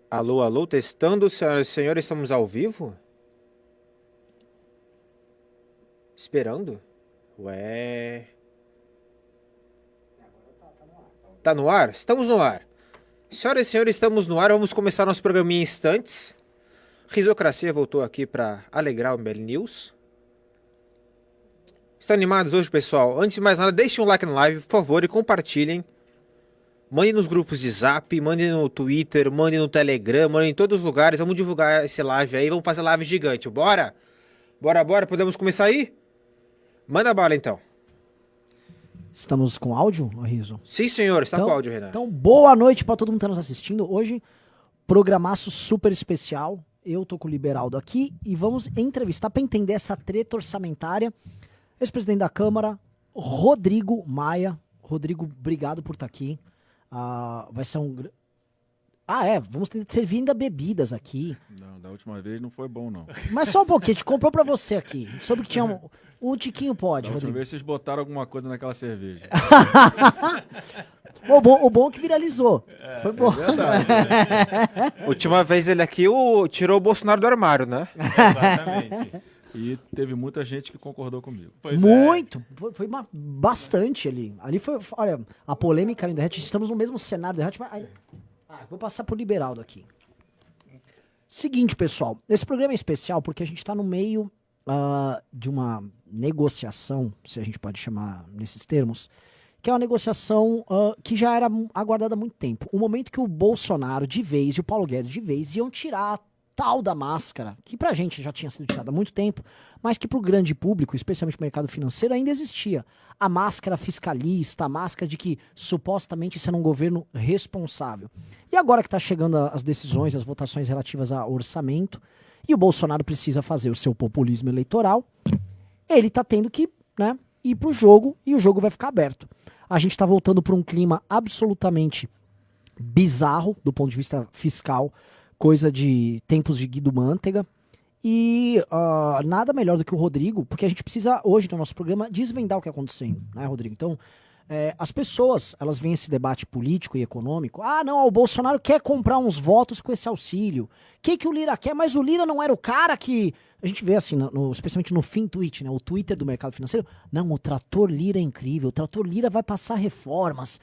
Alô, alô, testando, senhoras e senhores, estamos ao vivo? Esperando? Ué. Tá no ar? Estamos no ar. Senhoras e senhores, estamos no ar, vamos começar nosso programinha em instantes. Risocracia voltou aqui para alegrar o Bell News. Estão animados hoje, pessoal? Antes de mais nada, deixem um like na live, por favor, e compartilhem. Mandem nos grupos de Zap, mandem no Twitter, mandem no Telegram, mandem em todos os lugares. Vamos divulgar esse live aí, vamos fazer live gigante. Bora? Bora, podemos começar aí? Manda bala então. Estamos com áudio, Riso? Sim, senhor, está com áudio, Renan. Então, boa noite para todo mundo que está nos assistindo. Hoje, programaço super especial. Eu tô com o Liberaldo aqui e vamos entrevistar para entender essa treta orçamentária. Ex-presidente da Câmara, Rodrigo Maia. Rodrigo, obrigado por estar aqui. Vai ser um... vamos ter de servir ainda bebidas aqui. Não, da última vez não foi bom, não. Mas só um pouquinho, a gente comprou pra você aqui. A gente soube que tinha um tiquinho pode, Da última Rodrigo. vez vocês botaram alguma coisa naquela cerveja. O bom é que viralizou. Foi bom. Verdade. Última vez ele aqui tirou o Bolsonaro do armário, né? Exatamente. E teve muita gente que concordou comigo. Pois Muito. Foi bastante ali. Ali foi, olha, a polêmica ali da RET. Estamos no mesmo cenário da RET, mas... vou passar pro Liberaldo aqui. Seguinte, pessoal. Esse programa é especial porque a gente tá no meio de uma negociação, se a gente pode chamar nesses termos, que é uma negociação que já era aguardada há muito tempo. O momento que o Bolsonaro de vez e o Paulo Guedes de vez iam tirar a tal da máscara, que pra gente já tinha sido tirada há muito tempo, mas que pro grande público, especialmente no mercado financeiro, ainda existia. A máscara fiscalista, a máscara de que supostamente isso era um governo responsável. E agora que tá chegando as decisões, as votações relativas ao orçamento, e o Bolsonaro precisa fazer o seu populismo eleitoral, ele tá tendo que, né, ir pro jogo, e o jogo vai ficar aberto. A gente tá voltando para um clima absolutamente bizarro do ponto de vista fiscal, coisa de tempos de Guido Mantega. E nada melhor do que o Rodrigo, porque a gente precisa hoje no nosso programa desvendar o que está acontecendo, né, Rodrigo? Então, as pessoas, elas veem esse debate político e econômico. Não, o Bolsonaro quer comprar uns votos com esse auxílio. O que o Lira quer? Mas o Lira não era o cara que... A gente vê assim, especialmente no fim tweet, né, o Twitter do mercado financeiro. Não, o trator Lira é incrível, o trator Lira vai passar reformas.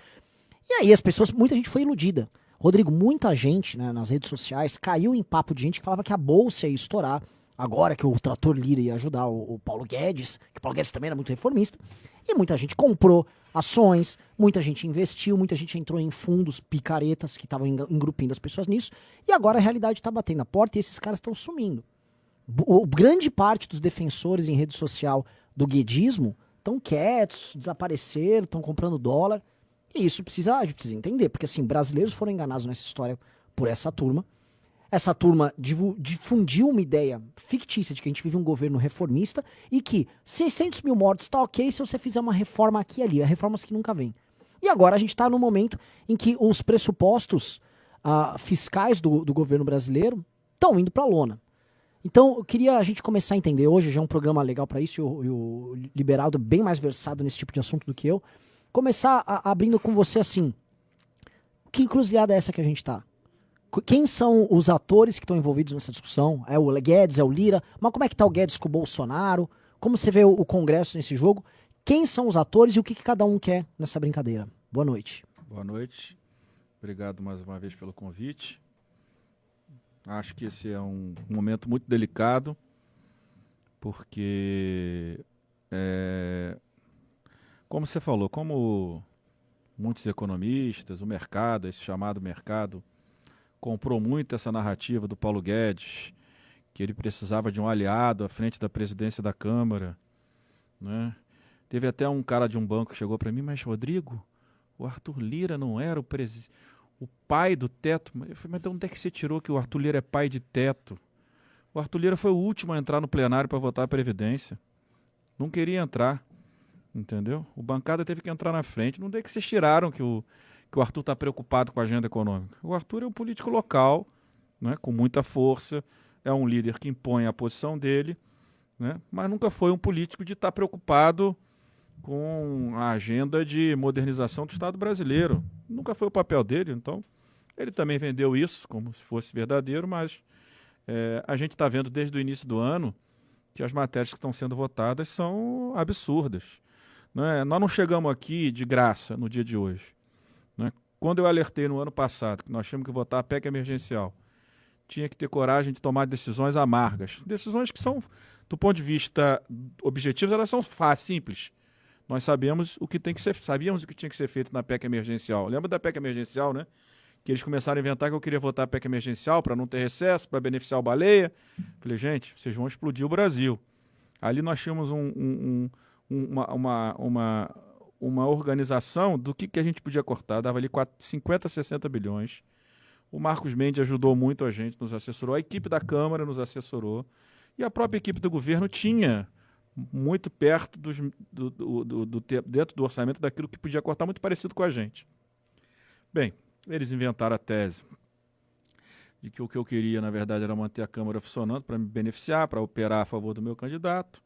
E aí as pessoas, muita gente foi iludida. Rodrigo, muita gente, né, nas redes sociais caiu em papo de gente que falava que a bolsa ia estourar agora que o trator Lira ia ajudar o Paulo Guedes, que o Paulo Guedes também era muito reformista, e muita gente comprou ações, muita gente investiu, muita gente entrou em fundos picaretas que estavam engrupindo as pessoas nisso, e agora a realidade está batendo na porta e esses caras estão sumindo. Grande parte dos defensores em rede social do guedismo estão quietos, desapareceram, estão comprando dólar. E isso a gente precisa entender, porque assim, brasileiros foram enganados nessa história por essa turma. Essa turma difundiu uma ideia fictícia de que a gente vive um governo reformista e que 600 mil mortos tá ok se você fizer uma reforma aqui e ali, reformas que nunca vêm. E agora a gente está no momento em que os pressupostos fiscais do governo brasileiro estão indo para a lona. Então, eu queria a gente começar a entender hoje, já é um programa legal para isso, e o Liberaldo é bem mais versado nesse tipo de assunto do que eu. Começar abrindo com você assim, que encruzilhada é essa que a gente tá? Quem são os atores que estão envolvidos nessa discussão? É o Guedes, é o Lira, mas como é que tá o Guedes com o Bolsonaro? Como você vê o Congresso nesse jogo? Quem são os atores e o que cada um quer nessa brincadeira? Boa noite. Boa noite. Obrigado mais uma vez pelo convite. Acho que esse é um momento muito delicado, porque... como você falou, como muitos economistas, o mercado, esse chamado mercado, comprou muito essa narrativa do Paulo Guedes, que ele precisava de um aliado à frente da presidência da Câmara, né? Teve até um cara de um banco que chegou para mim, mas Rodrigo, o Arthur Lira não era o pai do teto? Eu falei, mas de onde é que você tirou que o Arthur Lira é pai de teto? O Arthur Lira foi o último a entrar no plenário para votar a Previdência. Não queria entrar. Entendeu? O bancada teve que entrar na frente. Não é que vocês tiraram que o Arthur está preocupado com a agenda econômica. O Arthur é um político local, né, com muita força, é um líder que impõe a posição dele, né, mas nunca foi um político de estar preocupado com a agenda de modernização do Estado brasileiro. Nunca foi o papel dele, então Ele também vendeu isso como se fosse verdadeiro, mas a gente está vendo desde o início do ano que as matérias que estão sendo votadas são absurdas. Né? Nós não chegamos aqui de graça no dia de hoje. Né? Quando eu alertei no ano passado que nós tínhamos que votar a PEC emergencial, tinha que ter coragem de tomar decisões amargas. Decisões que são, do ponto de vista objetivo, elas são simples. Nós sabemos o que tem que ser, sabíamos o que tinha que ser feito na PEC emergencial. Lembra da PEC emergencial, né? Que eles começaram a inventar que eu queria votar a PEC emergencial para não ter recesso, para beneficiar o Baleia. Falei, gente, vocês vão explodir o Brasil. Ali nós tínhamos uma organização do que a gente podia cortar. Dava ali 50, 60 bilhões. O Marcos Mendes ajudou muito a gente, nos assessorou. A equipe da Câmara nos assessorou. E a própria equipe do governo tinha muito perto dentro do orçamento daquilo que podia cortar, muito parecido com a gente. Bem, eles inventaram a tese de que o que eu queria, na verdade, era manter a Câmara funcionando para me beneficiar, para operar a favor do meu candidato.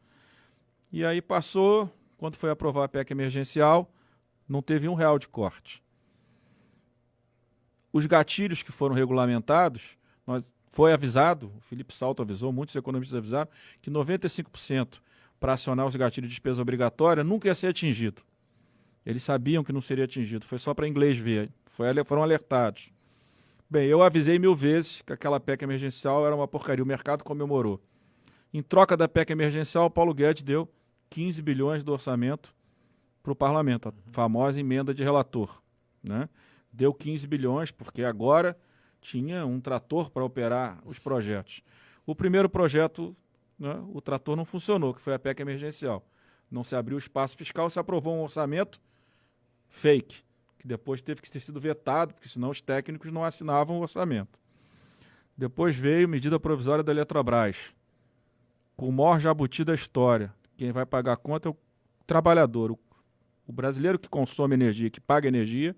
E aí passou, quando foi aprovar a PEC emergencial, não teve R$1 de corte. Os gatilhos que foram regulamentados, foi avisado, o Felipe Salto avisou, muitos economistas avisaram, que 95% para acionar os gatilhos de despesa obrigatória nunca ia ser atingido. Eles sabiam que não seria atingido, foi só para inglês ver, foram alertados. Bem, eu avisei 1000 vezes que aquela PEC emergencial era uma porcaria, o mercado comemorou. Em troca da PEC emergencial, o Paulo Guedes deu 15 bilhões do orçamento para o parlamento, a famosa emenda de relator. Né? Deu 15 bilhões, porque agora tinha um trator para operar os projetos. O primeiro projeto, né, o trator não funcionou, que foi a PEC emergencial. Não se abriu espaço fiscal, se aprovou um orçamento fake, que depois teve que ter sido vetado, porque senão os técnicos não assinavam o orçamento. Depois veio medida provisória da Eletrobras, com o maior jabuti da história. Quem vai pagar a conta é o trabalhador, o brasileiro que consome energia, que paga energia.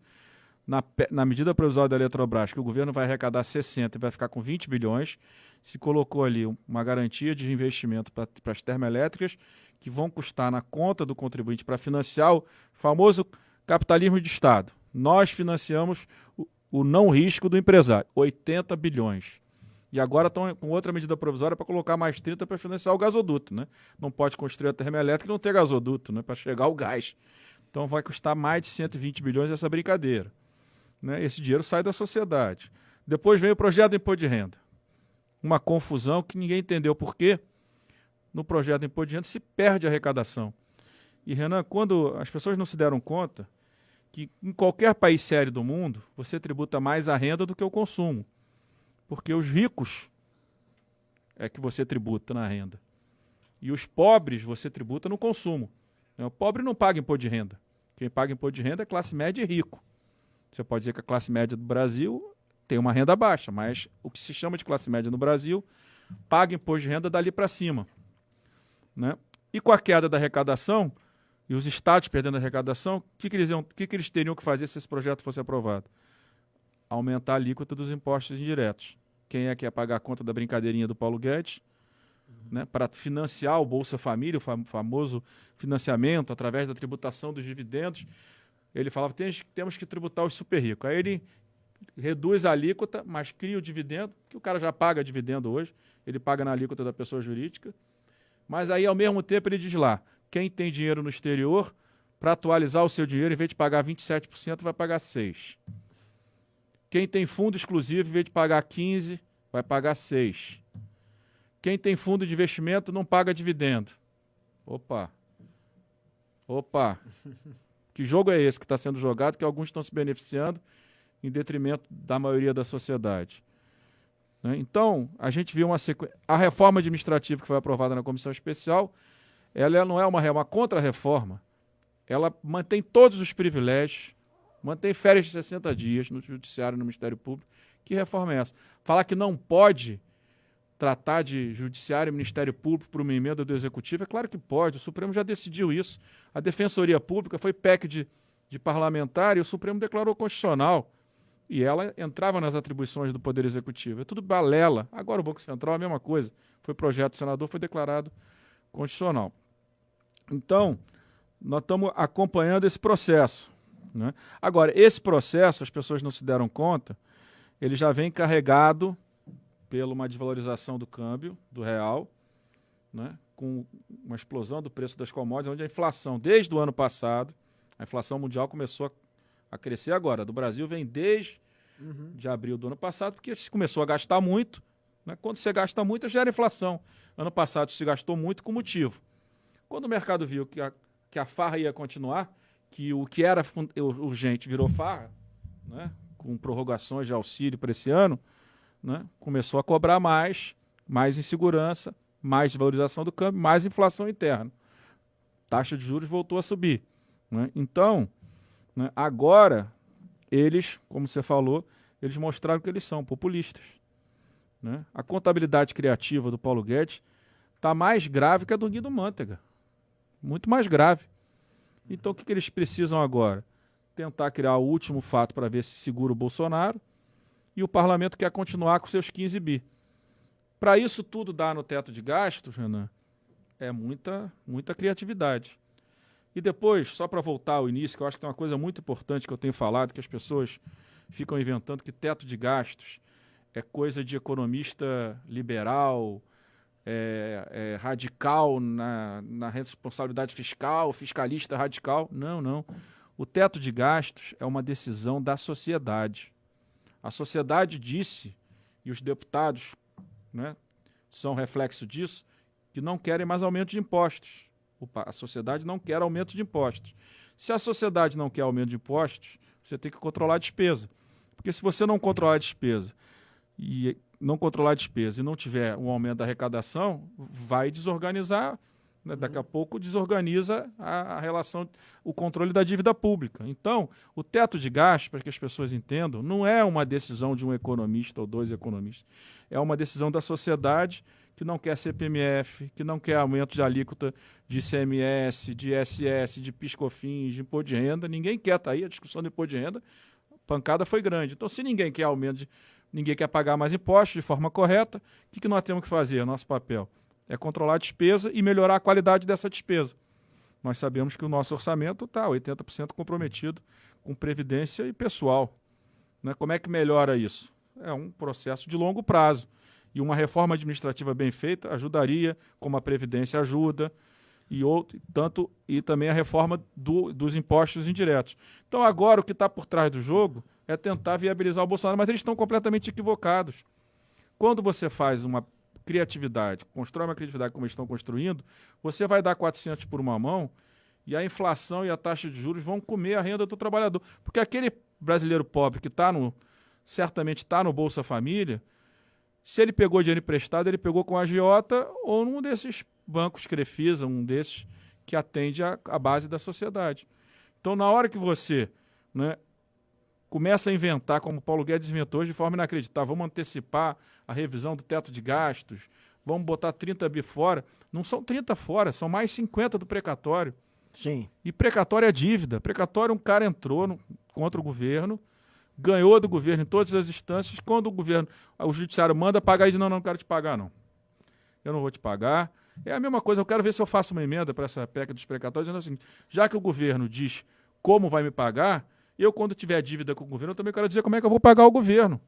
Na medida provisória da Eletrobras, que o governo vai arrecadar 60 e vai ficar com 20 bilhões, se colocou ali uma garantia de investimento para as termoelétricas, que vão custar na conta do contribuinte para financiar o famoso capitalismo de Estado. Nós financiamos o não risco do empresário, 80 bilhões. E agora estão com outra medida provisória para colocar mais 30 para financiar o gasoduto. Né? Não pode construir a termoelétrica e não ter gasoduto, né? Para chegar o gás. Então vai custar mais de 120 bilhões essa brincadeira. Né? Esse dinheiro sai da sociedade. Depois vem o projeto de imposto de renda. Uma confusão que ninguém entendeu por quê. No projeto de imposto de renda se perde a arrecadação. E, Renan, quando as pessoas não se deram conta que em qualquer país sério do mundo você tributa mais a renda do que o consumo. Porque os ricos é que você tributa na renda. E os pobres você tributa no consumo. O pobre não paga imposto de renda. Quem paga imposto de renda é classe média e rico. Você pode dizer que a classe média do Brasil tem uma renda baixa, mas o que se chama de classe média no Brasil paga imposto de renda dali para cima. Né? E com a queda da arrecadação, e os estados perdendo a arrecadação, o que eles teriam que fazer se esse projeto fosse aprovado? Aumentar a alíquota dos impostos indiretos. Quem é que ia pagar a conta da brincadeirinha do Paulo Guedes? Né? Para financiar o Bolsa Família, o famoso financiamento através da tributação dos dividendos. Ele falava que temos que tributar os super ricos. Aí ele reduz a alíquota, mas cria o dividendo, que o cara já paga dividendo hoje, ele paga na alíquota da pessoa jurídica. Mas aí, ao mesmo tempo, ele diz lá, quem tem dinheiro no exterior, para atualizar o seu dinheiro, em vez de pagar 27%, vai pagar 6%. Quem tem fundo exclusivo, em vez de pagar 15%, vai pagar 6%. Quem tem fundo de investimento não paga dividendo. Opa! Que jogo é esse que está sendo jogado, que alguns estão se beneficiando em detrimento da maioria da sociedade? Né? Então, a gente viu a reforma administrativa que foi aprovada na comissão especial, ela não é uma contra-reforma, ela mantém todos os privilégios, mantém férias de 60 dias no Judiciário e no Ministério Público. Que reforma é essa? Falar que não pode tratar de Judiciário e Ministério Público por uma emenda do Executivo, é claro que pode, o Supremo já decidiu isso. A Defensoria Pública foi PEC de parlamentar e o Supremo declarou constitucional. E ela entrava nas atribuições do Poder Executivo. É tudo balela. Agora o Banco Central é a mesma coisa. Foi projeto do senador, foi declarado constitucional. Então, nós estamos acompanhando esse processo. Né? Agora, esse processo, as pessoas não se deram conta, ele já vem carregado pela uma desvalorização do câmbio, do real, né, com uma explosão do preço das commodities, onde a inflação, desde o ano passado, a inflação mundial começou a crescer agora. Do Brasil vem desde de abril do ano passado, porque se começou a gastar muito, né, quando você gasta muito, gera inflação. Ano passado se gastou muito com motivo. Quando o mercado viu que a farra ia continuar, que o que era urgente virou farra, né, com prorrogações de auxílio para esse ano, né, começou a cobrar mais insegurança, mais desvalorização do câmbio, mais inflação interna. Taxa de juros voltou a subir. Né? Então, né, agora, eles, como você falou, eles mostraram que eles são populistas. Né? A contabilidade criativa do Paulo Guedes está mais grave que a do Guido Mantega. Muito mais grave. Então, o que eles precisam agora? Tentar criar o último fato para ver se segura o Bolsonaro, e o parlamento quer continuar com seus 15 bi. Para isso tudo dar no teto de gastos, Renan, é muita criatividade. E depois, só para voltar ao início, que eu acho que tem uma coisa muito importante que eu tenho falado, que as pessoas ficam inventando, que teto de gastos é coisa de economista liberal, radical na responsabilidade fiscal, fiscalista radical. Não. O teto de gastos é uma decisão da sociedade. A sociedade disse, e os deputados, né, são reflexo disso, que não querem mais aumento de impostos. A sociedade não quer aumento de impostos. Se a sociedade não quer aumento de impostos, você tem que controlar a despesa. Porque se você não controlar a despesa e não tiver um aumento da arrecadação, vai desorganizar, né? Daqui a pouco desorganiza a relação, o controle da dívida pública. Então, o teto de gastos, para que as pessoas entendam, não é uma decisão de um economista ou dois economistas. É uma decisão da sociedade que não quer CPMF, que não quer aumento de alíquota de ICMS, de ISS, de PIS/COFINS, de imposto de renda. Ninguém quer, está aí a discussão do imposto de renda, a pancada foi grande. Então, se ninguém quer aumento, ninguém quer pagar mais impostos de forma correta, o que nós temos que fazer? Nosso papel é controlar a despesa e melhorar a qualidade dessa despesa. Nós sabemos que o nosso orçamento está 80% comprometido com previdência e pessoal. Né? Como é que melhora isso? É um processo de longo prazo. E uma reforma administrativa bem feita ajudaria, como a Previdência ajuda, e também a reforma dos impostos indiretos. Então, agora, o que está por trás do jogo é tentar viabilizar o Bolsonaro, mas eles estão completamente equivocados. Quando você faz uma criatividade, constrói uma criatividade como eles estão construindo, você vai dar 400 por uma mão e a inflação e a taxa de juros vão comer a renda do trabalhador. Porque aquele brasileiro pobre que certamente está no Bolsa Família, se ele pegou dinheiro emprestado, ele pegou com a agiota ou num desses bancos Crefisa, um desses que atende a base da sociedade. Então, na hora que você, né, começa a inventar, como o Paulo Guedes inventou de forma inacreditável, vamos antecipar a revisão do teto de gastos, vamos botar 30 bi fora. Não são 30 fora, são mais 50 do precatório. Sim. E precatório é dívida. Precatório, um cara entrou contra o governo, ganhou do governo em todas as instâncias. Quando o judiciário manda pagar, ele diz, não quero te pagar, não. Eu não vou te pagar. É a mesma coisa, eu quero ver se eu faço uma emenda para essa PEC dos precatórios, dizendo o seguinte, já que o governo diz como vai me pagar, eu, quando tiver dívida com o governo, eu também quero dizer como é que eu vou pagar o governo.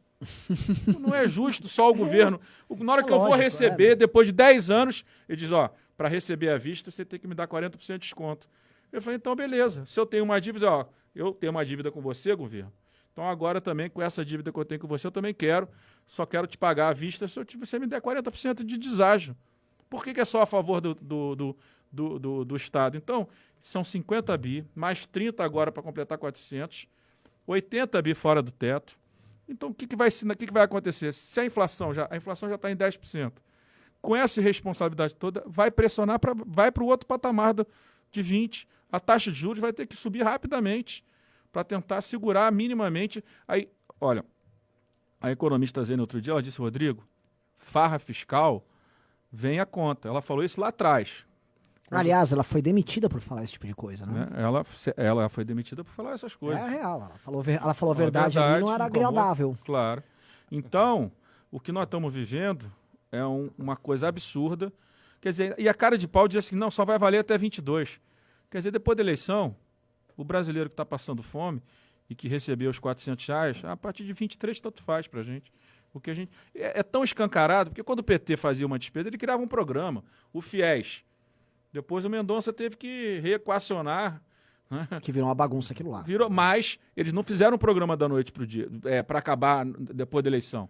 Não é justo só o governo. Na hora que eu vou receber, depois de 10 anos, ele diz, para receber à vista, você tem que me dar 40% de desconto. Eu falei, então beleza. Se eu tenho uma dívida, eu tenho uma dívida com você, governo. Então agora também, com essa dívida que eu tenho com você, eu também só quero te pagar à vista se você me der 40% de deságio. Por que é só a favor do Estado? Então, são 50 bi, mais 30 agora para completar 400, 80 bi fora do teto. Então, o que vai acontecer? Se a inflação já está em 10%, com essa irresponsabilidade toda, vai pressionar, vai para o outro patamar de 20%. A taxa de juros vai ter que subir rapidamente para tentar segurar minimamente. Aí, olha, a economista Zene outro dia, ela disse, Rodrigo, farra fiscal vem a conta. Ela falou isso lá atrás. Aliás, ela foi demitida por falar esse tipo de coisa, né? Ela foi demitida por falar essas coisas. É real, ela falou a verdade ali, não era agradável. Claro. Então, o que nós estamos vivendo é uma coisa absurda. Quer dizer, e a cara de pau diz assim, não, só vai valer até 22. Quer dizer, depois da eleição, o brasileiro que está passando fome, e que recebeu os R$ 400, a partir de 23 tanto faz para a gente. O que a gente é tão escancarado, porque quando o PT fazia uma despesa, ele criava um programa, o FIES. Depois o Mendonça teve que reequacionar. Né? Que virou uma bagunça aquilo lá. Mas eles não fizeram um programa da noite para o dia, para acabar depois da eleição.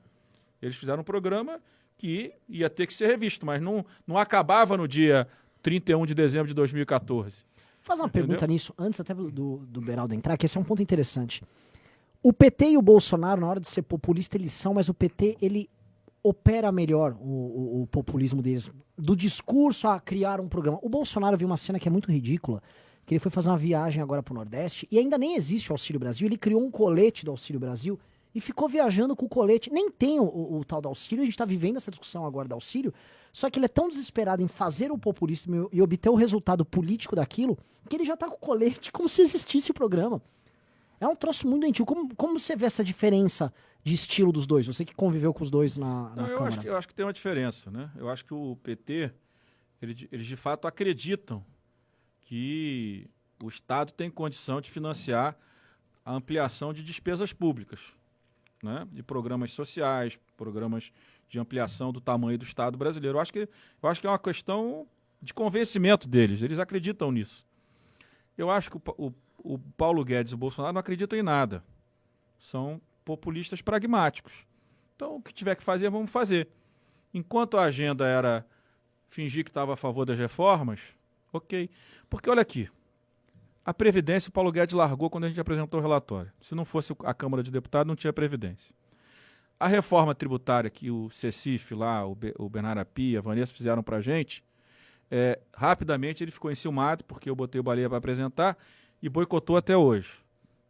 Eles fizeram um programa que ia ter que ser revisto, mas não acabava no dia 31 de dezembro de 2014. Vou fazer uma Entendeu? pergunta nisso, antes até do Beraldo entrar, que esse é um ponto interessante. O PT e o Bolsonaro, na hora de ser populista, eles são, mas o PT, ele opera melhor o populismo deles. Do discurso a criar um programa. O Bolsonaro viu uma cena que é muito ridícula, que ele foi fazer uma viagem agora pro Nordeste, e ainda nem existe o Auxílio Brasil, ele criou um colete do Auxílio Brasil, e ficou viajando com o colete. Nem tem o tal do auxílio, a gente tá vivendo essa discussão agora do auxílio, só que ele é tão desesperado em fazer o populismo e obter o resultado político daquilo, que ele já tá com o colete como se existisse o programa. É um troço muito doentio. Como você vê essa diferença de estilo dos dois? Você que conviveu com os dois na Câmara. Eu acho que tem uma diferença, né? Eu acho que o PT, eles de fato acreditam que o Estado tem condição de financiar a ampliação de despesas públicas, né? De programas sociais, programas de ampliação do tamanho do Estado brasileiro. Eu acho que é uma questão de convencimento deles. Eles acreditam nisso. Eu acho que o Paulo Guedes e o Bolsonaro não acreditam em nada. São populistas pragmáticos. Então, o que tiver que fazer, vamos fazer. Enquanto a agenda era fingir que estava a favor das reformas, ok. Porque, olha aqui, a Previdência o Paulo Guedes largou quando a gente apresentou o relatório. Se não fosse a Câmara de Deputados, não tinha Previdência. A reforma tributária que o Cecif lá, o Bernardo Api, a Vanessa fizeram para a gente, rapidamente ele ficou enciumado, porque eu botei o Baleia para apresentar, e boicotou até hoje.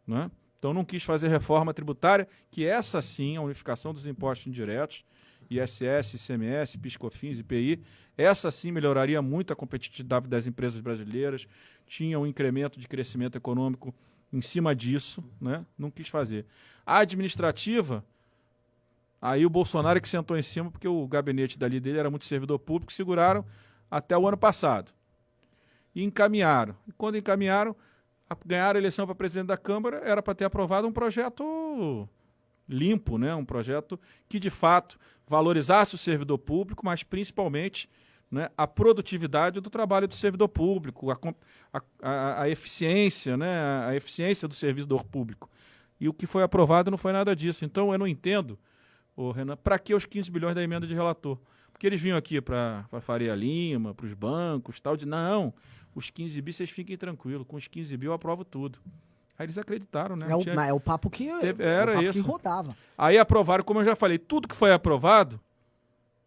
Né? Então não quis fazer reforma tributária, que essa sim, a unificação dos impostos indiretos, ISS, ICMS, PIS/COFINS, IPI, essa sim melhoraria muito a competitividade das empresas brasileiras, tinha um incremento de crescimento econômico em cima disso, né? Não quis fazer. A administrativa, aí o Bolsonaro que sentou em cima, porque o gabinete dele era muito servidor público, seguraram até o ano passado. E encaminharam. E quando encaminharam, ganharam a eleição para presidente da Câmara, era para ter aprovado um projeto limpo, né? Um projeto que, de fato, valorizasse o servidor público, mas principalmente, né, a produtividade do trabalho do servidor público, a eficiência, né, a eficiência do servidor público. E o que foi aprovado não foi nada disso. Então, eu não entendo, Renan, para que os 15 bilhões da emenda de relator? Porque eles vinham aqui para Faria Lima, para os bancos, tal, não, os 15 bi vocês fiquem tranquilos, com os 15 bi eu aprovo tudo. Aí eles acreditaram, né? É o papo que que rodava. Aí aprovaram, como eu já falei, tudo que foi aprovado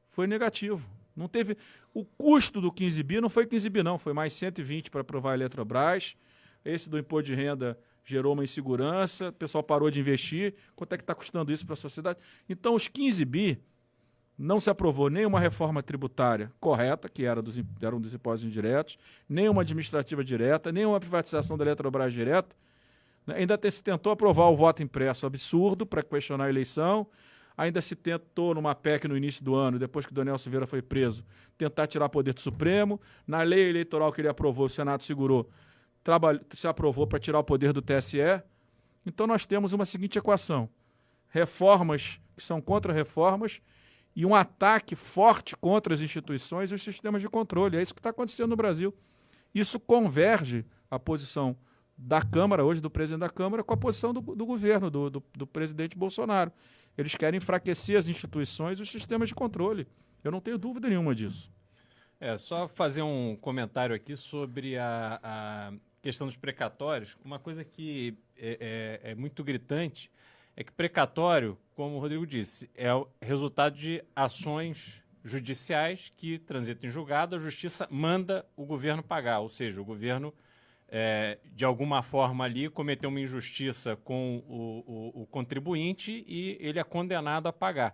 foi negativo. Não teve. O custo do 15 bi não foi 15 bi, não, foi mais 120 para aprovar a Eletrobras. Esse do imposto de renda gerou uma insegurança, o pessoal parou de investir. Quanto é que está custando isso para a sociedade? Então, os 15 bi não se aprovou nem uma reforma tributária correta, que eram dos impostos indiretos, nem uma administrativa direta, nem uma privatização da Eletrobras direta. Ainda se tentou aprovar o voto impresso absurdo para questionar a eleição. Ainda se tentou, numa PEC no início do ano, depois que o Daniel Silveira foi preso, tentar tirar poder do Supremo. Na lei eleitoral que ele aprovou, o Senado segurou, se aprovou para tirar o poder do TSE. Então nós temos uma seguinte equação. Reformas que são contra-reformas e um ataque forte contra as instituições e os sistemas de controle. É isso que está acontecendo no Brasil. Isso converge a posição da Câmara, hoje do presidente da Câmara, com a posição do governo, do presidente Bolsonaro. Eles querem enfraquecer as instituições e os sistemas de controle. Eu não tenho dúvida nenhuma disso. Só fazer um comentário aqui sobre a questão dos precatórios. Uma coisa que é muito gritante é que precatório, como o Rodrigo disse, é o resultado de ações judiciais que transitam em julgado, a justiça manda o governo pagar, ou seja, o governo de alguma forma ali cometeu uma injustiça com o contribuinte e ele é condenado a pagar.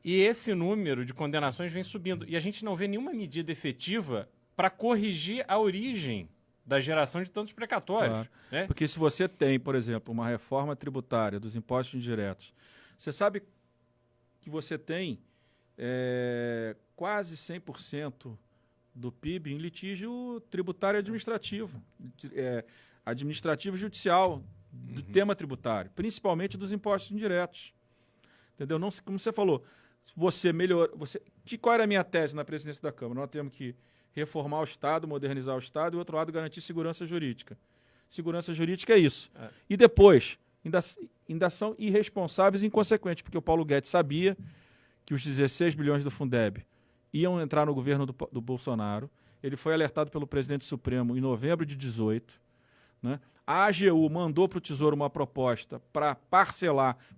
E esse número de condenações vem subindo. E a gente não vê nenhuma medida efetiva para corrigir a origem da geração de tantos precatórios. Claro. Né? Porque se você tem, por exemplo, uma reforma tributária dos impostos indiretos, você sabe que você tem quase 100% do PIB em litígio tributário administrativo, administrativo judicial do tema tributário, principalmente dos impostos indiretos. Entendeu? Não, como você falou, você melhor, qual era a minha tese na presidência da Câmara? Nós temos que reformar o Estado, modernizar o Estado e, do outro lado, garantir segurança jurídica. Segurança jurídica é isso. E depois, ainda são irresponsáveis e inconsequentes, porque o Paulo Guedes sabia que os 16 bilhões do Fundeb iam entrar no governo do Bolsonaro. Ele foi alertado pelo presidente Supremo em novembro de 2018. Né? A AGU mandou para o Tesouro uma proposta para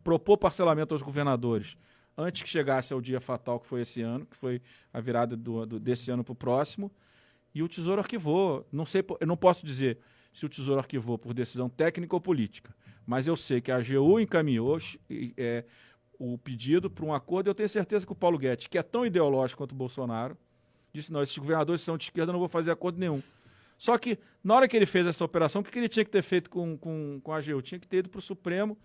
propor parcelamento aos governadores antes que chegasse ao dia fatal que foi esse ano, que foi a virada desse ano para o próximo. E o Tesouro arquivou. Eu não posso dizer se o Tesouro arquivou por decisão técnica ou política, mas eu sei que a AGU encaminhou o pedido para um acordo, e eu tenho certeza que o Paulo Guedes, que é tão ideológico quanto o Bolsonaro, disse, não, esses governadores são de esquerda, eu não vou fazer acordo nenhum. Só que, na hora que ele fez essa operação, o que ele tinha que ter feito com a AGU? Tinha que ter ido para o Supremo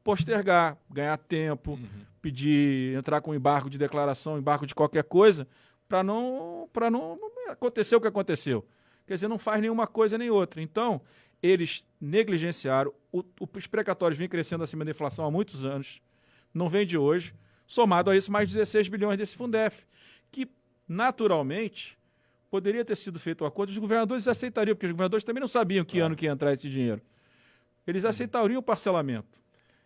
postergar, ganhar tempo, entrar com embargo de declaração, embargo de qualquer coisa, para não acontecer o que aconteceu. Quer dizer, não faz nenhuma coisa nem outra. Então, eles negligenciaram, os precatórios vêm crescendo acima da inflação há muitos anos, não vem de hoje, somado a isso mais 16 bilhões desse Fundef, que naturalmente poderia ter sido feito o acordo, os governadores aceitariam, porque os governadores também não sabiam que ano que ia entrar esse dinheiro. Eles aceitariam o parcelamento.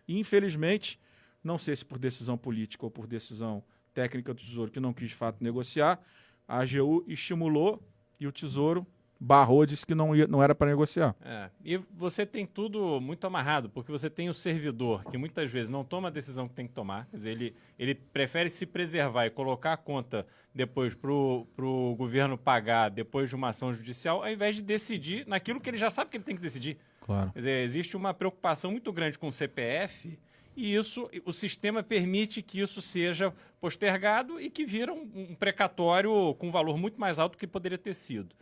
E, infelizmente, não sei se por decisão política ou por decisão técnica do Tesouro, que não quis de fato negociar, a AGU estimulou e o Tesouro barrou, disse que não era para negociar. E você tem tudo muito amarrado, porque você tem o servidor, que muitas vezes não toma a decisão que tem que tomar, quer dizer, ele prefere se preservar e colocar a conta depois para o governo pagar depois de uma ação judicial, ao invés de decidir naquilo que ele já sabe que ele tem que decidir. Claro. Quer dizer, existe uma preocupação muito grande com o CPF, e o sistema permite que isso seja postergado e que vira um precatório com um valor muito mais alto do que poderia ter sido.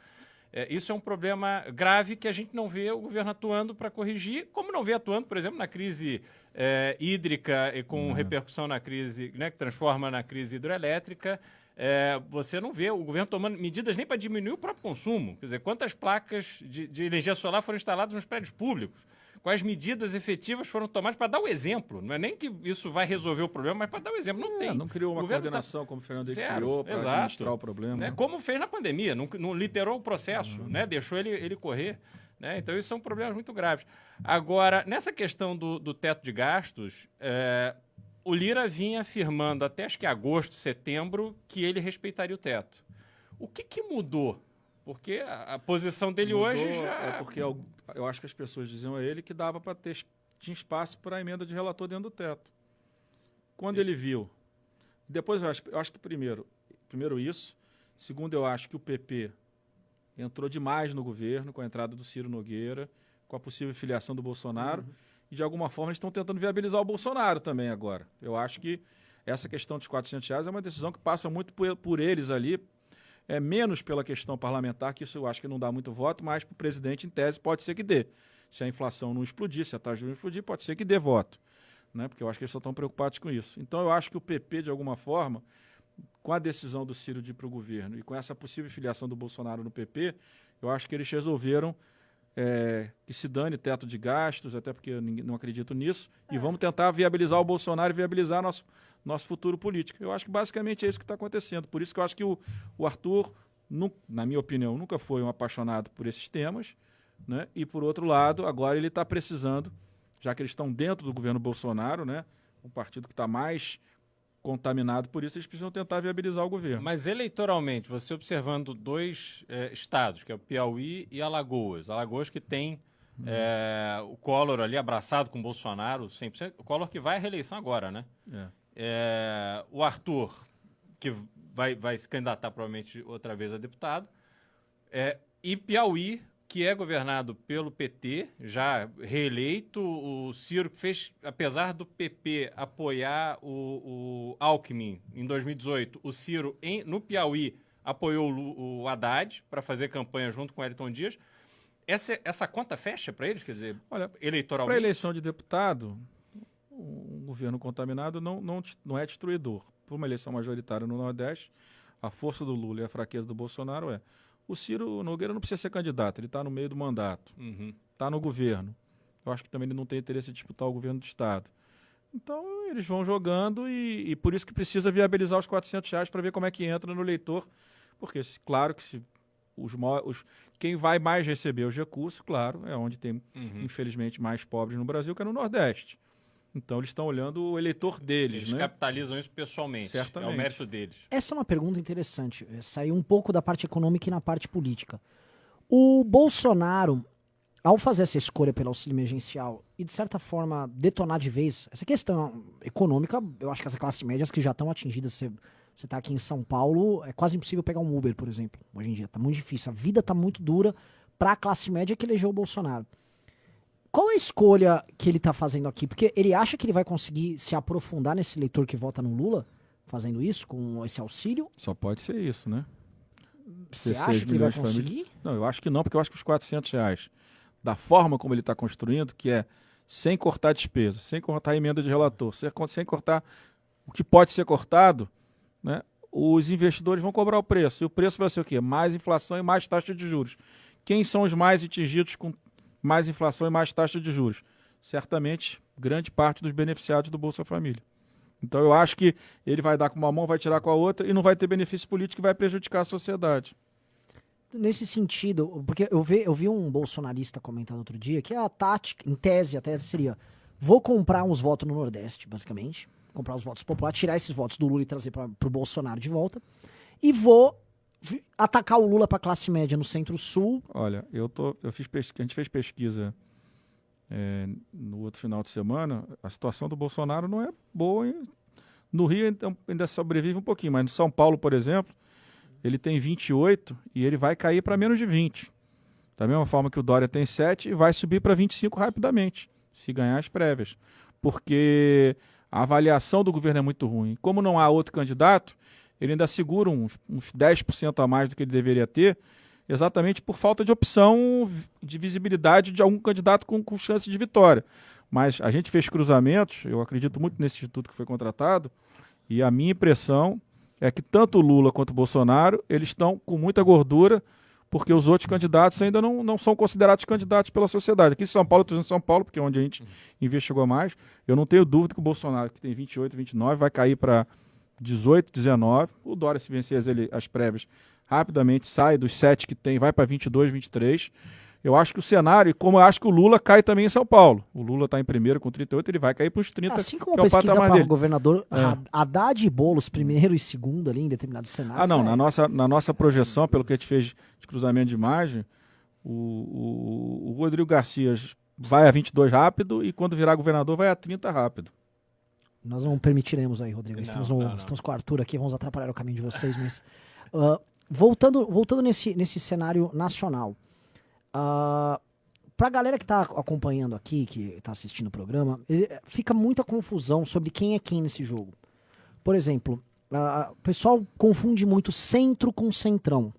Isso é um problema grave que a gente não vê o governo atuando para corrigir, como não vê atuando, por exemplo, na crise hídrica e com repercussão na crise, né, que transforma na crise hidroelétrica. Você não vê o governo tomando medidas nem para diminuir o próprio consumo. Quer dizer, quantas placas de energia solar foram instaladas nos prédios públicos? Quais medidas efetivas foram tomadas para dar o exemplo? Não é nem que isso vai resolver o problema, mas para dar o exemplo. Não tem. Não criou uma coordenação como o Fernando Henrique criou para administrar o problema. Né? Como fez na pandemia, não literou o processo, né? Deixou ele correr. Né? Então, isso são problemas muito graves. Agora, nessa questão do teto de gastos, o Lira vinha afirmando até acho que agosto, setembro, que ele respeitaria o teto. O que mudou? Porque a posição dele Mudou, hoje já... porque eu acho que as pessoas diziam a ele que dava para tinha espaço para a emenda de relator dentro do teto. Quando ele viu... Depois eu acho que primeiro isso. Segundo, eu acho que o PP entrou demais no governo com a entrada do Ciro Nogueira, com a possível filiação do Bolsonaro, e de alguma forma eles estão tentando viabilizar o Bolsonaro também agora. Eu acho que essa questão dos R$400 é uma decisão que passa muito por eles ali, menos pela questão parlamentar, que isso eu acho que não dá muito voto, mas para o presidente, em tese, pode ser que dê. Se a inflação não explodir, se a taxa de juros explodir, pode ser que dê voto. Né? Porque eu acho que eles só estão preocupados com isso. Então eu acho que o PP, de alguma forma, com a decisão do Ciro de ir para o governo e com essa possível filiação do Bolsonaro no PP, eu acho que eles resolveram que se dane teto de gastos, até porque eu não acredito nisso, e vamos tentar viabilizar o Bolsonaro e viabilizar nosso futuro político. Eu acho que basicamente é isso que está acontecendo. Por isso que eu acho que o Arthur, na minha opinião, nunca foi um apaixonado por esses temas, né? E, por outro lado, agora ele está precisando, já que eles estão dentro do governo Bolsonaro, né? Um partido que está mais contaminado por isso, eles precisam tentar viabilizar o governo. Mas eleitoralmente, você observando dois estados, que é o Piauí e Alagoas. Alagoas que tem o Collor ali abraçado com o Bolsonaro, 100%. O Collor que vai à reeleição agora, né? O Arthur, que vai se candidatar provavelmente outra vez a deputado. E Piauí, que é governado pelo PT, já reeleito. O Ciro fez, apesar do PP apoiar o Alckmin em 2018, o Ciro no Piauí apoiou o Haddad para fazer campanha junto com o Ayrton Dias. Essa conta fecha para eles? Quer dizer, olha, eleitoralmente? Para a eleição de deputado, um governo contaminado não é destruidor. Por uma eleição majoritária no Nordeste, a força do Lula e a fraqueza do Bolsonaro O Ciro Nogueira não precisa ser candidato, ele está no meio do mandato, está no governo. eu acho que também ele não tem interesse em disputar o governo do Estado. Então, eles vão jogando e por isso que precisa viabilizar os R$ 400 para ver como é que entra no eleitor, porque, claro, que se quem vai mais receber os recursos, claro, é onde tem, infelizmente, mais pobres no Brasil, que é no Nordeste. Então, eles estão olhando o eleitor deles. Eles capitalizam isso pessoalmente. Certamente. É o mérito deles. Essa é uma pergunta interessante. Saiu um pouco da parte econômica e na parte política. O Bolsonaro, ao fazer essa escolha pelo auxílio emergencial e, de certa forma, detonar de vez essa questão econômica, eu acho que as classes médias que já estão atingidas, você está aqui em São Paulo, é quase impossível pegar um Uber, por exemplo. Hoje em dia está muito difícil. A vida está muito dura para a classe média que elegeu o Bolsonaro. Qual é a escolha que ele está fazendo aqui? Porque ele acha que ele vai conseguir se aprofundar nesse eleitor que vota no Lula, fazendo isso, com esse auxílio? Só pode ser isso, né? Você 16 acha que ele vai milhões de famílias. conseguir? Não, eu acho que não, porque eu acho que os R$ 400, da forma como ele está construindo, que é sem cortar despesa, sem cortar emenda de relator, sem cortar o que pode ser cortado, né? Os investidores vão cobrar o preço. E o preço vai ser o quê? Mais inflação e mais taxa de juros. Quem são os mais atingidos com mais inflação e mais taxa de juros? Certamente, grande parte dos beneficiados do Bolsa Família. Então, eu acho que ele vai dar com uma mão, vai tirar com a outra e não vai ter benefício político que vai prejudicar a sociedade. Nesse sentido, porque eu vi um bolsonarista comentando outro dia que a tática, em tese, a tese seria: vou comprar uns votos no Nordeste, basicamente, comprar os votos populares, tirar esses votos do Lula e trazer para o Bolsonaro de volta, e vou atacar o Lula para a classe média no Centro-Sul. Olha, a gente fez pesquisa no outro final de semana. A situação do Bolsonaro não é boa. No Rio ainda sobrevive um pouquinho, mas no São Paulo, por exemplo, ele tem 28 e ele vai cair para menos de 20. Da mesma forma que o Dória tem 7 e vai subir para 25 rapidamente, se ganhar as prévias. Porque a avaliação do governo é muito ruim. Como não há outro candidato, ele ainda segura uns 10% a mais do que ele deveria ter, exatamente por falta de opção, de visibilidade de algum candidato com chance de vitória. Mas a gente fez cruzamentos, eu acredito muito nesse instituto que foi contratado, e a minha impressão é que tanto o Lula quanto o Bolsonaro, eles estão com muita gordura, porque os outros candidatos ainda não são considerados candidatos pela sociedade. Aqui em São Paulo, eu estou em São Paulo, porque é onde a gente investigou mais, eu não tenho dúvida que o Bolsonaro, que tem 28, 29, vai cair para 18, 19. O Dória, se vencer as prévias, rapidamente sai dos 7 que tem, vai para 22, 23. Eu acho que o cenário, e como eu acho que o Lula cai também em São Paulo. O Lula está em primeiro com 38, ele vai cair para os 30, Assim como que a é o pesquisa patamar para dele. governador Haddad e Boulos, primeiro e segundo ali em determinados cenários. Não, na nossa projeção, pelo que a gente fez de cruzamento de imagem, o Rodrigo Garcia vai a 22 rápido e quando virar governador vai a 30 rápido. Nós não permitiremos aí, Rodrigo. Não, Estamos com o Arthur aqui, vamos atrapalhar o caminho de vocês, mas voltando nesse cenário nacional, pra galera que tá acompanhando aqui, que tá assistindo o programa, fica muita confusão sobre quem é quem nesse jogo. Por exemplo, o pessoal confunde muito centro com centrão.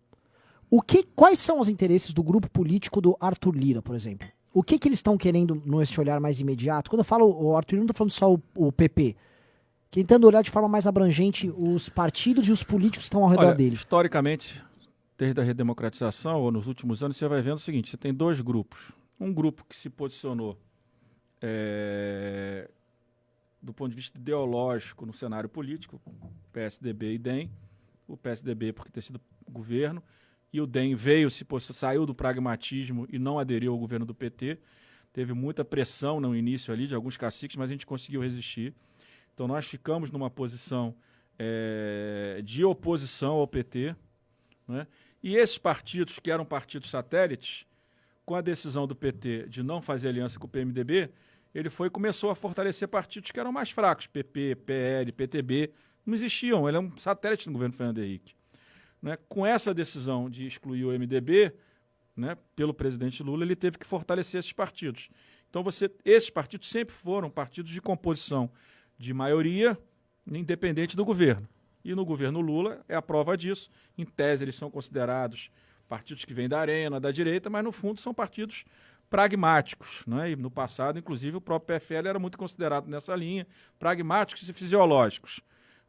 Quais são os interesses do grupo político do Arthur Lira, por exemplo? O que eles estão querendo nesse olhar mais imediato? Quando eu falo o Arthur Lira, não estou falando só o PP. Tentando olhar de forma mais abrangente os partidos e os políticos que estão ao redor dele. Historicamente, desde a redemocratização, ou nos últimos anos, você vai vendo o seguinte: você tem dois grupos. Um grupo que se posicionou do ponto de vista ideológico no cenário político, PSDB e DEM. O PSDB porque ter sido governo, e o DEM saiu do pragmatismo e não aderiu ao governo do PT. Teve muita pressão no início ali de alguns caciques, mas a gente conseguiu resistir. Então nós ficamos numa posição de oposição ao PT, né? E esses partidos, que eram partidos satélites, com a decisão do PT de não fazer aliança com o PMDB, ele começou a fortalecer partidos que eram mais fracos, PP, PL, PTB, não existiam, ele é um satélite do governo Fernando Henrique. Né? Com essa decisão de excluir o MDB, né, pelo presidente Lula, ele teve que fortalecer esses partidos. Então esses partidos sempre foram partidos de composição de maioria independente do governo. E no governo Lula é a prova disso. Em tese, eles são considerados partidos que vêm da arena, da direita, mas no fundo são partidos pragmáticos. Né? E no passado, inclusive, o próprio PFL era muito considerado nessa linha, pragmáticos e fisiológicos.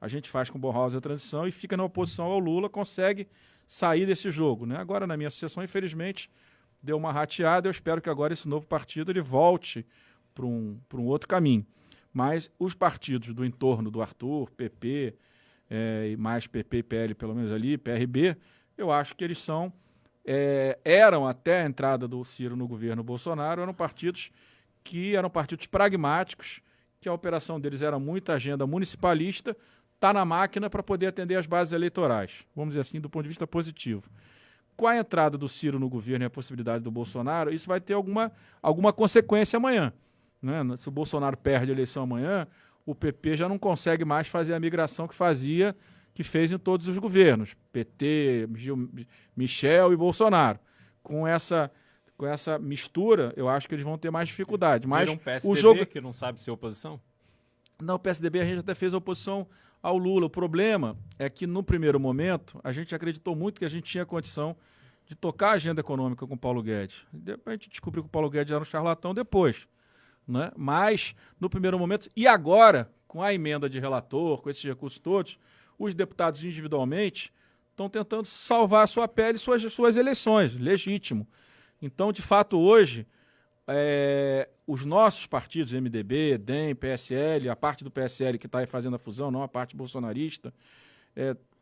A gente faz com o Borrausa a transição e fica na oposição ao Lula, consegue sair desse jogo. Né? Agora, na minha sucessão, infelizmente, deu uma rateada. Eu espero que agora esse novo partido ele volte para um outro caminho. Mas os partidos do entorno do Arthur, PP, e mais PP e PL, pelo menos ali, PRB, eu acho que eles eram até a entrada do Ciro no governo Bolsonaro, eram partidos pragmáticos, que a operação deles era muita agenda municipalista, tá na máquina para poder atender as bases eleitorais, vamos dizer assim, do ponto de vista positivo. Com a entrada do Ciro no governo e a possibilidade do Bolsonaro, isso vai ter alguma consequência amanhã, né? Se o Bolsonaro perde a eleição amanhã, o PP já não consegue mais fazer a migração que fez em todos os governos, PT, Michel e Bolsonaro. Com essa mistura, eu acho que eles vão ter mais dificuldade. Mas um PSDB o jogo que não sabe ser oposição? Não, o PSDB a gente até fez oposição ao Lula. O problema é que, no primeiro momento, a gente acreditou muito que a gente tinha condição de tocar a agenda econômica com o Paulo Guedes. A gente descobriu que o Paulo Guedes era um charlatão depois, né? Mas, no primeiro momento, e agora, com a emenda de relator, com esses recursos todos, os deputados individualmente estão tentando salvar a sua pele e suas eleições, legítimo. Então, de fato, hoje, os nossos partidos, MDB, DEM, PSL, a parte do PSL que está aí fazendo a fusão, não a parte bolsonarista,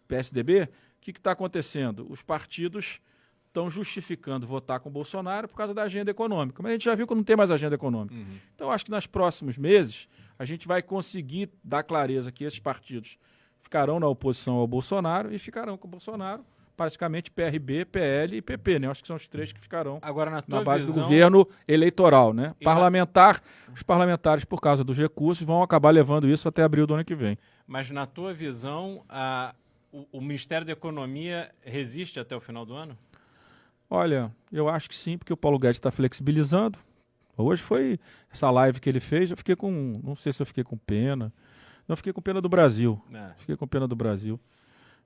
PSDB, o que está acontecendo? Os partidos estão justificando votar com o Bolsonaro por causa da agenda econômica. Mas a gente já viu que não tem mais agenda econômica. Uhum. Então, acho que nos próximos meses a gente vai conseguir dar clareza que esses partidos ficarão na oposição ao Bolsonaro e ficarão com o Bolsonaro, praticamente PRB, PL e PP, né? Acho que são os três que ficarão Agora, na tua base visão, do governo eleitoral, né? Os parlamentares, por causa dos recursos, vão acabar levando isso até abril do ano que vem. Mas na tua visão, o Ministério da Economia resiste até o final do ano? Olha, eu acho que sim, porque o Paulo Guedes está flexibilizando. Hoje foi essa live que ele fez, eu fiquei não sei se eu fiquei com pena. Não, fiquei com pena do Brasil. Fiquei com pena do Brasil.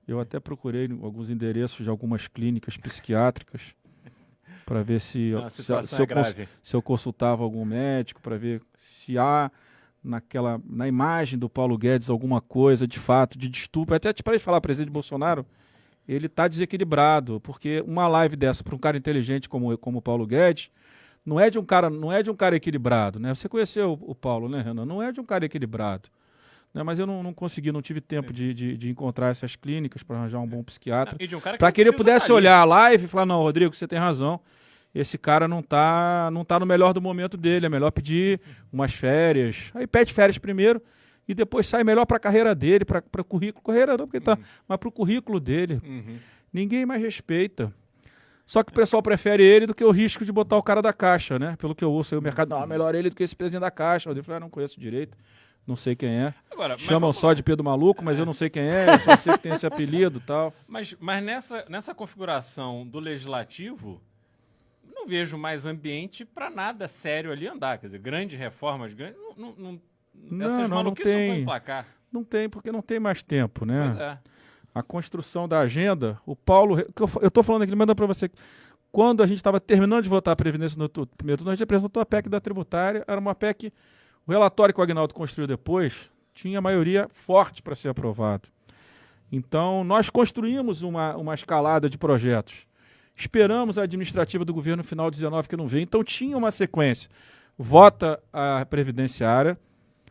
Eu até procurei alguns endereços de algumas clínicas psiquiátricas para ver se eu consultava algum médico, para ver se há na imagem do Paulo Guedes alguma coisa de fato de distúrbio. Até para ele falar, presidente Bolsonaro, ele está desequilibrado, porque uma live dessa para um cara inteligente como o Paulo Guedes não é de um cara equilibrado, né? Você conheceu o Paulo, né, Renan? Não é de um cara equilibrado. Né, mas eu não tive tempo de encontrar essas clínicas para arranjar um bom psiquiatra. Para que ele pudesse olhar a live e falar, não, Rodrigo, você tem razão. Esse cara não tá no melhor do momento dele. É melhor pedir umas férias. Aí pede férias primeiro e depois sai melhor para a carreira dele, para o currículo. Carreira não, porque mas para o currículo dele. Uhum. Ninguém mais respeita. Só que o pessoal prefere ele do que o risco de botar o cara da Caixa, né? Pelo que eu ouço aí, o mercado, não, é melhor ele do que esse presidente da Caixa. Eu falei, não conheço direito. Não sei quem é. Agora, chamam só de Pedro Maluco, mas eu não sei quem é, eu só sei que tem esse apelido e tal. Mas nessa configuração do legislativo, não vejo mais ambiente para nada sério ali andar. Quer dizer, grandes reformas, essas maluquices não vão emplacar. Não tem, porque não tem mais tempo, né? Pois é. A construção da agenda, o Paulo... Eu estou falando aqui, mandando para você. Quando a gente estava terminando de votar a Previdência no primeiro turno, a gente apresentou a PEC da tributária, era uma PEC... O relatório que o Agnaldo construiu depois tinha maioria forte para ser aprovado. Então, nós construímos uma escalada de projetos. Esperamos a administrativa do governo no final de 19 que não veio. Então, tinha uma sequência. Vota a previdenciária,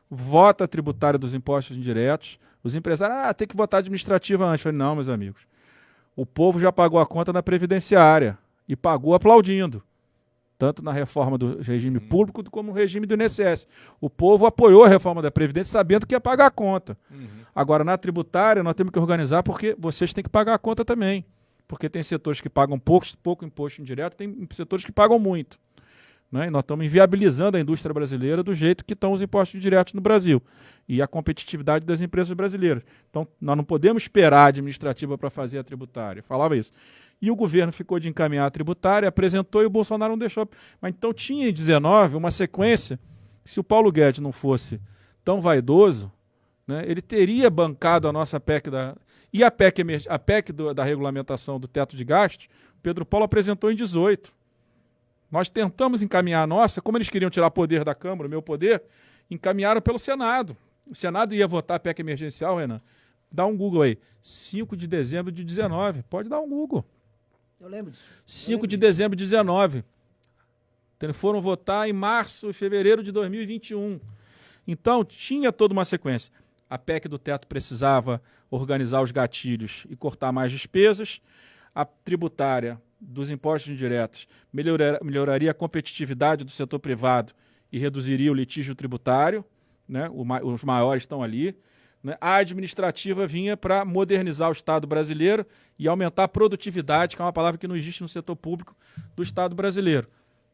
vota a tributária dos impostos indiretos. Os empresários, tem que votar a administrativa antes. Eu falei, não, meus amigos. O povo já pagou a conta na previdenciária e pagou aplaudindo. Tanto na reforma do regime público como no regime do INSS. O povo apoiou a reforma da Previdência sabendo que ia pagar a conta. Uhum. Agora, na tributária, nós temos que organizar porque vocês têm que pagar a conta também. Porque tem setores que pagam pouco imposto indireto, tem setores que pagam muito. Né? E nós estamos inviabilizando a indústria brasileira do jeito que estão os impostos diretos no Brasil. E a competitividade das empresas brasileiras. Então, nós não podemos esperar a administrativa para fazer a tributária. Falava isso. E o governo ficou de encaminhar a tributária, apresentou e o Bolsonaro não deixou. Mas então tinha em 19 uma sequência, que se o Paulo Guedes não fosse tão vaidoso, né, ele teria bancado a nossa PEC e a PEC da regulamentação do teto de gastos, o Pedro Paulo apresentou em 18. Nós tentamos encaminhar a nossa, como eles queriam tirar poder da Câmara, o meu poder, encaminharam pelo Senado. O Senado ia votar a PEC emergencial, Renan. Dá um Google aí. 5 de dezembro de 19. Pode dar um Google. Eu lembro disso. 5 de dezembro de 19. Foram votar em março e fevereiro de 2021. Então, tinha toda uma sequência. A PEC do teto precisava organizar os gatilhos e cortar mais despesas. A tributária dos impostos indiretos melhoraria a competitividade do setor privado e reduziria o litígio tributário, né? Os maiores estão ali. Né? A administrativa vinha para modernizar o Estado brasileiro e aumentar a produtividade, que é uma palavra que não existe no setor público do Estado brasileiro.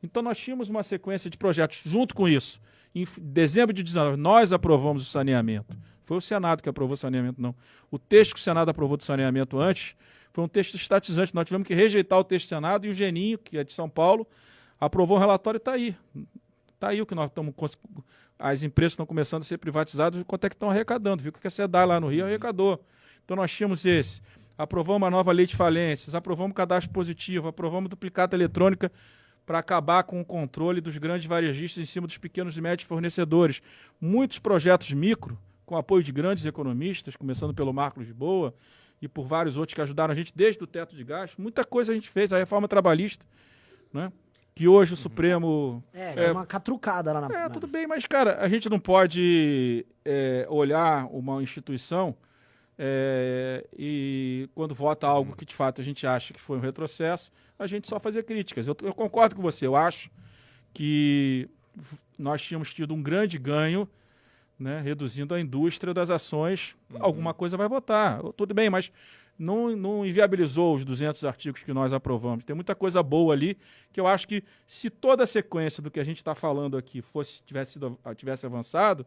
Então nós tínhamos uma sequência de projetos. Junto com isso, em dezembro de 2019, nós aprovamos o saneamento. Foi o Senado que aprovou o saneamento, não. O texto que o Senado aprovou do saneamento antes foi um texto estatizante. Nós tivemos que rejeitar o texto do Senado e o Geninho, que é de São Paulo, aprovou um relatório e está aí. Está aí o que nós estamos... As empresas estão começando a ser privatizadas, quanto é que estão arrecadando. Viu que a SEDAI lá no Rio arrecadou. Então nós tínhamos esse. Aprovamos uma nova lei de falências, aprovamos cadastro positivo, aprovamos duplicata eletrônica para acabar com o controle dos grandes varejistas em cima dos pequenos e médios fornecedores. Muitos projetos micro, com apoio de grandes economistas, começando pelo Marco Lisboa e por vários outros que ajudaram a gente desde o teto de gastos. Muita coisa a gente fez, a reforma trabalhista, né? Que hoje o Supremo... É uma catrucada lá na... Tudo bem, mas, cara, a gente não pode olhar uma instituição e quando vota algo que, de fato, a gente acha que foi um retrocesso, a gente só fazer críticas. Eu concordo com você, eu acho que nós tínhamos tido um grande ganho, né, reduzindo a indústria das ações. Alguma coisa vai votar. Tudo bem, mas não inviabilizou os 200 artigos que nós aprovamos. Tem muita coisa boa ali que eu acho que se toda a sequência do que a gente está falando aqui tivesse avançado,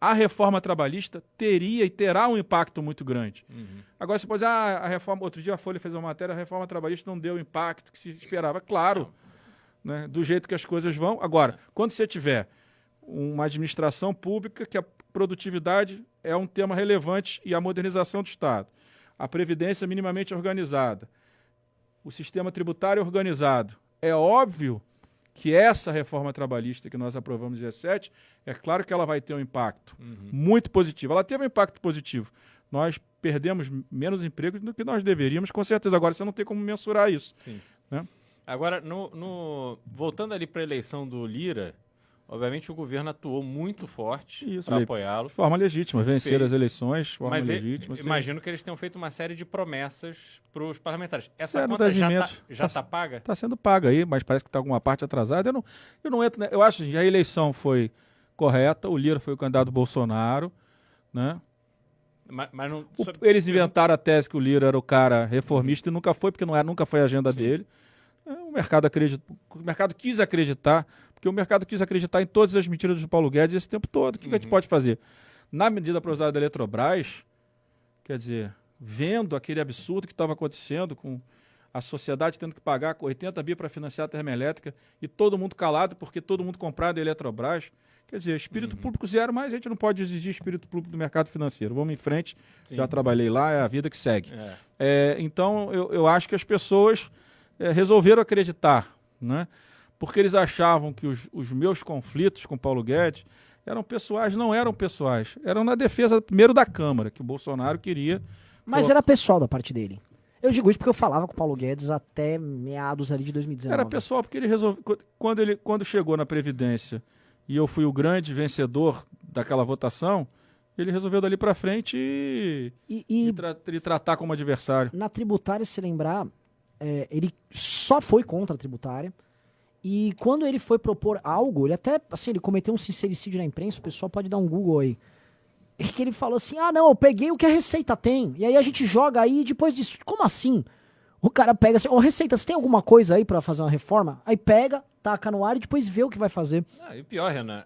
a reforma trabalhista teria e terá um impacto muito grande. Agora você pode dizer, a reforma... Outro dia a Folha fez uma matéria, a reforma trabalhista não deu o impacto que se esperava. Claro, né, do jeito que as coisas vão. Agora, quando você tiver uma administração pública que a produtividade é um tema relevante e a modernização do Estado, a previdência minimamente organizada, o sistema tributário organizado, é óbvio que essa reforma trabalhista que nós aprovamos em 2017, é claro que ela vai ter um impacto muito positivo. Ela teve um impacto positivo. Nós perdemos menos empregos do que nós deveríamos, com certeza. Agora, você não tem como mensurar isso. Sim. Né? Agora, voltando ali para a eleição do Lira, obviamente o governo atuou muito forte para apoiá-lo. De forma legítima, vencer as eleições, de forma Mas legítima. Imagino que eles tenham feito uma série de promessas para os parlamentares. Essa no conta já alimentos está paga? Está sendo paga aí, mas parece que está alguma parte atrasada. Eu não entro, né? Eu acho que a eleição foi correta, o Lira foi o candidato do Bolsonaro, né? Mas não, eles inventaram a tese que o Lira era o cara reformista e nunca foi, porque nunca foi a agenda dele. O mercado quis acreditar, porque o mercado quis acreditar em todas as mentiras do Paulo Guedes esse tempo todo. O que a gente pode fazer? Na medida provisória da Eletrobras, quer dizer, vendo aquele absurdo que estava acontecendo com a sociedade tendo que pagar 80 bi para financiar a termoelétrica e todo mundo calado porque todo mundo comprado a Eletrobras. Quer dizer, espírito público zero, mas a gente não pode exigir espírito público do mercado financeiro. Vamos em frente, já trabalhei lá, é a vida que segue. Então, eu acho que as pessoas resolveram acreditar, né? Porque eles achavam que os meus conflitos com Paulo Guedes eram pessoais, não eram pessoais. Eram na defesa, primeiro, da Câmara, que o Bolsonaro queria... Mas era pessoal da parte dele. Eu digo isso porque eu falava com o Paulo Guedes até meados ali de 2019. Era pessoal, porque ele resolveu... Quando chegou na Previdência e eu fui o grande vencedor daquela votação, ele resolveu dali para frente e tratar como adversário. Na tributária, se lembrar, ele só foi contra a tributária. E quando ele foi propor algo, ele até, assim, ele cometeu um sincericídio na imprensa, o pessoal pode dar um Google aí. E que ele falou assim, não, eu peguei o que a Receita tem. E aí a gente joga aí depois disso. Como assim? O cara pega assim, Receita, você tem alguma coisa aí pra fazer uma reforma? Aí pega, taca no ar e depois vê o que vai fazer. E o pior, Renan,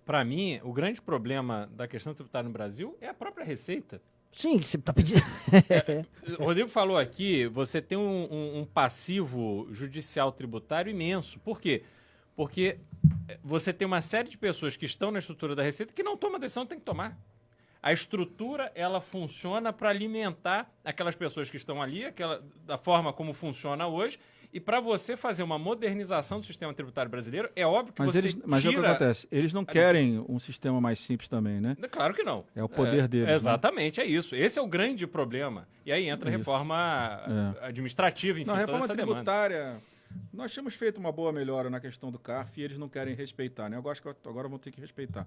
pra mim, o grande problema da questão tributária no Brasil é a própria Receita. Sim, que você tá pedindo. O Rodrigo falou aqui, você tem um passivo judicial tributário imenso. Por quê? Porque você tem uma série de pessoas que estão na estrutura da Receita que não tomam decisão, tem que tomar. A estrutura, ela funciona para alimentar aquelas pessoas que estão ali, da forma como funciona hoje, e para você fazer uma modernização do sistema tributário brasileiro, é óbvio que mas você Mas é o que acontece, eles não querem um sistema mais simples também, né? Claro que não. É o poder deles. Exatamente, né? É isso. Esse é o grande problema. E aí entra a reforma administrativa, enfim, a toda reforma essa tributária... demanda. Nós tínhamos feito uma boa melhora na questão do CARF e eles não querem respeitar, né? Eu acho que agora vão ter que respeitar.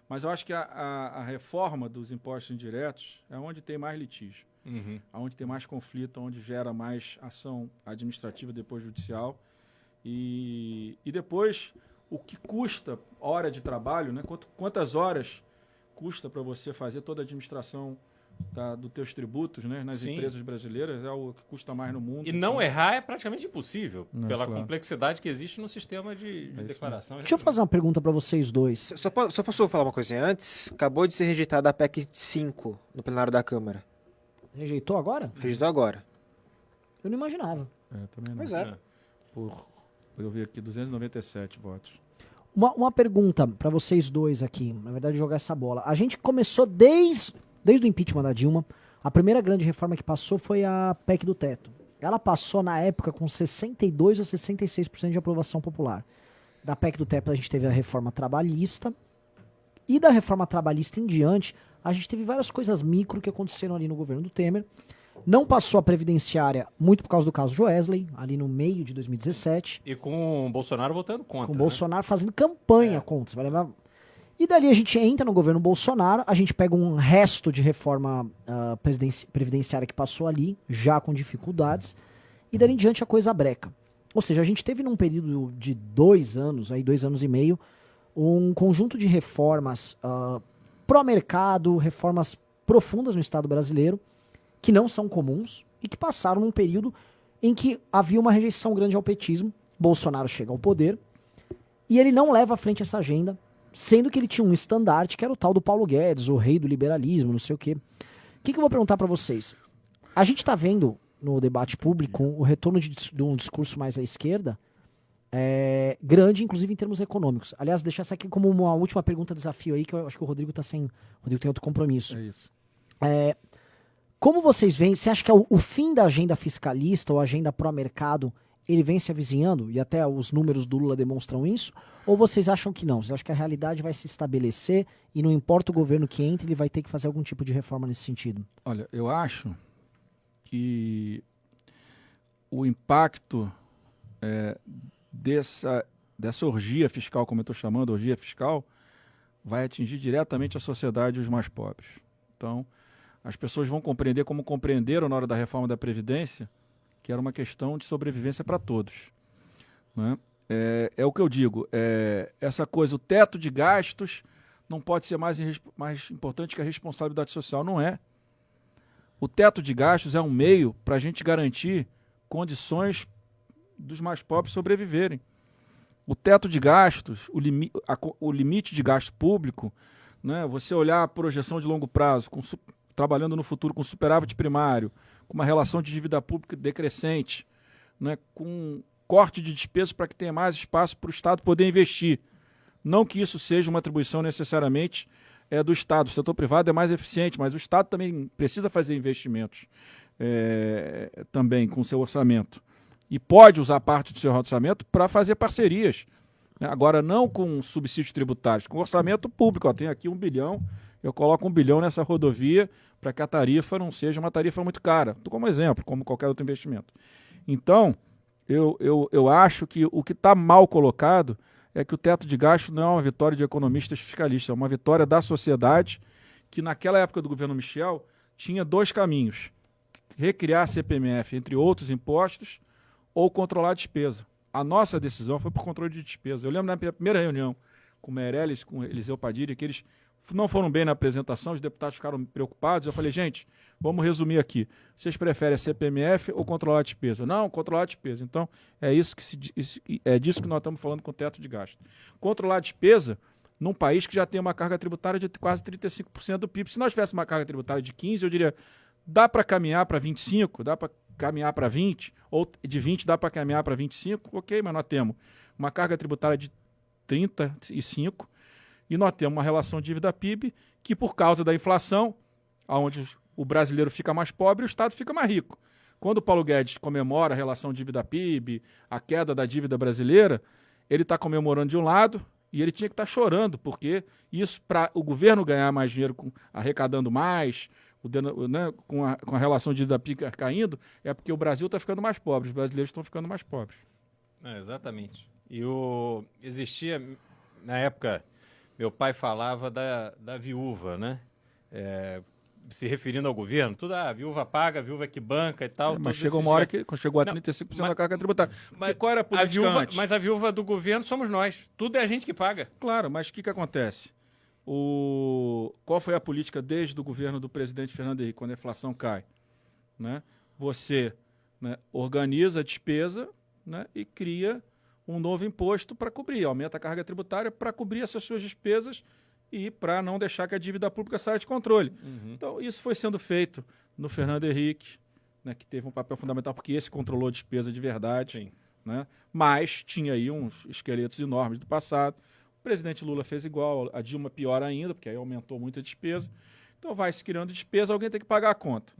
Mas eu acho que a reforma dos impostos indiretos é onde tem mais litígio, onde tem mais conflito, onde gera mais ação administrativa, depois judicial. E depois, o que custa hora de trabalho, né? Quantas horas custa para você fazer toda a administração dos teus tributos, né, nas empresas brasileiras, é o que custa mais no mundo. E não errar é praticamente impossível, pela claro. complexidade que existe no sistema de declaração. Deixa eu fazer uma pergunta para vocês dois. Só posso falar uma coisinha antes? Acabou de ser rejeitada a PEC 5 no plenário da Câmara. Rejeitou agora? Rejeitou agora. Eu não imaginava. Também não. Pois é. Eu vi aqui 297 votos. Uma pergunta para vocês dois aqui, na verdade jogar essa bola. A gente começou desde o impeachment da Dilma, a primeira grande reforma que passou foi a PEC do teto. Ela passou na época com 62% ou 66% de aprovação popular. Da PEC do teto a gente teve a reforma trabalhista, e da reforma trabalhista em diante, a gente teve várias coisas micro que aconteceram ali no governo do Temer. Não passou a previdenciária muito por causa do caso Joesley, ali no meio de 2017. E com o Bolsonaro votando contra. Com o Bolsonaro fazendo campanha contra. Você vai lembrar? E dali a gente entra no governo Bolsonaro, a gente pega um resto de reforma previdenciária que passou ali, já com dificuldades, e dali em diante a coisa breca. Ou seja, a gente teve num período de 2 anos, aí 2 anos e meio, um conjunto de reformas pró-mercado, reformas profundas no Estado brasileiro, que não são comuns e que passaram num período em que havia uma rejeição grande ao petismo. Bolsonaro chega ao poder e ele não leva à frente essa agenda, sendo que ele tinha um estandarte que era o tal do Paulo Guedes, o rei do liberalismo, não sei o quê. O que eu vou perguntar para vocês? A gente está vendo no debate público o retorno de um discurso mais à esquerda, grande, inclusive em termos econômicos. Aliás, deixar essa aqui como uma última pergunta, desafio aí, que eu acho que o Rodrigo tá sem... O Rodrigo tem outro compromisso. É isso. Como vocês veem, você acha que o fim da agenda fiscalista ou agenda pró-mercado, ele vem se avizinhando, e até os números do Lula demonstram isso, ou vocês acham que não? Vocês acham que a realidade vai se estabelecer e não importa o governo que entre, ele vai ter que fazer algum tipo de reforma nesse sentido? Olha, eu acho que o impacto dessa orgia fiscal, como eu estou chamando, orgia fiscal, vai atingir diretamente a sociedade e os mais pobres. Então, as pessoas vão compreender, como compreenderam na hora da reforma da Previdência, que era uma questão de sobrevivência para todos. Né? É o que eu digo, essa coisa, o teto de gastos não pode ser mais importante que a responsabilidade social, não é. O teto de gastos é um meio para a gente garantir condições dos mais pobres sobreviverem. O teto de gastos, o limite de gasto público, né, você olhar a projeção de longo prazo, trabalhando no futuro com superávit primário, com uma relação de dívida pública decrescente, né, com corte de despesas para que tenha mais espaço para o Estado poder investir. Não que isso seja uma atribuição necessariamente do Estado. O setor privado é mais eficiente, mas o Estado também precisa fazer investimentos também com o seu orçamento. E pode usar parte do seu orçamento para fazer parcerias. Né? Agora, não com subsídios tributários, com orçamento público. Ó, tem aqui 1 bilhão, eu coloco 1 bilhão nessa rodovia para que a tarifa não seja uma tarifa muito cara. Estou como exemplo, como qualquer outro investimento. Então, eu acho que o que está mal colocado é que o teto de gasto não é uma vitória de economistas fiscalistas, é uma vitória da sociedade que naquela época do governo Michel tinha 2 caminhos. Recriar a CPMF, entre outros impostos, ou controlar a despesa. A nossa decisão foi por controle de despesa. Eu lembro na primeira reunião com o Meirelles, com o Eliseu Padilha, que eles não foram bem na apresentação, os deputados ficaram preocupados. Eu falei, gente, vamos resumir aqui. Vocês preferem a CPMF ou controlar a despesa? Não, controlar a despesa. Então, é disso que nós estamos falando com o teto de gasto. Controlar a despesa num país que já tem uma carga tributária de quase 35% do PIB. Se nós tivéssemos uma carga tributária de 15%, eu diria, dá para caminhar para 25%, dá para caminhar para 20%, ou de 20% dá para caminhar para 25%, ok, mas nós temos uma carga tributária de 35%, e nós temos uma relação dívida-PIB que, por causa da inflação, onde o brasileiro fica mais pobre, o Estado fica mais rico. Quando o Paulo Guedes comemora a relação dívida-PIB, a queda da dívida brasileira, ele está comemorando de um lado e ele tinha que estar chorando, porque isso, para o governo ganhar mais dinheiro arrecadando mais, com a relação de dívida PIB caindo, é porque o Brasil está ficando mais pobre, os brasileiros estão ficando mais pobres. Exatamente. Existia, na época, meu pai falava da viúva, né? Se referindo ao governo, tudo, a viúva paga, a viúva que banca e tal. Mas chegou uma hora que chegou a 35% da carga tributária. Mas qual era a política antes? Mas a viúva do governo somos nós. Tudo é a gente que paga. Claro, mas o que acontece? Qual foi a política desde o governo do presidente Fernando Henrique, quando a inflação cai? Né? Você, né, organiza a despesa, né, e cria um novo imposto para cobrir, aumenta a carga tributária para cobrir essas suas despesas e para não deixar que a dívida pública saia de controle. Então, isso foi sendo feito no Fernando Henrique, né, que teve um papel fundamental, porque esse controlou a despesa de verdade. Né? Mas tinha aí uns esqueletos enormes do passado. O presidente Lula fez igual, a Dilma pior ainda, porque aí aumentou muito a despesa. Então, vai se criando despesa, alguém tem que pagar a conta.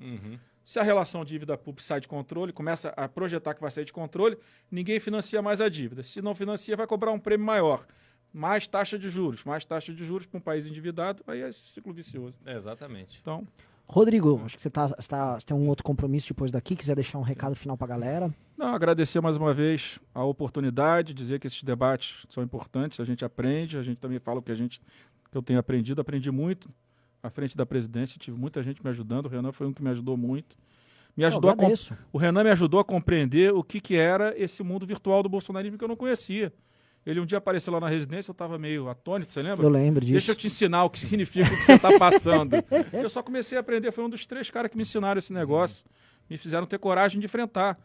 Se a relação dívida pública sai de controle, começa a projetar que vai sair de controle, ninguém financia mais a dívida. Se não financia, vai cobrar um prêmio maior. Mais taxa de juros para um país endividado, aí é esse ciclo vicioso. Exatamente. Então, Rodrigo, acho que você tem um outro compromisso depois daqui, quiser deixar um recado final pra galera. não, agradecer mais uma vez a oportunidade, dizer que esses debates são importantes, a gente aprende, a gente também fala o que eu tenho aprendido, aprendi muito à frente da presidência, tive muita gente me ajudando, o Renan foi um que me ajudou muito. O Renan me ajudou a compreender o que era esse mundo virtual do bolsonarismo que eu não conhecia. Ele um dia apareceu lá na residência, eu estava meio atônito, você lembra? Eu lembro disso. Deixa eu te ensinar o que significa o que você está passando. Eu só comecei a aprender, foi um dos 3 caras que me ensinaram esse negócio, me fizeram ter coragem de enfrentar,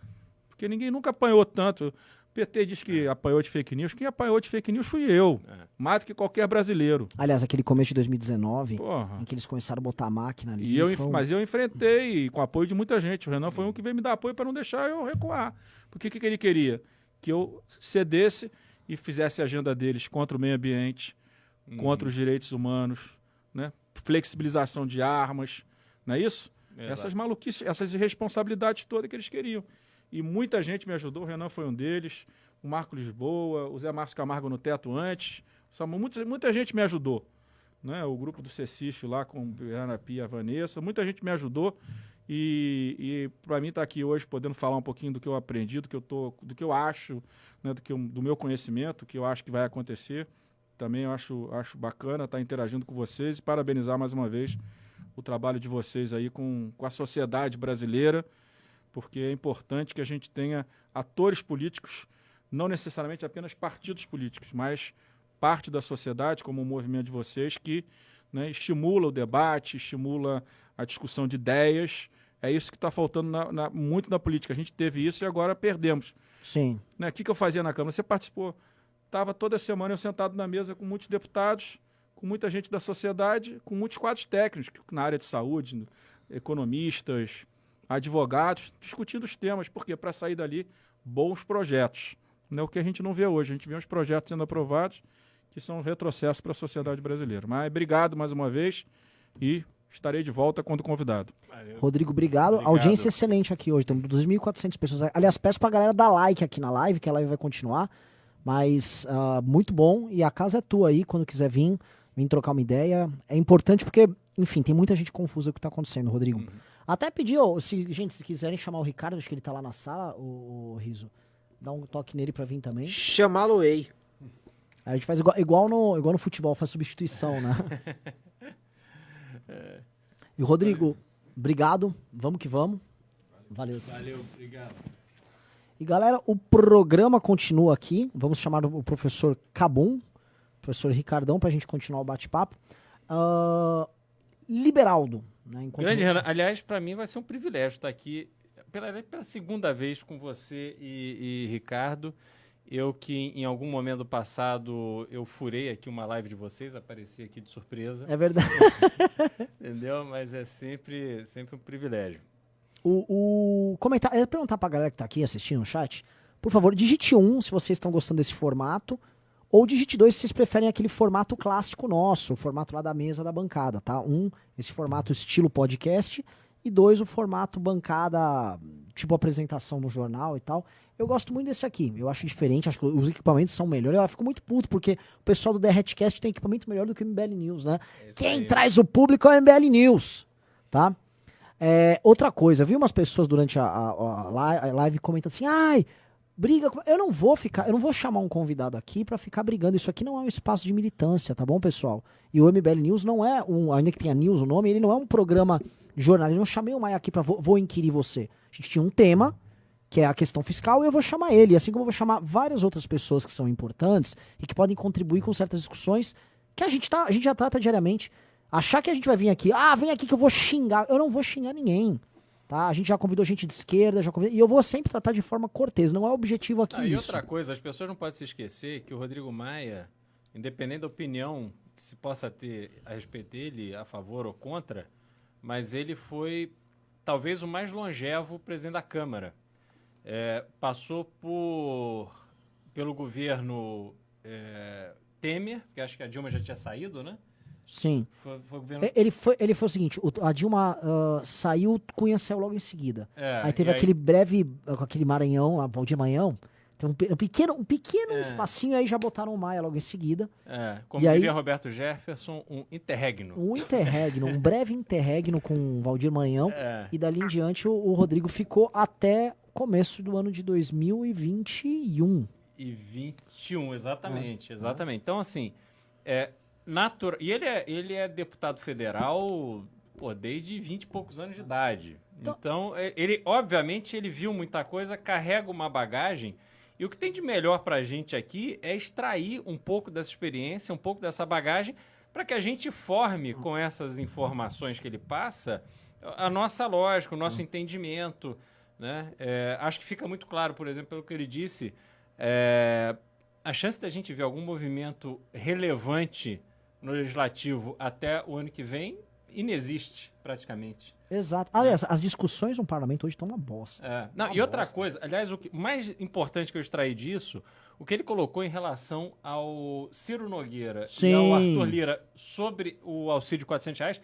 porque ninguém nunca apanhou tanto. O PT diz que apanhou de fake news, quem apanhou de fake news fui eu, mais do que qualquer brasileiro. Aliás, aquele começo de 2019, Porra. em que eles começaram a botar a máquina ali. Mas eu enfrentei com apoio de muita gente. O Renan foi um que veio me dar apoio para não deixar eu recuar. Porque o que ele queria? Que eu cedesse e fizesse a agenda deles contra o meio ambiente, contra os direitos humanos, né? Flexibilização de armas, não é isso? Exato. Essas maluquices, essas irresponsabilidades todas que eles queriam. E muita gente me ajudou, o Renan foi um deles, o Marco Lisboa, o Zé Márcio Camargo no teto antes, muita gente me ajudou. Né? O grupo do Cecif lá com Ana Pia e a Vanessa, muita gente me ajudou. E para mim estar aqui hoje podendo falar um pouquinho do que eu aprendi, do que eu acho, né, do meu conhecimento, que eu acho que vai acontecer, também eu acho bacana estar interagindo com vocês e parabenizar mais uma vez o trabalho de vocês aí com a sociedade brasileira, porque é importante que a gente tenha atores políticos, não necessariamente apenas partidos políticos, mas parte da sociedade, como o movimento de vocês, que, né, estimula o debate, estimula a discussão de ideias. É isso que está faltando muito na política. A gente teve isso e agora perdemos. Sim. Né? O que eu fazia na Câmara? Você participou. Estava toda semana eu sentado na mesa com muitos deputados, com muita gente da sociedade, com muitos quadros técnicos na área de saúde, economistas, advogados, discutindo os temas, porque para sair dali, bons projetos. Não é o que a gente não vê hoje. A gente vê uns projetos sendo aprovados que são um retrocesso para a sociedade brasileira. Mas obrigado mais uma vez e estarei de volta quando convidado. Valeu. Rodrigo, obrigado. Audiência excelente aqui hoje. Temos 2.400 pessoas. Aliás, peço pra galera dar like aqui na live, que a live vai continuar. Mas muito bom. E a casa é tua aí, quando quiser vir trocar uma ideia. É importante porque, enfim, tem muita gente confusa com o que tá acontecendo, Rodrigo. Até pedir, gente, se quiserem chamar o Ricardo, acho que ele tá lá na sala, o Riso. Dá um toque nele pra vir também. Chamá-lo-ei. A gente faz igual no futebol, faz substituição, né? E Rodrigo, obrigado. Vamos que vamos. Valeu. Valeu, obrigado. E galera, o programa continua aqui. Vamos chamar o professor Cabum, professor Ricardão, pra gente continuar o bate-papo. Liberaldo. Né, Grande Renan. Aliás, para mim vai ser um privilégio estar aqui pela segunda vez com você e Ricardo. Eu que em algum momento do passado eu furei aqui uma live de vocês, apareci aqui de surpresa. É verdade. Entendeu? Mas é sempre um privilégio. O comentário, eu ia perguntar pra galera que tá aqui assistindo no chat, por favor, digite 1 se vocês estão gostando desse formato, ou digite 2 se vocês preferem aquele formato clássico nosso, o formato lá da mesa da bancada, tá? 1, esse formato estilo podcast, e 2, o formato bancada, tipo apresentação no jornal e tal. Eu gosto muito desse aqui, eu acho diferente, acho que os equipamentos são melhores. Eu fico muito puto, porque o pessoal do Derretcast tem equipamento melhor do que o MBL News, né? Quem traz o público é o MBL News, tá? Outra coisa, vi umas pessoas durante a live comentando assim, ai, briga. Eu não vou chamar um convidado aqui pra ficar brigando. Isso aqui não é um espaço de militância, tá bom, pessoal? E o MBL News não é ainda que tenha News o nome, ele não é um programa jornalístico. Eu não chamei o Maia aqui pra vou inquirir você. A gente tinha um tema, que é a questão fiscal, e eu vou chamar ele. Assim como eu vou chamar várias outras pessoas que são importantes e que podem contribuir com certas discussões que a gente já trata diariamente. Achar que a gente vai vir aqui, vem aqui que eu vou xingar. Eu não vou xingar ninguém. Tá? A gente já convidou gente de esquerda, e eu vou sempre tratar de forma cortês, não é o objetivo aqui E isso. outra coisa, as pessoas não podem se esquecer que o Rodrigo Maia, independente da opinião que se possa ter a respeito dele, a favor ou contra, mas ele foi talvez o mais longevo presidente da Câmara. Passou pelo governo Temer, que acho que a Dilma já tinha saído, né? Sim. Foi o governo... Ele foi o seguinte, a Dilma saiu, o Cunha saiu logo em seguida. Aí teve e aí- aquele breve, com aquele Maranhão, lá, Valdir Maranhão, tem um pequeno espacinho, aí já botaram o Maia logo em seguida. como E aí- diria Roberto Jefferson, um interregno. Um breve interregno com o Valdir Maranhão, e dali em diante o Rodrigo ficou até começo do ano de 2021. E 21, exatamente. Então, assim, e ele é deputado federal desde 20 e poucos anos de idade. Então, ele, obviamente, ele viu muita coisa, carrega uma bagagem, e o que tem de melhor pra gente aqui é extrair um pouco dessa experiência, um pouco dessa bagagem, para que a gente forme com essas informações que ele passa a nossa lógica, o nosso entendimento, né? Acho que fica muito claro, por exemplo, pelo que ele disse, a chance da gente ver algum movimento relevante no legislativo até o ano que vem inexiste, praticamente. Exato. Aliás, as discussões no parlamento hoje estão uma bosta. E outra coisa, aliás, o mais importante que eu extraí disso, o que ele colocou em relação ao Ciro Nogueira e ao Arthur Lira sobre o auxílio de R$ 400,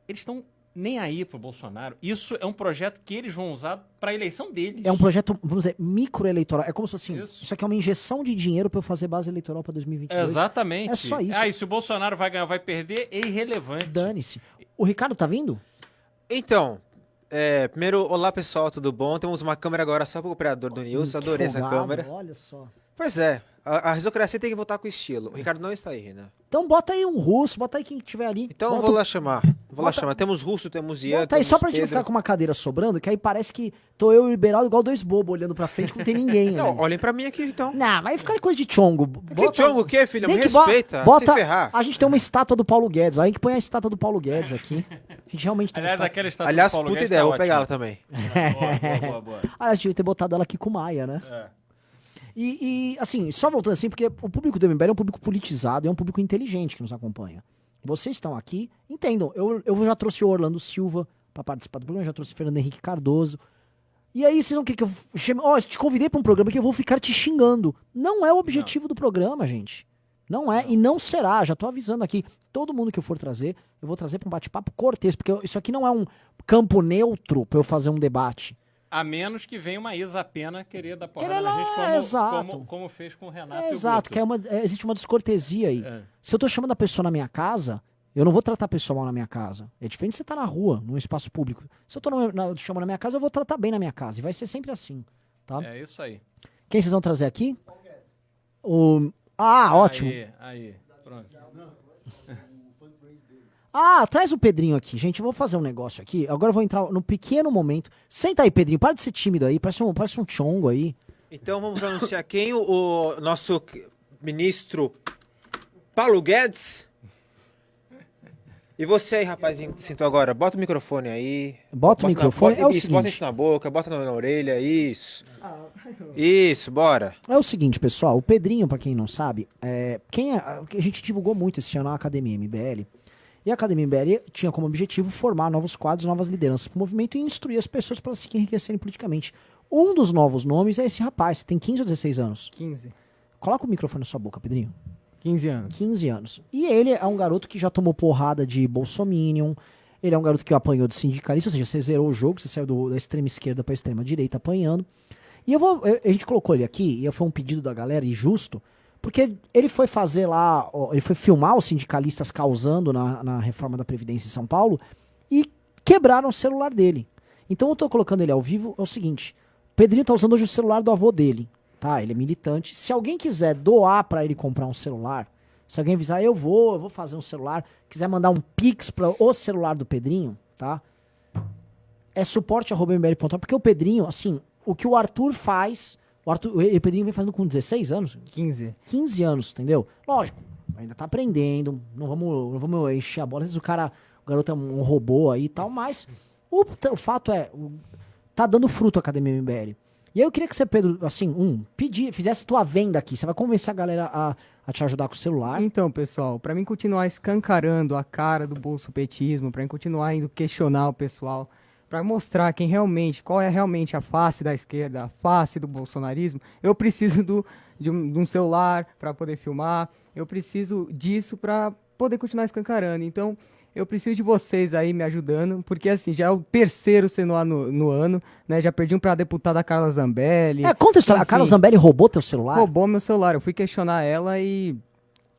eles estão nem aí pro Bolsonaro. Isso é um projeto que eles vão usar para a eleição deles. É um projeto, vamos dizer, microeleitoral. É como se fosse assim, Isso. isso aqui é uma injeção de dinheiro para eu fazer base eleitoral para 2022. Exatamente. É só isso. E se o Bolsonaro vai ganhar ou vai perder, é irrelevante. Dane-se. O Ricardo tá vindo? Então, primeiro, olá pessoal, tudo bom? Temos uma câmera agora só para o operador do News, Que adorei essa folgado, câmera. Olha só. Pois é, a risocracia tem que voltar com estilo. O Ricardo não está aí, né? Então bota aí um russo, bota aí quem tiver ali. Então eu bota, vou lá chamar. Temos Russo, temos Ian, bota aí temos só pra gente Pedro. ficar com uma cadeira sobrando, que aí parece que tô eu e o Liberal igual dois bobos olhando pra frente, não tem ninguém. Não, ali. olhem pra mim aqui então. Não, mas aí fica coisa de chongo. Que chongo o quê, filho? Me Nem que respeita, bota, se ferrar. A gente tem uma estátua do Paulo Guedes, aí que põe a estátua do Paulo Guedes aqui. A gente realmente tem Aliás, uma estátua. aquela estátua Aliás, do Paulo puta Guedes ideia, tá vou pegar ela ótima. também. Boa. Ah, a gente devia ter botado ela aqui com o Maia, né? E, assim, só voltando assim, porque o público do MBL é um público politizado, é um público inteligente que nos acompanha. Vocês estão aqui, entendam, eu já trouxe o Orlando Silva pra participar do programa, já trouxe o Fernando Henrique Cardoso. E aí vocês não querem que eu chame... Ó, eu te convidei pra um programa que eu vou ficar te xingando. Não é o objetivo do programa, gente. Não é, e não será, já tô avisando aqui. Todo mundo que eu for trazer, eu vou trazer pra um bate-papo cortês, porque isso aqui não é um campo neutro pra eu fazer um debate. A menos que venha uma Isa Pena querer dar porrada Querer na lá, gente, exato. como fez com o Renato e o Exato, Guto. que existe uma descortesia aí. Se eu tô chamando a pessoa na minha casa, eu não vou tratar a pessoa mal na minha casa. É diferente de você estar na rua, num espaço público. Se eu tô chamando na minha casa, eu vou tratar bem na minha casa. E vai ser sempre assim, tá? É isso aí. Quem vocês vão trazer aqui? Ótimo. Aí, pronto. Traz o Pedrinho aqui, gente. Eu vou fazer um negócio aqui. Agora eu vou entrar no pequeno momento. Senta aí, Pedrinho. Para de ser tímido aí. Parece um chongo aí. Então vamos anunciar quem o nosso ministro Paulo Guedes. E você aí, rapazinho, que sentou agora, bota o microfone aí. Bota o microfone. É o Isso, bota seguinte. isso na boca, bota na orelha, isso. Isso, bora. É o seguinte, pessoal. O Pedrinho, pra quem não sabe, a gente divulgou muito esse ano a Academia MBL. E a Academia MBL tinha como objetivo formar novos quadros, novas lideranças para o movimento e instruir as pessoas para se enriquecerem politicamente. Um dos novos nomes é esse rapaz, tem 15 ou 16 anos. 15. Coloca o microfone na sua boca, Pedrinho. 15 anos. 15 anos. E ele é um garoto que já tomou porrada de bolsominion, ele é um garoto que apanhou de sindicalista, ou seja, você zerou o jogo, você saiu da extrema esquerda para a extrema direita apanhando. E a gente colocou ele aqui, e foi um pedido da galera, e justo, porque ele foi fazer lá, ele foi filmar os sindicalistas causando na reforma da Previdência em São Paulo e quebraram o celular dele. Então eu tô colocando ele ao vivo, é o seguinte, o Pedrinho tá usando hoje o celular do avô dele. tá? Ele é militante. Se alguém quiser doar pra ele comprar um celular, se alguém avisar, eu vou fazer um celular, quiser mandar um pix para o celular do Pedrinho, tá? É suporte@mbl.com, porque o Pedrinho, assim, o que o Arthur faz, o Pedrinho vem fazendo com 16 anos? 15. 15 anos, entendeu? Lógico, ainda tá aprendendo, não vamos encher a bola, às vezes o garoto é um robô aí e tal, mas o fato é, tá dando fruto a Academia MBL. E aí eu queria que você, Pedro, assim, fizesse tua venda aqui, você vai convencer a galera a te ajudar com o celular. Então, pessoal, pra mim continuar escancarando a cara do bolsopetismo, pra mim continuar indo questionar o pessoal, pra mostrar qual é realmente a face da esquerda, a face do bolsonarismo, eu preciso de um celular pra poder filmar, eu preciso disso pra poder continuar escancarando. Então, eu preciso de vocês aí me ajudando, porque assim, já é o terceiro sendo no ano, né? Já perdi um pra deputada Carla Zambelli. Conta a história, a Carla Zambelli roubou teu celular? Roubou meu celular, eu fui questionar ela e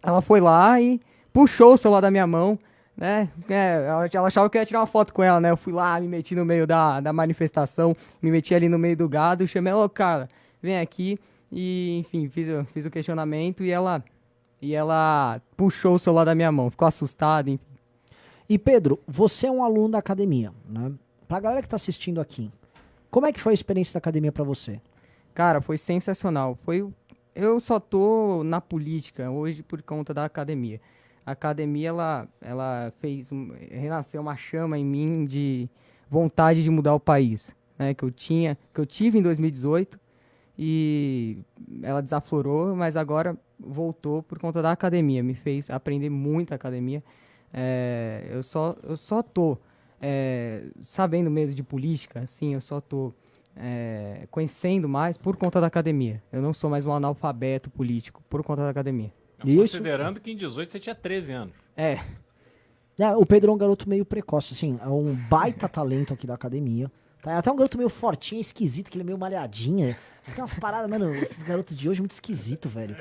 ela foi lá e puxou o celular da minha mão, né? Ela achava que eu ia tirar uma foto com ela, né? Eu fui lá, me meti no meio da manifestação, me meti ali no meio do gado, chamei ela, cara, vem aqui e, enfim, fiz o questionamento e ela puxou o celular da minha mão, ficou assustada, enfim. E Pedro, você é um aluno da academia, né? Pra galera que tá assistindo aqui, como é que foi a experiência da academia pra você? Cara, foi sensacional. Eu só tô na política hoje por conta da academia. A academia, ela renasceu uma chama em mim de vontade de mudar o país, né? Que eu tive em 2018 e ela desaflorou, mas agora voltou por conta da academia. Me fez aprender muito a academia. Eu só tô sabendo mesmo de política, assim, eu só tô conhecendo mais por conta da academia. Eu não sou mais um analfabeto político por conta da academia. Considerando que em 18 você tinha 13 anos. O Pedro é um garoto meio precoce, assim, é um baita talento aqui da academia. Tá? É até um garoto meio fortinho, esquisito, que ele é meio malhadinho. Você tem umas paradas, mano, esses garotos de hoje é muito esquisito, velho.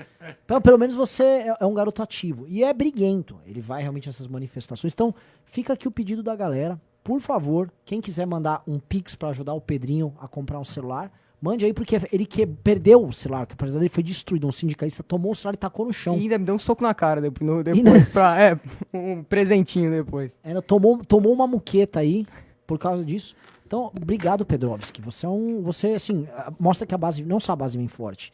Pelo menos você é um garoto ativo. E é briguento, ele vai realmente nessas manifestações. Então, fica aqui o pedido da galera. Por favor, quem quiser mandar um pix pra ajudar o Pedrinho a comprar um celular, mande aí, porque ele perdeu o celular, que apesar dele foi destruído, um sindicalista tomou o celular e tacou no chão. E ainda me deu um soco na cara depois um presentinho depois. Ainda tomou uma muqueta aí por causa disso. Então, obrigado, Pedrovski. Você assim, mostra que a base, não só a base vem forte.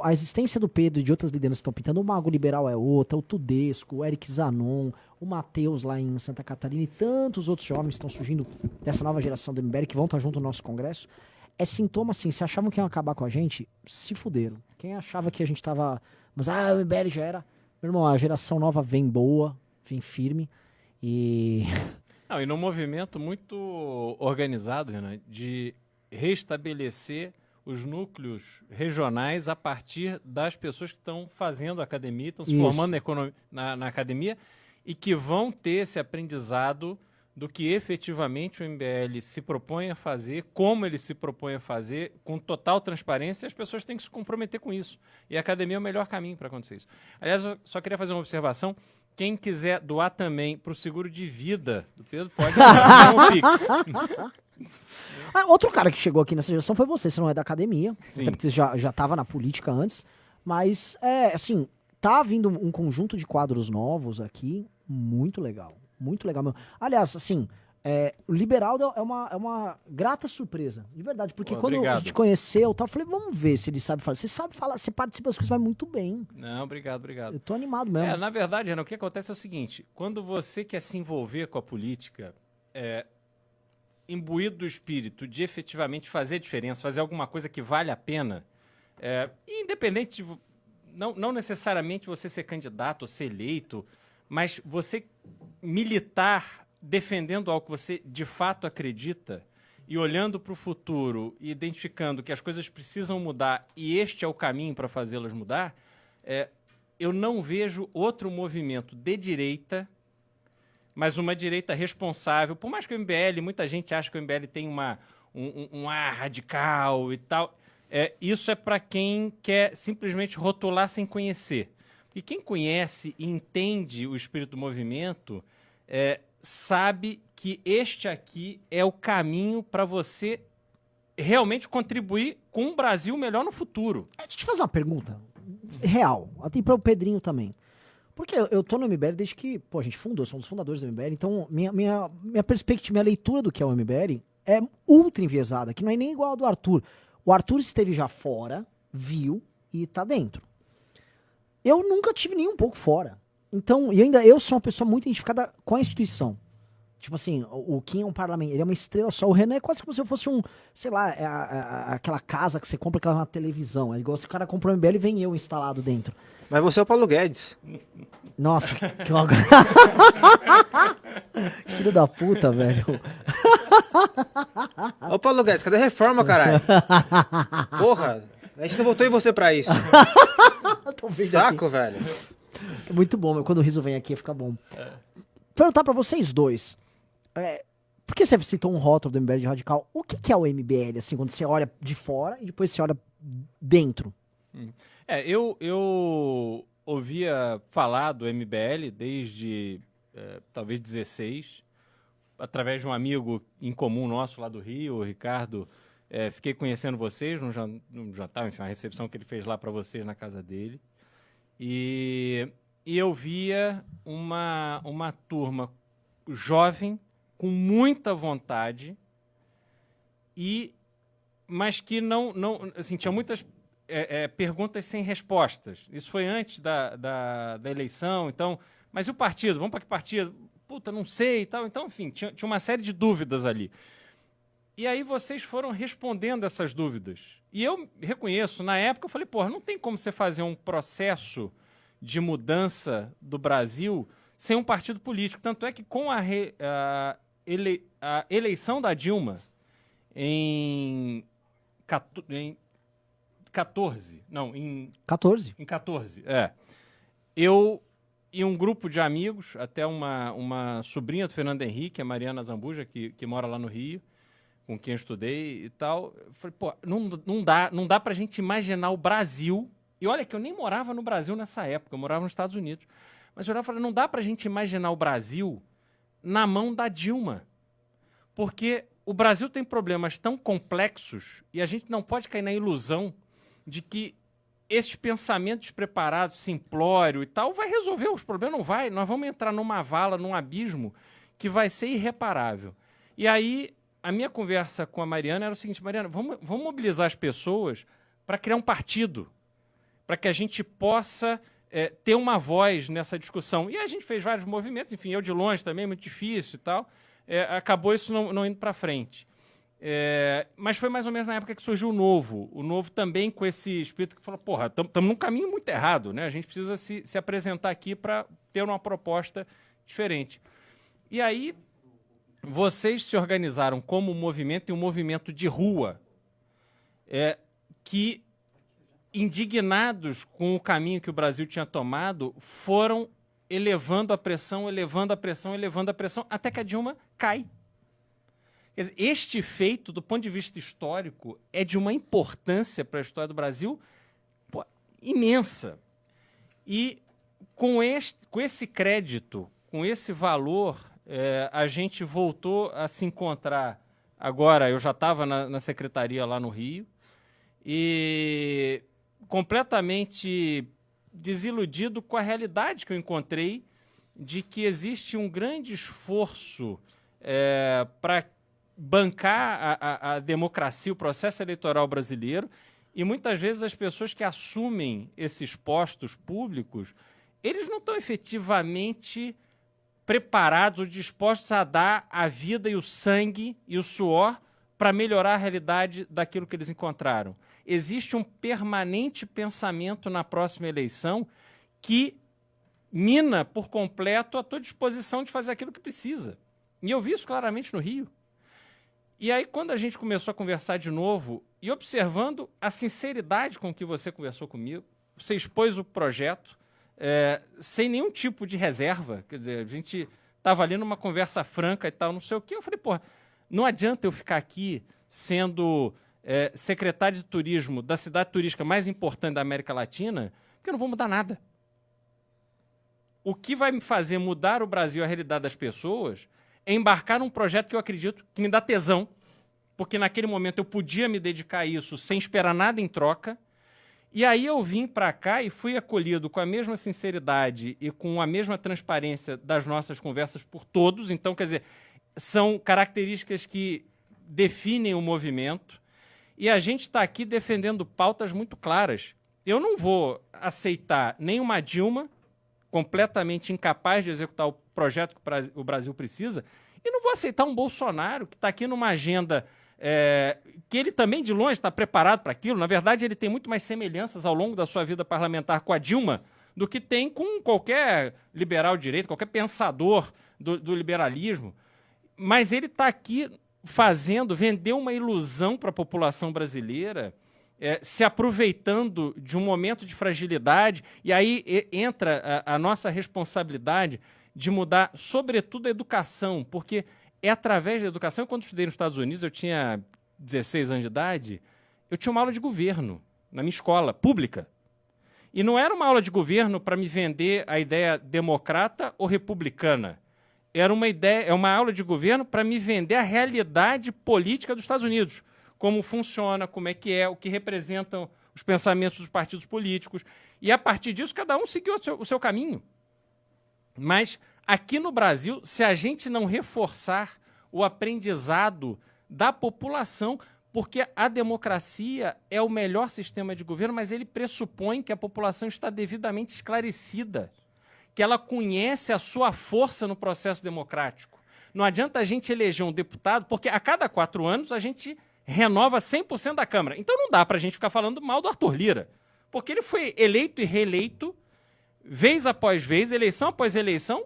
A existência do Pedro e de outras lideranças que estão pintando, o Mago Liberal é outra, o Tudesco, o Eric Zanon, o Matheus lá em Santa Catarina e tantos outros jovens que estão surgindo dessa nova geração do MBL que vão estar junto no nosso congresso. É sintoma assim, se achavam que iam acabar com a gente, se fuderam. Quem achava que a gente tava, mas o MBL já era, meu irmão, a geração nova vem boa, vem firme e Não, e num movimento muito organizado, Renan, de restabelecer os núcleos regionais a partir das pessoas que estão fazendo academia, estão se formando na academia e que vão ter esse aprendizado do que efetivamente o MBL se propõe a fazer, como ele se propõe a fazer, com total transparência, e as pessoas têm que se comprometer com isso. E a academia é o melhor caminho para acontecer isso. Aliás, eu só queria fazer uma observação. Quem quiser doar também para o seguro de vida do Pedro, pode dar um Pix. Outro cara que chegou aqui nessa geração foi você não é da academia, Sim. até porque você já estava na política antes, mas, assim, tá vindo um conjunto de quadros novos aqui, muito legal mesmo. Aliás, assim, o Liberaldo é uma grata surpresa, de verdade, porque quando a gente conheceu, eu falei, vamos ver se ele sabe falar. Você sabe falar, você participa das coisas, vai muito bem. Não, obrigado. Eu tô animado mesmo. Na verdade, Renan, o que acontece é o seguinte, quando você quer se envolver com a política, imbuído do espírito de efetivamente fazer diferença, fazer alguma coisa que vale a pena, independente de não necessariamente você ser candidato ou ser eleito, mas você militar defendendo algo que você de fato acredita e olhando para o futuro e identificando que as coisas precisam mudar e este é o caminho para fazê-las mudar, eu não vejo outro movimento de direita, mas uma direita responsável. Por mais que o MBL, muita gente acha que o MBL tem um ar radical e tal, isso é para quem quer simplesmente rotular sem conhecer. Porque quem conhece e entende o espírito do movimento sabe que este aqui é o caminho para você realmente contribuir com um Brasil melhor no futuro. Deixa eu te fazer uma pergunta real, até para o Pedrinho também. Porque eu tô no MBL desde que, pô, a gente fundou, somos fundadores do MBL, então minha perspectiva, minha leitura do que é o MBL é ultra enviesada, que não é nem igual ao do Arthur. O Arthur esteve já fora, viu e tá dentro. Eu nunca tive nem um pouco fora. Então, e ainda eu sou uma pessoa muito identificada com a instituição. Tipo assim, o Kim é um parlamento, ele é uma estrela só. O Renan é quase como se eu fosse um, sei lá, aquela casa que você compra que é uma televisão. É igual se o cara comprou um MBL e vem eu instalado dentro. Mas você é o Paulo Guedes. Nossa, que filho da puta, velho. Ô Paulo Guedes, cadê a reforma, caralho? Porra, a gente não votou em você pra isso. Tô vendo Saco, velho. É muito bom, meu. Quando o riso vem aqui, fica bom. Perguntar pra vocês dois. Por que você citou um rótulo do MBL de radical? O que é o MBL, assim, quando você olha de fora e depois você olha dentro? Eu ouvia falar do MBL desde talvez 16, através de um amigo em comum nosso lá do Rio, o Ricardo. Fiquei conhecendo vocês num jantar, enfim, uma recepção que ele fez lá para vocês na casa dele. E eu via uma turma jovem, com muita vontade, mas que não assim, tinha muitas perguntas sem respostas. Isso foi antes da eleição, então... Mas e o partido? Vamos para que partido? Puta, não sei e tal. Então, enfim, tinha uma série de dúvidas ali. E aí vocês foram respondendo essas dúvidas. E eu reconheço, na época, eu falei, porra, não tem como você fazer um processo de mudança do Brasil sem um partido político. Tanto é que com a eleição da Dilma em 14, eu e um grupo de amigos, até uma sobrinha do Fernando Henrique, a Mariana Zambuja, que mora lá no Rio, com quem eu estudei e tal, eu falei, pô, não dá pra gente imaginar o Brasil, e olha que eu nem morava no Brasil nessa época, eu morava nos Estados Unidos, mas eu olhava e falei, não dá pra gente imaginar o Brasil na mão da Dilma, porque o Brasil tem problemas tão complexos e a gente não pode cair na ilusão de que esse pensamento despreparado, simplório e tal, vai resolver os problemas. Não vai. Nós vamos entrar numa vala, num abismo que vai ser irreparável. E aí, a minha conversa com a Mariana era o seguinte, Mariana, vamos mobilizar as pessoas para criar um partido, para que a gente possa ter uma voz nessa discussão. E a gente fez vários movimentos, enfim, eu de longe também, muito difícil e tal. Acabou isso não indo para frente. Mas foi mais ou menos na época que surgiu o Novo também com esse espírito que falou, porra, estamos num caminho muito errado, né? A gente precisa se apresentar aqui para ter uma proposta diferente. E aí, vocês se organizaram como movimento e um movimento de rua que, indignados com o caminho que o Brasil tinha tomado, foram elevando a pressão, até que a Dilma cai. Quer dizer, este feito, do ponto de vista histórico, é de uma importância para a história do Brasil imensa. E com esse crédito, com esse valor, a gente voltou a se encontrar. Agora, eu já estava na secretaria lá no Rio e completamente desiludido com a realidade que eu encontrei de que existe um grande esforço para bancar a democracia, o processo eleitoral brasileiro, e muitas vezes as pessoas que assumem esses postos públicos, eles não estão efetivamente preparados ou dispostos a dar a vida e o sangue e o suor para melhorar a realidade daquilo que eles encontraram. Existe um permanente pensamento na próxima eleição que mina por completo a tua disposição de fazer aquilo que precisa. E eu vi isso claramente no Rio. E aí, quando a gente começou a conversar de novo, e observando a sinceridade com que você conversou comigo, você expôs o projeto sem nenhum tipo de reserva, quer dizer, a gente estava ali numa conversa franca e tal, não sei o quê, eu falei, pô, não adianta eu ficar aqui sendo secretário de turismo da cidade turística mais importante da América Latina, que eu não vou mudar nada. O que vai me fazer mudar o Brasil, a realidade das pessoas, é embarcar num projeto que eu acredito, que me dá tesão, porque naquele momento eu podia me dedicar a isso sem esperar nada em troca. E aí eu vim para cá e fui acolhido com a mesma sinceridade e com a mesma transparência das nossas conversas por todos. Então, quer dizer, são características que definem o movimento. E a gente está aqui defendendo pautas muito claras. Eu não vou aceitar nenhuma Dilma completamente incapaz de executar o projeto que o Brasil precisa, e não vou aceitar um Bolsonaro que está aqui numa agenda que ele também, de longe, está preparado para aquilo. Na verdade, ele tem muito mais semelhanças ao longo da sua vida parlamentar com a Dilma do que tem com qualquer liberal de direita, qualquer pensador do liberalismo. Mas ele está aqui vendeu uma ilusão para a população brasileira, se aproveitando de um momento de fragilidade, e aí entra a nossa responsabilidade de mudar, sobretudo, a educação, porque é através da educação. Quando eu estudei nos Estados Unidos, eu tinha 16 anos de idade, eu tinha uma aula de governo na minha escola pública. E não era uma aula de governo para me vender a ideia democrata ou republicana. Era uma aula de governo para me vender a realidade política dos Estados Unidos. Como funciona, como é, o que representam os pensamentos dos partidos políticos. E, a partir disso, cada um seguiu o seu caminho. Mas, aqui no Brasil, se a gente não reforçar o aprendizado da população, porque a democracia é o melhor sistema de governo, mas ele pressupõe que a população está devidamente esclarecida, que ela conhece a sua força no processo democrático. Não adianta a gente eleger um deputado, porque a cada 4 anos a gente renova 100% da Câmara. Então não dá para a gente ficar falando mal do Arthur Lira, porque ele foi eleito e reeleito, vez após vez, eleição após eleição,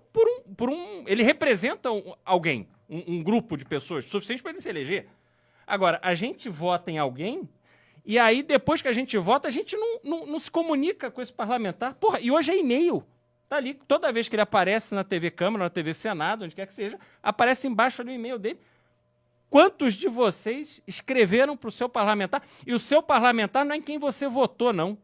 ele representa alguém, um grupo de pessoas suficiente para ele se eleger. Agora, a gente vota em alguém e aí, depois que a gente vota, a gente não se comunica com esse parlamentar. Porra, e hoje é e-mail. Tá ali, toda vez que ele aparece na TV Câmara, na TV Senado, onde quer que seja, aparece embaixo ali o e-mail dele. Quantos de vocês escreveram para o seu parlamentar? E o seu parlamentar não é em quem você votou, não.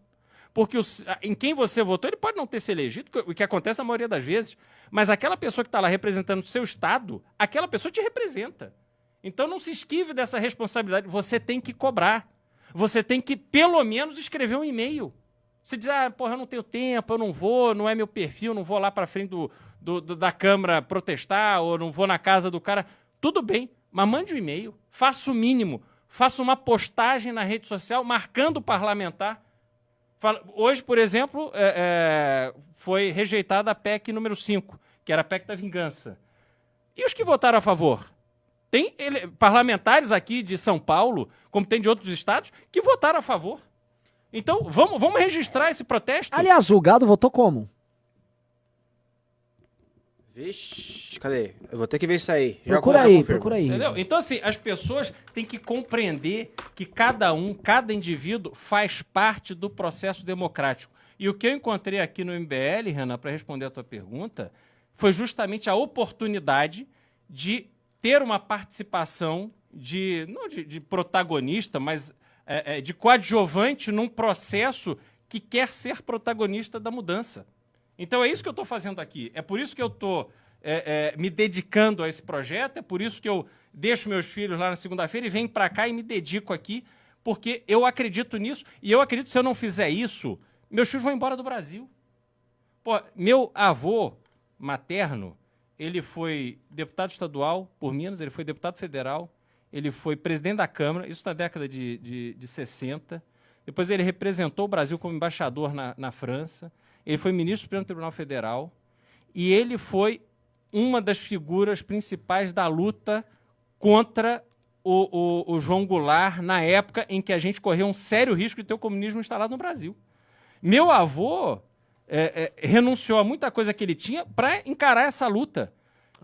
Porque em quem você votou, ele pode não ter se elegido, o que acontece na maioria das vezes. Mas aquela pessoa que está lá representando o seu estado, aquela pessoa te representa. Então não se esquive dessa responsabilidade. Você tem que cobrar. Você tem que, pelo menos, escrever um e-mail. Você diz, porra, eu não tenho tempo, eu não vou, não é meu perfil, não vou lá para frente da Câmara protestar, ou não vou na casa do cara. Tudo bem, mas mande um e-mail, faça o mínimo, faça uma postagem na rede social marcando o parlamentar. Hoje, por exemplo, foi rejeitada a PEC número 5, que era a PEC da vingança. E os que votaram a favor? Tem parlamentares aqui de São Paulo, como tem de outros estados, que votaram a favor. Então, vamos registrar esse protesto. Aliás, o Gado votou como? Vixe, cadê? Eu vou ter que ver isso aí. Procura aí. Entendeu? Então, assim, as pessoas têm que compreender que cada indivíduo faz parte do processo democrático. E o que eu encontrei aqui no MBL, Renan, para responder a tua pergunta, foi justamente a oportunidade de ter uma participação não de protagonista, mas de coadjuvante num processo que quer ser protagonista da mudança. Então é isso que eu estou fazendo aqui. É por isso que eu estou me dedicando a esse projeto, é por isso que eu deixo meus filhos lá na segunda-feira e venho para cá e me dedico aqui, porque eu acredito nisso, e eu acredito que se eu não fizer isso, meus filhos vão embora do Brasil. Pô, meu avô materno, ele foi deputado estadual por Minas, ele foi deputado federal, ele foi presidente da Câmara, isso na década de 60. Depois ele representou o Brasil como embaixador na França. Ele foi ministro do Supremo Tribunal Federal. E ele foi uma das figuras principais da luta contra o João Goulart na época em que a gente correu um sério risco de ter o comunismo instalado no Brasil. Meu avô renunciou a muita coisa que ele tinha para encarar essa luta.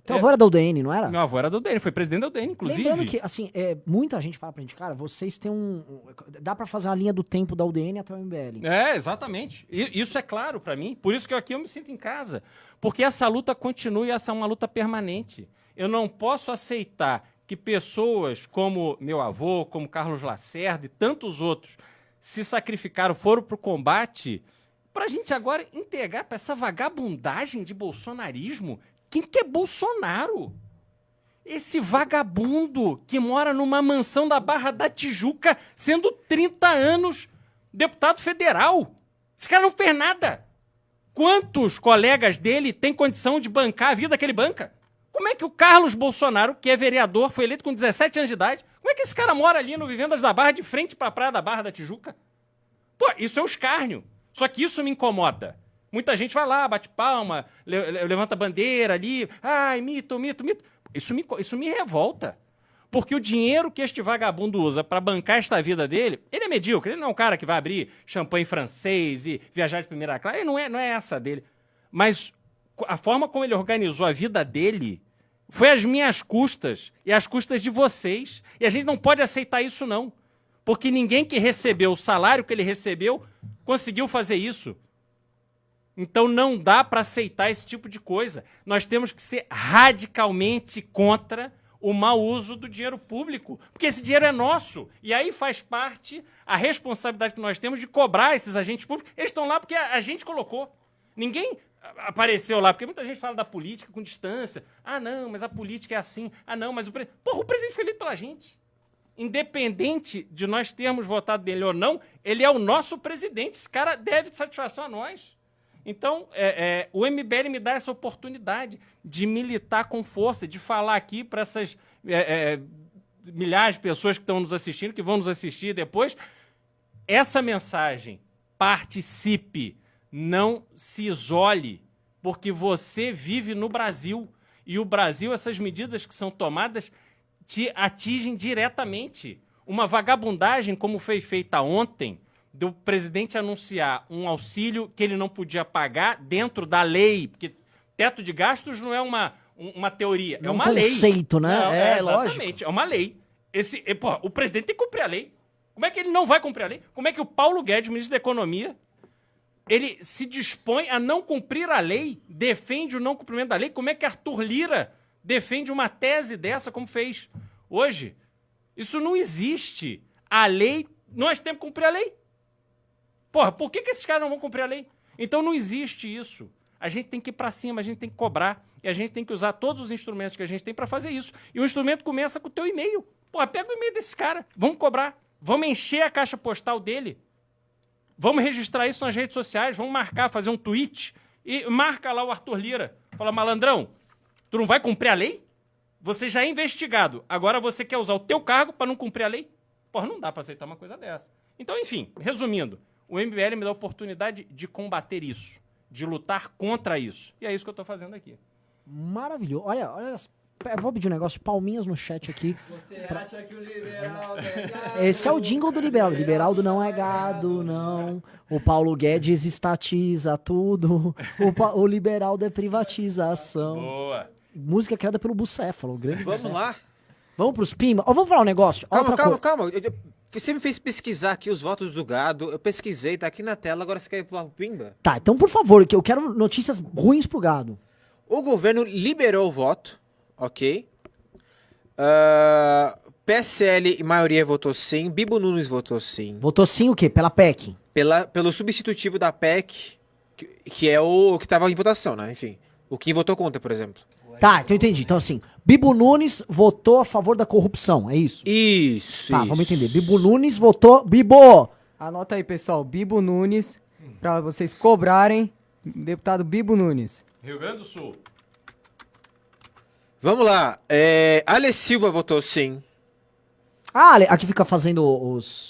Teu avô era da UDN, não era? Meu avô era da UDN, foi presidente da UDN, inclusive. Lembrando que, assim, muita gente fala pra gente, cara, vocês têm dá pra fazer uma linha do tempo da UDN até o MBL. Exatamente. Isso é claro pra mim. Por isso que aqui eu me sinto em casa. Porque essa luta continua e essa é uma luta permanente. Eu não posso aceitar que pessoas como meu avô, como Carlos Lacerda e tantos outros se sacrificaram, foram pro combate, pra gente agora integrar pra essa vagabundagem de bolsonarismo. Quem que é Bolsonaro? Esse vagabundo que mora numa mansão da Barra da Tijuca, sendo 30 anos deputado federal. Esse cara não fez nada. Quantos colegas dele têm condição de bancar a vida que ele banca? Como é que o Carlos Bolsonaro, que é vereador, foi eleito com 17 anos de idade, como é que esse cara mora ali no Vivendas da Barra, de frente para a praia da Barra da Tijuca? Pô, isso é um escárnio. Só que isso me incomoda. Muita gente vai lá, bate palma, levanta bandeira ali. Ai, mito. Isso me revolta. Porque o dinheiro que este vagabundo usa para bancar esta vida dele, ele é medíocre. Ele não é um cara que vai abrir champanhe francês e viajar de primeira classe. Ele não é essa dele. Mas a forma como ele organizou a vida dele foi às minhas custas e às custas de vocês. E a gente não pode aceitar isso, não. Porque ninguém que recebeu o salário que ele recebeu conseguiu fazer isso. Então não dá para aceitar esse tipo de coisa. Nós temos que ser radicalmente contra o mau uso do dinheiro público, porque esse dinheiro é nosso. E aí faz parte a responsabilidade que nós temos de cobrar esses agentes públicos. Eles estão lá porque a gente colocou. Ninguém apareceu lá, porque muita gente fala da política com distância. Ah, não, mas a política é assim. Ah, não, mas o presidente foi eleito pela gente. Independente de nós termos votado nele ou não, ele é o nosso presidente. Esse cara deve satisfação a nós. Então, o MBL me dá essa oportunidade de militar com força, de falar aqui para essas milhares de pessoas que estão nos assistindo, que vão nos assistir depois. Essa mensagem, participe, não se isole, porque você vive no Brasil. E o Brasil, essas medidas que são tomadas, te atingem diretamente. Uma vagabundagem, como foi feita ontem, do presidente anunciar um auxílio que ele não podia pagar dentro da lei, porque teto de gastos não é uma teoria, é uma lei. É um conceito, né? Não, lógico. Exatamente, é uma lei. O presidente tem que cumprir a lei. Como é que ele não vai cumprir a lei? Como é que o Paulo Guedes, ministro da Economia, ele se dispõe a não cumprir a lei, defende o não cumprimento da lei? Como é que Arthur Lira defende uma tese dessa, como fez hoje? Isso não existe. A lei, nós temos que cumprir a lei. Porra, por que esses caras não vão cumprir a lei? Então não existe isso. A gente tem que ir pra cima, a gente tem que cobrar. E a gente tem que usar todos os instrumentos que a gente tem pra fazer isso. E o instrumento começa com o teu e-mail. Porra, pega o e-mail desse cara. Vamos cobrar. Vamos encher a caixa postal dele. Vamos registrar isso nas redes sociais. Vamos marcar, fazer um tweet. E marca lá o Arthur Lira. Fala, malandrão, tu não vai cumprir a lei? Você já é investigado. Agora você quer usar o teu cargo pra não cumprir a lei? Porra, não dá pra aceitar uma coisa dessa. Então, enfim, resumindo. O MBL me dá a oportunidade de combater isso, de lutar contra isso. E é isso que eu estou fazendo aqui. Maravilhoso. Olha, eu vou pedir um negócio, palminhas no chat aqui. Você acha que o liberal é gado? Esse é o jingle do Liberaldo. Liberaldo não é gado, não. O Paulo Guedes estatiza tudo. O Liberaldo é privatização. Boa. Música criada pelo Bucéfalo, o grande Vamos Bucéfalo. lá. Vamos pros pimba. Ó, vamos falar um negócio. Calma. Você me fez pesquisar aqui os votos do gado. Eu pesquisei, tá aqui na tela. Agora você quer ir pro Pimba? Tá, então por favor, que eu quero notícias ruins pro gado. O governo liberou o voto, ok? PSL e maioria votou sim. Bibo Nunes votou sim. Votou sim o quê? Pela PEC? Pelo substitutivo da PEC, que é o que tava em votação, né? Enfim, o Kim votou contra, por exemplo. Tá, então eu entendi. Então assim, Bibo Nunes votou a favor da corrupção, é isso? Isso, Tá, isso. vamos entender. Bibo Nunes votou... Bibo! Anota aí, pessoal. Bibo Nunes, pra vocês cobrarem. Deputado Bibo Nunes. Rio Grande do Sul. Vamos lá. Ale Silva votou sim. Ah, aqui fica fazendo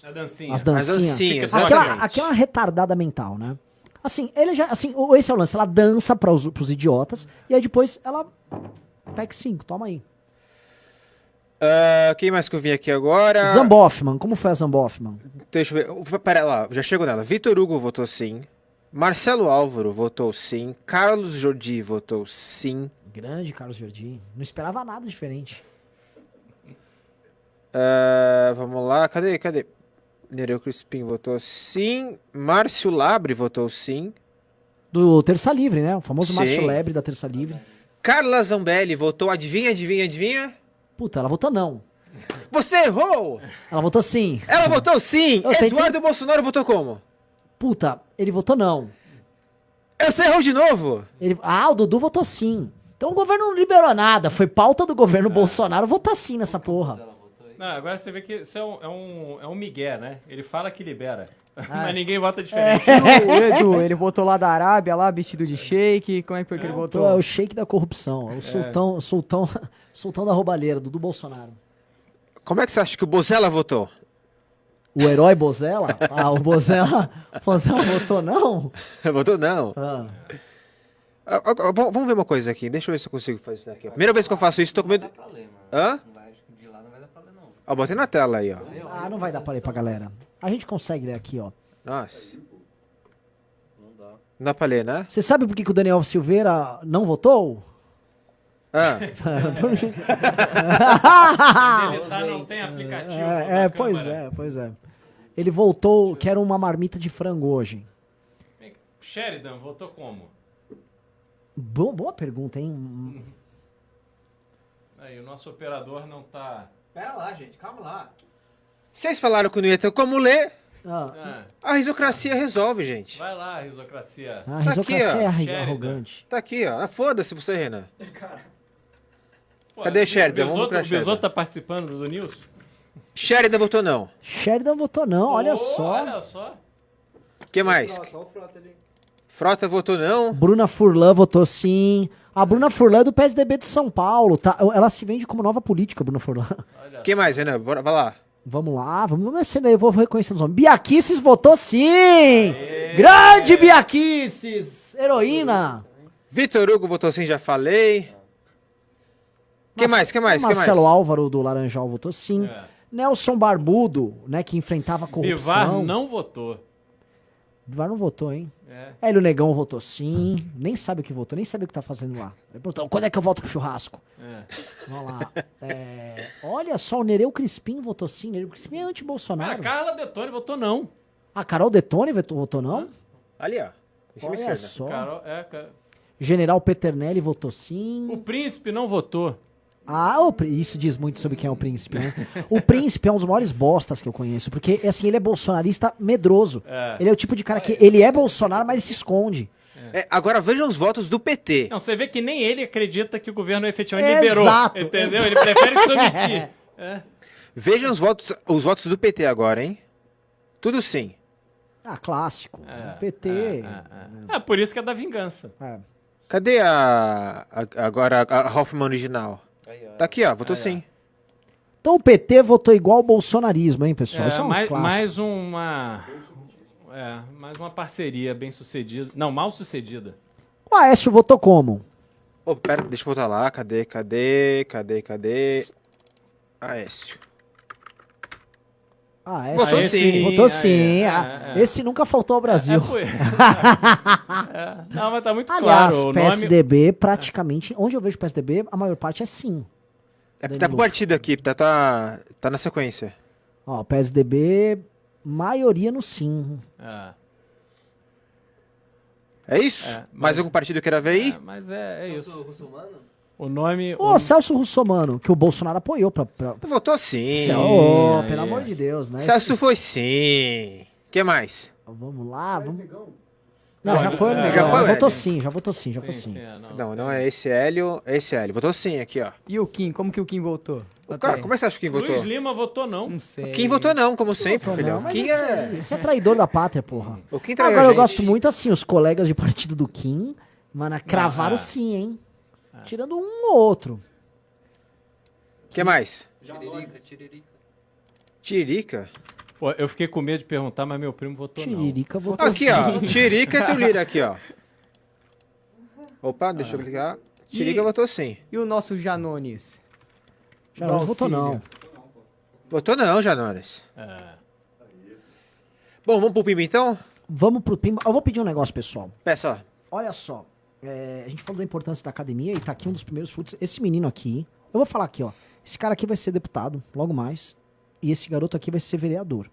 A dancinha. as dancinhas. dancinhas, Aquela, exatamente. aquela retardada mental, né? Assim, ele já. Assim, esse é o lance. Ela dança pros idiotas. E aí depois ela. PEC 5, toma aí. Quem mais que eu vim aqui agora? Zamboffman, como foi a Zamboffman? Deixa eu ver. Pera lá, já chego nela. Vitor Hugo votou sim. Marcelo Álvaro votou sim. Carlos Jordi votou sim. Grande Carlos Jordi. Não esperava nada diferente. Vamos lá, cadê? Nereu Crispim votou sim. Márcio Labre votou sim. Do Terça Livre, né? O famoso Sim. Márcio Lebre da Terça Livre. Carla Zambelli votou, adivinha? Puta, ela votou não. Você errou! Ela votou sim. Ela votou sim! Eu tentei- Eduardo Bolsonaro votou como? Puta, ele votou não. Você errou de novo! O Dudu votou sim. Então o governo não liberou nada, foi pauta do governo Bolsonaro votar sim nessa porra. Não, agora você vê que isso é um migué, né? Ele fala que libera, mas ninguém vota diferente. O Edu, ele voltou lá da Arábia, lá vestido de sheik. Como é que foi que ele Então, é voltou? o shake da corrupção, é o sultão da roubalheira, Dudu Bolsonaro. Como é que você acha que o Bozella votou? O herói Bozella? O Bozella votou não? Votou não. Ah. Vamos ver uma coisa aqui. Deixa eu ver se eu consigo fazer isso aqui. Primeira vez que eu faço isso, tô com medo. Hã? Ó, botei na tela aí, ó. Não vai dar pra ler pra galera. A gente consegue ler aqui, ó. Nossa. Não dá pra ler, né? Você sabe por que o Daniel Silveira não votou? Ah, Deletar não tem aplicativo. Pois é. Ele voltou, quero uma marmita de frango hoje. Sheridan votou como? Boa pergunta, hein? Aí, o nosso operador não tá... pera lá, gente, calma lá. Vocês falaram que não ia ter como ler. Ah, A risocracia resolve, gente. vai lá, risocracia. A risocracia aqui, ó, é Sheridan. arrogante. Tá aqui, ó. Foda-se você, Renan. Pô, Cadê Sheridan? O Vamos pra Besoto, o Besoto Sheridan. tá participando do News? Sheridan votou não. Sheridan votou não, olha só. Olha só. O que mais? Frota votou não. Bruna Furlan votou sim. A Bruna Furlan é do PSDB de São Paulo, tá? Ela se vende como nova política, Bruna Furlan. O que mais, Renan? Bora, vai lá. Vamos lá, vamos descendo aí, eu vou reconhecendo os nomes. Biaquices votou sim! Grande Biaquices! Heroína! Vitor Hugo votou sim, já falei. Que mais? Marcelo Álvaro do Laranjal votou sim. É. Nelson Barbudo, né, que enfrentava a Bivar corrupção. não votou. Bivar não votou, hein? É. Hélio Negão votou sim. Nem sabe o que votou, nem sabe o que tá fazendo lá. Ele perguntou, quando é que eu volto pro churrasco? É. Vamos lá. Olha só, o Nereu Crispim votou sim. Nereu Crispim é A anti-Bolsonaro. Carla Detone votou não. A Carol Detone votou não? Ali, ó. Em cima Olha esquerda. só. Carol, General Peternelli votou sim. O príncipe não votou. Isso diz muito sobre quem é o príncipe, né? O príncipe é um dos maiores bostas que eu conheço, porque, assim, ele é bolsonarista medroso. É. Ele é o tipo de cara que, ele é Bolsonaro, mas ele se esconde. Agora vejam os votos do PT. Não, você vê que nem ele acredita que o governo efetivamente Exato, liberou. Entendeu? exato. Ele prefere se omitir. É. Vejam os votos do PT agora, hein? Tudo sim. Clássico. PT. Por isso que é da vingança. Cadê agora a Hoffman original? Tá aqui, ó. Votou sim. Então o PT votou igual o bolsonarismo, hein, pessoal? Isso é um clássico. Mais uma parceria bem sucedida. Não, mal sucedida. O Aécio votou como? Ô, pera, deixa eu voltar lá. Cadê? Aécio. Aécio. Votou sim. Votou sim. é. Esse nunca faltou ao Brasil. Não, mas tá muito Aliás, claro. O PSDB, praticamente, onde eu vejo PSDB, a maior parte é sim. É porque tá pro partido aqui, tá na sequência. Ó, PSDB, maioria no sim. É isso? Mais algum partido queira ver aí? Mas é isso. O nome... Ô, Celso Russomano, que o Bolsonaro apoiou pra... Votou sim. Pelo amor de Deus, né? Celso foi sim. Que mais? Vamos lá, vamos... Não, já foi, né? já foi o Votou Hélio. já votou sim. Não é esse Hélio, é esse Hélio. Votou sim aqui, ó. E o Kim? Como que o Kim voltou? Cara, como é que você acha que votou? Luiz Lima votou não. Não sei. Quem votou não, como sempre, Votou filhão. não, mas Quem isso é traidor da pátria, porra. O Kim traiu Agora a eu gente. gosto muito, assim, os colegas de partido do Kim, mano, cravaram sim, hein? Tirando um ou outro. O que mais? Tiririca? Pô, eu fiquei com medo de perguntar, mas meu primo votou não. Tiririca votou Aqui, sim. ó. Tiririca e Tulira aqui, ó. Opa, deixa eu clicar. Tiririca votou sim. E o nosso Janones? Já não votou Auxílio. não. Votou não, Janones. Bom, vamos pro Pimba então? Vamos pro Pimba. Eu vou pedir um negócio, pessoal. Peça, ó. Olha só, a gente falou da importância da academia e tá aqui um dos primeiros frutos. Esse menino aqui, eu vou falar aqui, ó. Esse cara aqui vai ser deputado, logo mais. E esse garoto aqui vai ser vereador.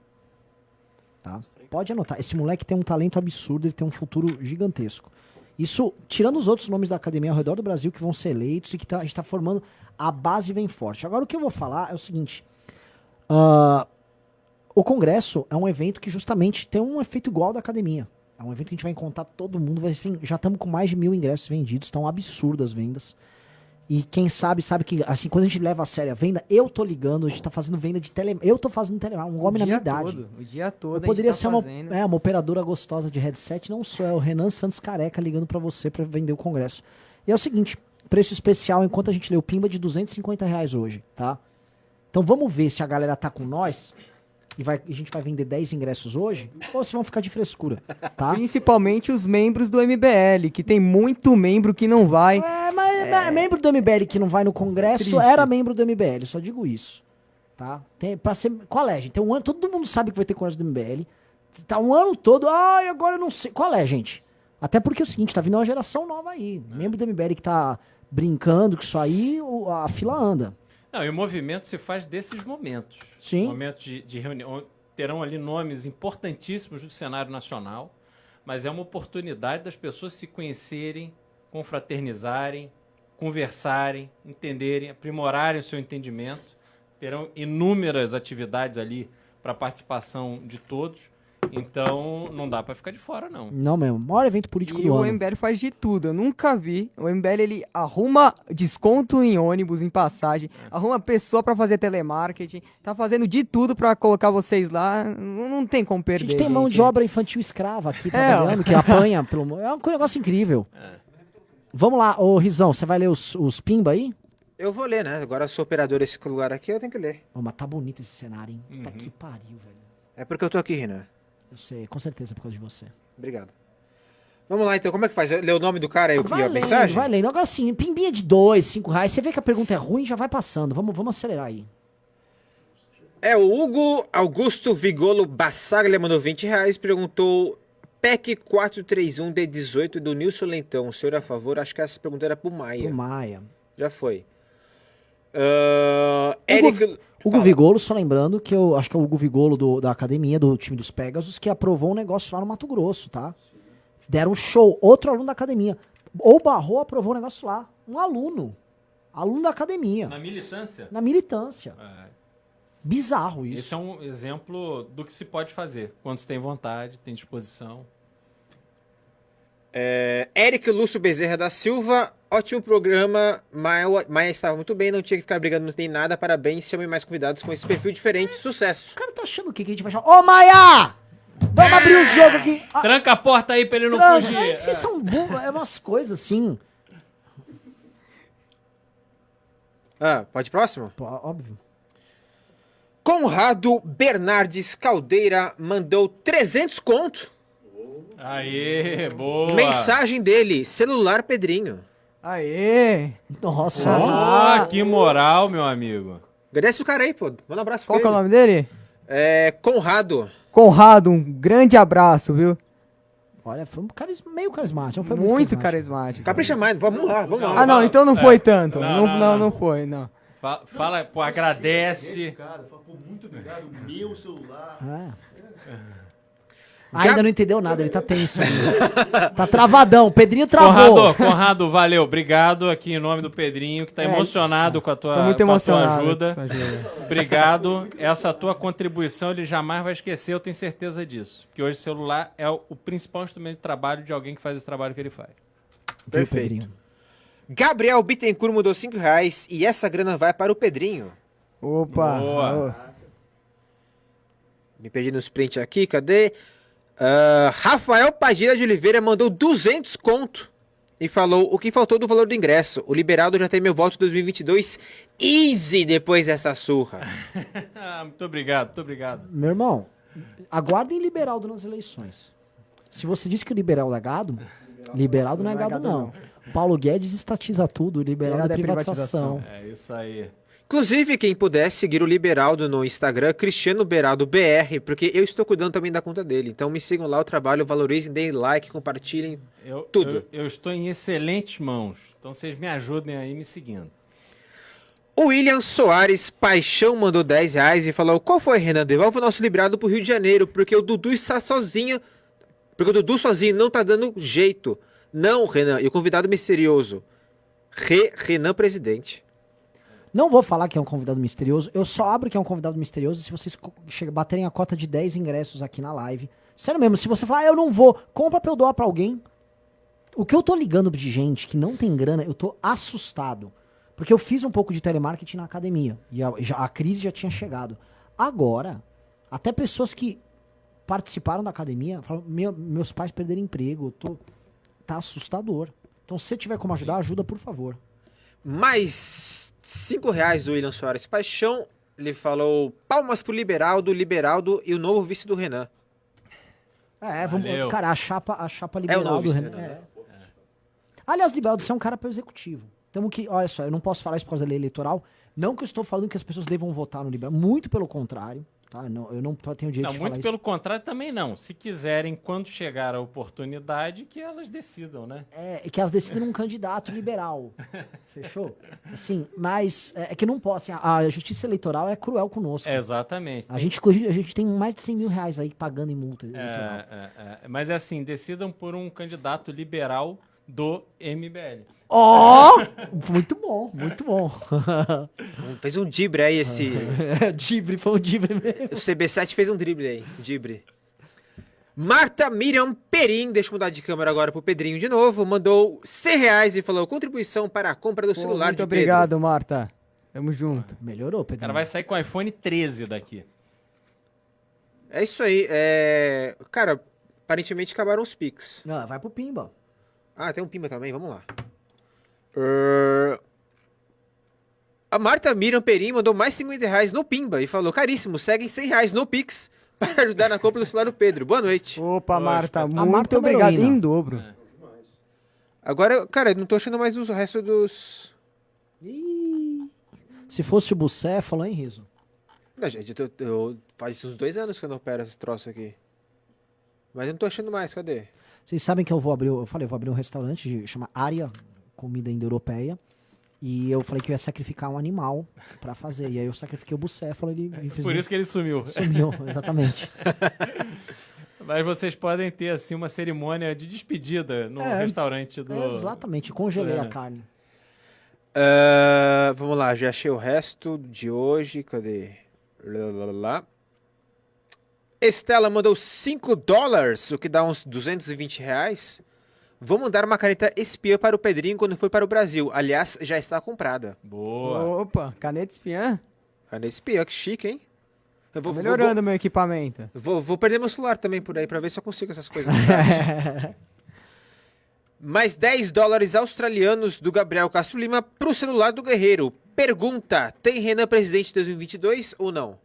Tá? Pode anotar. Esse moleque tem um talento absurdo, ele tem um futuro gigantesco. Isso, tirando os outros nomes da academia ao redor do Brasil que vão ser eleitos e que a gente tá formando, a base vem forte. Agora, o que eu vou falar é o seguinte. O Congresso é um evento que justamente tem um efeito igual ao da academia. É um evento que a gente vai encontrar todo mundo. Já estamos com mais de 1.000 ingressos vendidos. Estão absurdas as vendas. E quem sabe que, assim, quando a gente leva a sério a venda, eu tô ligando, a gente tá fazendo venda de eu tô fazendo telemarketing, um homem na minha idade. O dia todo Eu a gente poderia tá ser uma, fazendo. uma operadora gostosa de headset, não sou, é o Renan Santos Careca ligando pra você pra vender o congresso. E é o seguinte, preço especial enquanto a gente lê o Pimba de R$250 hoje, tá? Então vamos ver se a galera tá com nós e a gente vai vender 10 ingressos hoje, ou se vão ficar de frescura, tá? Principalmente os membros do MBL, que tem muito membro que não vai. Mas membro do MBL que não vai no congresso Triste. era membro do MBL, só digo isso. Tá? Pra ser, qual é, gente? Tem um ano, todo mundo sabe que vai ter congresso do MBL. Tá um ano todo, ai, agora eu não sei. Qual é, gente? Até porque é o seguinte, tá vindo uma geração nova aí. Membro do MBL que tá brincando com isso aí, a fila anda. Não, e o movimento se faz desses momentos. Sim. Momentos de reunião. Terão ali nomes importantíssimos do cenário nacional, mas é uma oportunidade das pessoas se conhecerem, confraternizarem, conversarem, entenderem, aprimorarem o seu entendimento. Terão inúmeras atividades ali para participação de todos. Então, não dá para ficar de fora, não. Não mesmo, maior evento político E do o ano. MBL faz de tudo. Eu nunca vi. O MBL, ele arruma desconto em ônibus, em passagem, arruma pessoa pra fazer telemarketing, tá fazendo de tudo pra colocar vocês lá. Não tem como A perder, gente tem mão de obra infantil escrava aqui trabalhando, que apanha pelo... É um negócio incrível. Vamos lá, ô Rizão, você vai ler os Pimba aí? Eu vou ler, né? Agora eu sou operador desse lugar aqui, eu tenho que ler. Ô, mas tá bonito esse cenário, hein? Puta que pariu, velho. É porque eu tô aqui, Renan. Eu sei, com certeza por causa de você. Obrigado. Vamos lá, então. Como é que faz? Lê o nome do cara aí, Vai a lendo, mensagem? vai lendo. Agora sim, pimbinha de R$2, R$5. Você vê que a pergunta é ruim, já vai passando. Vamos acelerar aí. É o Hugo Augusto Vigolo Bassaglia mandou R$20, perguntou PEC 431 de 18 do Nilson Lentão. O senhor é a favor? Acho que essa pergunta era pro Maia. Pro Maia. Já foi. Eric... Hugo Fala. Vigolo, só lembrando que eu acho que é o Hugo Vigolo da academia, do time dos Pegasus, que aprovou um negócio lá no Mato Grosso, tá? Deram um show. Outro aluno da academia. Ou Barro aprovou um negócio lá. Um aluno. Aluno da academia. Na militância, Na militância. é, Bizarro isso. esse é um exemplo do que se pode fazer quando se tem vontade, tem disposição. Eric Lúcio Bezerra da Silva, ótimo programa. Maia estava muito bem, não tinha que ficar brigando, não tem nada. Parabéns, chamem mais convidados com esse perfil diferente. Sucesso. O cara tá achando o quê? Que a gente vai chamar? Ô, Maia! Vamos abrir o jogo aqui. Ah, Tranca a porta aí pra ele não tranca. fugir. É que vocês são burros. É umas coisas assim. Pode ir próximo? Pô, óbvio. Conrado Bernardes Caldeira mandou 300 conto. Aê, boa. Mensagem dele, celular Pedrinho. Aê! Nossa. Ah, que moral, meu amigo. Agradece o cara aí, pô. Manda um abraço Qual que pra é o ele. nome dele? Conrado. Conrado, um grande abraço, viu? Olha, foi meio carismático. Não foi Muito carismático. Capricha mais, vamos lá, vamos lá. Ah, não, então não foi tanto. Não, Não foi, não. Fala, pô, agradece. Cara, fala, pô, muito obrigado, meu celular. Ainda não entendeu nada, ele tá tenso ainda. Tá travadão, o Pedrinho travou. Conrado, valeu. Obrigado aqui em nome do Pedrinho, que tá emocionado com a tua, Tô muito com a tua emocionado. ajuda. com a sua ajuda. Obrigado. Essa tua contribuição ele jamais vai esquecer, eu tenho certeza disso. Porque hoje o celular é o principal instrumento de trabalho de alguém que faz esse trabalho que ele faz. Viu, Perfeito. Pedrinho? Gabriel Bittencourt mandou R$5 e essa grana vai para o Pedrinho. Opa! Boa. Me perdi no sprint aqui, cadê? Rafael Padilha de Oliveira mandou 200 conto e falou: o que faltou do valor do ingresso? O Liberaldo já tem meu voto 2022 easy depois dessa surra. Muito obrigado, muito obrigado. Meu irmão, aguardem Liberaldo nas eleições. Se você disse que o liberal é gado, Liberaldo não é gado, não. Paulo Guedes estatiza tudo, Liberaldo é privatização. É isso aí. Inclusive, quem puder seguir o Liberaldo no Instagram, Cristiano Beraldo BR, porque eu estou cuidando também da conta dele. Então me sigam lá, o trabalho, valorizem, deem like, compartilhem. Tudo. Eu estou em excelentes mãos. Então vocês me ajudem aí me seguindo. O William Soares Paixão mandou R$10 e falou: qual foi, Renan? Devolve o nosso Liberaldo pro Rio de Janeiro, porque o Dudu está sozinho. Porque o Dudu sozinho não tá dando jeito. Não, Renan. E o convidado misterioso? Renan Presidente. Não vou falar que é um convidado misterioso, eu só abro que é um convidado misterioso se vocês baterem a cota de 10 ingressos aqui na live. Sério mesmo, se você falar, eu não vou, compra pra eu doar pra alguém. O que eu tô ligando de gente que não tem grana, eu tô assustado. Porque eu fiz um pouco de telemarketing na academia. E a crise já tinha chegado. Agora, até pessoas que participaram da academia falam, meus pais perderam emprego. Tá assustador. Então, se você tiver como ajudar, ajuda, por favor. Mais R$5 do William Soares Paixão. Ele falou palmas pro Liberaldo e o novo vice do Renan. Valeu. Cara, a chapa liberal novo do vice, Renan. né? Aliás, Liberaldo, você é um cara para o executivo. Temos que, olha só, eu não posso falar isso por causa da lei eleitoral. Não que eu estou falando que as pessoas devam votar no Liberaldo. Muito pelo contrário. Tá? Eu não tenho direito Não, de falar muito isso. pelo contrário também não. Se quiserem, quando chegar a oportunidade, que elas decidam, né? É que elas decidem um candidato liberal. Fechou? Assim, mas é que não posso. Assim, a justiça eleitoral é cruel conosco. Exatamente. A gente tem mais de 100 mil reais aí pagando em multa eleitoral. Mas é assim, decidam por um candidato liberal do MBL. Ó! Muito bom, muito bom. Fez um drible aí esse... Dibre, foi um dibre mesmo. O CB7 fez um drible aí. Drible. Marta Miriam Perim, deixa eu mudar de câmera agora pro Pedrinho de novo, mandou R$100 e falou contribuição para a compra do celular Muito de obrigado, Marta. Tamo junto. Melhorou, O Pedro. cara vai sair com o iPhone 13 daqui. Pedro. É isso aí. Cara, aparentemente acabaram os Pix. Não, vai pro Pimba. Ah, tem um Pimba também, vamos lá. A Marta Miriam Perim mandou mais R$50 no Pimba e falou, caríssimo, seguem R$100 no Pix para ajudar na compra do celular do Pedro. Boa noite. Opa, Marta, muito Marta é uma obrigado. heroína. Em dobro. Agora, cara, eu não tô achando mais o resto dos... Se fosse o Bucéfalo, hein, Riso? Não, gente, faz uns 2 anos que eu não opero esse troço aqui. Mas eu não tô achando mais, cadê? Vocês sabem que eu vou abrir um restaurante, chama Área Comida Indo-Europeia. E eu falei que eu ia sacrificar um animal pra fazer. E aí eu sacrifiquei o Bucéfalo, ele infelizmente Por isso que ele sumiu. sumiu, exatamente. Mas vocês podem ter, assim, uma cerimônia de despedida no restaurante do... Exatamente, congelei a carne. Vamos lá, já achei o resto de hoje. Cadê? Lá. Estela mandou $5, o que dá uns R$220. Vou mandar uma caneta espiã para o Pedrinho quando for para o Brasil. Aliás, já está comprada. Boa. Opa, caneta espiã. Caneta espiã, que chique, hein? Eu Tá melhorando meu equipamento. Vou perder meu celular também por aí para ver se eu consigo essas coisas. Mais $10 australianos do Gabriel Castro Lima pro celular do Guerreiro. Pergunta: tem Renan presidente 2022 ou não?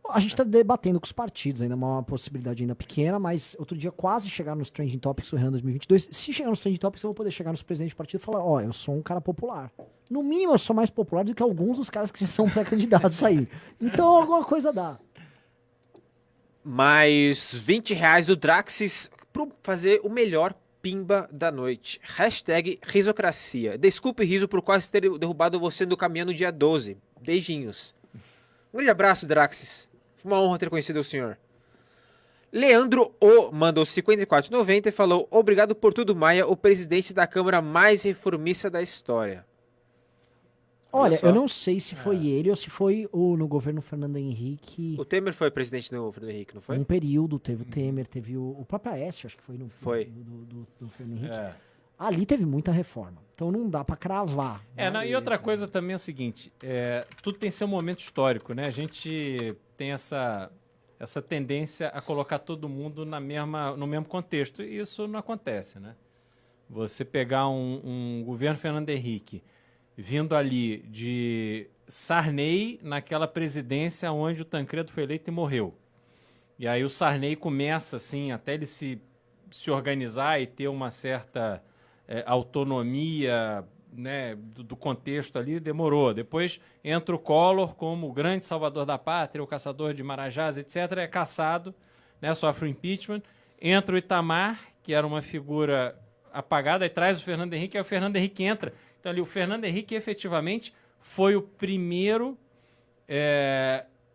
A gente tá debatendo com os partidos, ainda é uma possibilidade ainda pequena, mas outro dia quase chegaram nos Trending Topics do Renan 2022. Se chegar nos Trending Topics, eu vou poder chegar nos presidentes do partido e falar, eu sou um cara popular. No mínimo, eu sou mais popular do que alguns dos caras que já são pré-candidatos aí. Então, alguma coisa dá. Mais R$20 do Draxis para fazer o melhor pimba da noite. Hashtag risocracia. Desculpe, Riso, por quase ter derrubado você do caminhão no dia 12. Beijinhos. Um grande abraço, Draxis. Foi uma honra ter conhecido o senhor. Leandro O mandou R$54,90 e falou: obrigado por tudo, Maia, o presidente da Câmara mais reformista da história. Olha, só. eu não sei se foi ele ou se foi no governo Fernando Henrique. O Temer foi presidente do Fernando Henrique, não foi? Um período, teve o Temer, teve o próprio Aécio, acho que foi Foi. do Fernando Henrique. É. Ali teve muita reforma. Então não dá pra cravar. E outra coisa também é o seguinte, tudo tem seu momento histórico, né? A gente tem essa tendência a colocar todo mundo no mesmo contexto, e isso não acontece, né? Você pegar um governo Fernando Henrique vindo ali de Sarney naquela presidência onde o Tancredo foi eleito e morreu. E aí o Sarney começa, assim, até ele se organizar e ter uma certa autonomia, né, do contexto ali, demorou. Depois entra o Collor como o grande salvador da pátria, o caçador de marajás, etc., é caçado, né, sofre o impeachment. Entra o Itamar, que era uma figura apagada, e traz o Fernando Henrique, aí o Fernando Henrique entra. Então ali o Fernando Henrique efetivamente foi o primeiro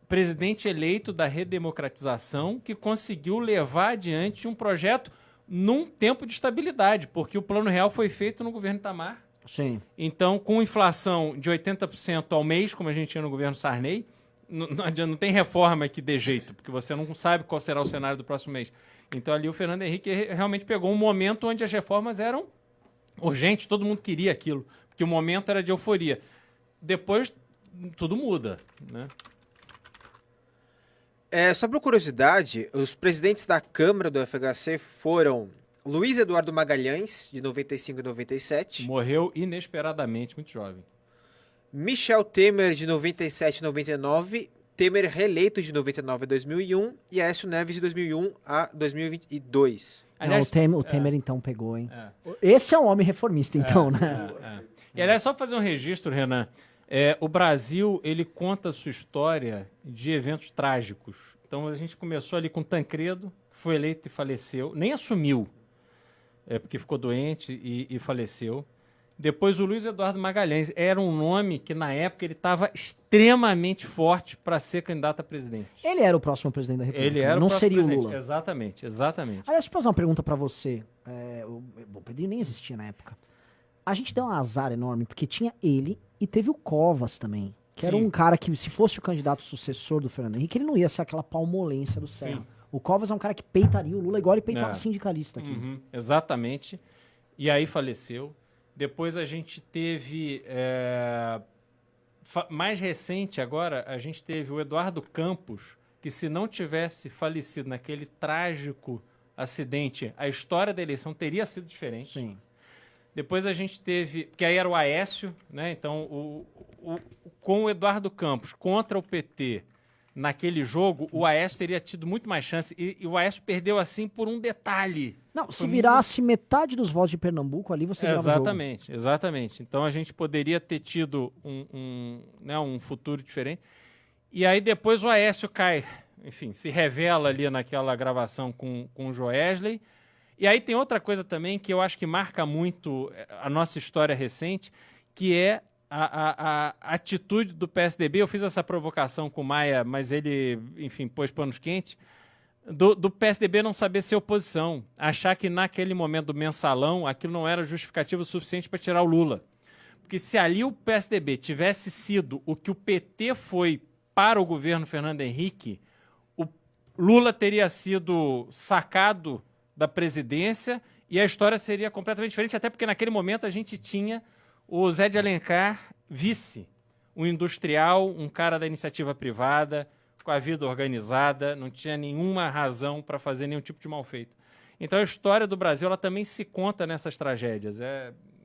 presidente eleito da redemocratização que conseguiu levar adiante um projeto num tempo de estabilidade, porque o Plano Real foi feito no governo Itamar. Sim. Então, com inflação de 80% ao mês, como a gente tinha no governo Sarney, não tem reforma que dê jeito, porque você não sabe qual será o cenário do próximo mês. Então, ali o Fernando Henrique realmente pegou um momento onde as reformas eram urgentes, todo mundo queria aquilo. Porque o momento era de euforia. Depois, tudo muda, né? Só por curiosidade, os presidentes da Câmara do FHC foram Luiz Eduardo Magalhães, de 95 e 97, Morreu inesperadamente, muito jovem. Michel Temer, de 97 e 99, Temer reeleito de 99 a 2001 e Aécio Neves de 2001 a 2022. Não, o Temer então pegou, hein? É. Esse é um homem reformista, então, né? E aliás, só para fazer um registro, Renan, o Brasil, ele conta a sua história de eventos trágicos. Então a gente começou ali com Tancredo, foi eleito e faleceu, nem assumiu, porque ficou doente e faleceu. Depois o Luiz Eduardo Magalhães, era um nome que na época ele estava extremamente forte para ser candidato a presidente. Ele era o próximo presidente da República. Ele era não o próximo seria presidente. o Lula. Exatamente, exatamente. Aliás, deixa eu fazer uma pergunta pra você. O Pedrinho nem existia na época. A gente deu um azar enorme, porque tinha ele e teve o Covas também. Que era Sim. um cara que, se fosse o candidato sucessor do Fernando Henrique, ele não ia ser aquela palmolência do Serra. Sim. O Covas é um cara que peitaria o Lula igual ele peitava sindicalista aqui. Uhum, exatamente. E aí faleceu. Depois a gente teve, mais recente agora, a gente teve o Eduardo Campos, que se não tivesse falecido naquele trágico acidente, a história da eleição teria sido diferente. Sim. Depois a gente teve, que aí era o Aécio, né? Então, com o Eduardo Campos contra o PT naquele jogo, o Aécio teria tido muito mais chance. E o Aécio perdeu assim por um detalhe. Não, se virasse metade dos votos de Pernambuco ali, você virava o jogo. Exatamente, exatamente. Então a gente poderia ter tido um futuro diferente. E aí depois o Aécio cai, enfim, se revela ali naquela gravação com o Joesley. E aí tem outra coisa também que eu acho que marca muito a nossa história recente, que é a atitude do PSDB. Eu fiz essa provocação com o Maia, mas ele, enfim, pôs panos quentes, do PSDB não saber ser oposição, achar que naquele momento do mensalão aquilo não era justificativo o suficiente para tirar o Lula. Porque se ali o PSDB tivesse sido o que o PT foi para o governo Fernando Henrique, o Lula teria sido sacado da presidência e a história seria completamente diferente, até porque naquele momento a gente tinha o Zé de Alencar vice, um industrial, um cara da iniciativa privada, com a vida organizada, não tinha nenhuma razão para fazer nenhum tipo de mal feito. Então a história do Brasil ela também se conta nessas tragédias.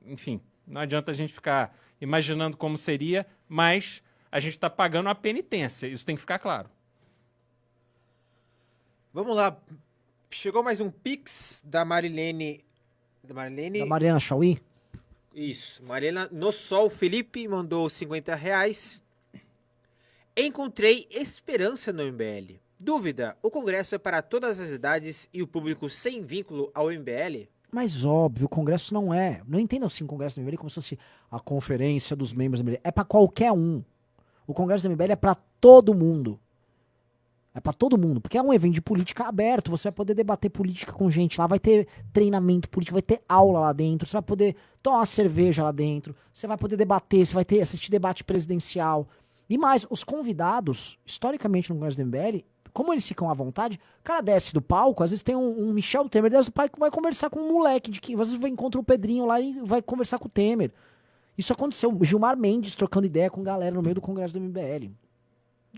Enfim, não adianta a gente ficar imaginando como seria, mas a gente está pagando a penitência, isso tem que ficar claro. Vamos lá. Chegou mais um Pix da Marilene. Da Mariana Chauí? Isso. Mariana no Sol Felipe mandou R$50. Encontrei esperança no MBL. Dúvida: o Congresso é para todas as idades e o público sem vínculo ao MBL? Mas óbvio, o Congresso não é. Não entendam assim o Congresso do MBL como se fosse a conferência dos membros do MBL. É para qualquer um. O Congresso do MBL é para todo mundo. É para todo mundo, porque é um evento de política aberto, você vai poder debater política com gente lá, vai ter treinamento político, vai ter aula lá dentro, você vai poder tomar uma cerveja lá dentro, você vai poder debater, você vai ter assistir debate presidencial. E mais, os convidados, historicamente no Congresso do MBL, como eles ficam à vontade, o cara desce do palco, às vezes tem um Michel Temer, desce do palco, vai conversar com um moleque, às vezes vai encontrar o Pedrinho lá e vai conversar com o Temer. Isso aconteceu, o Gilmar Mendes trocando ideia com galera no meio do Congresso do MBL.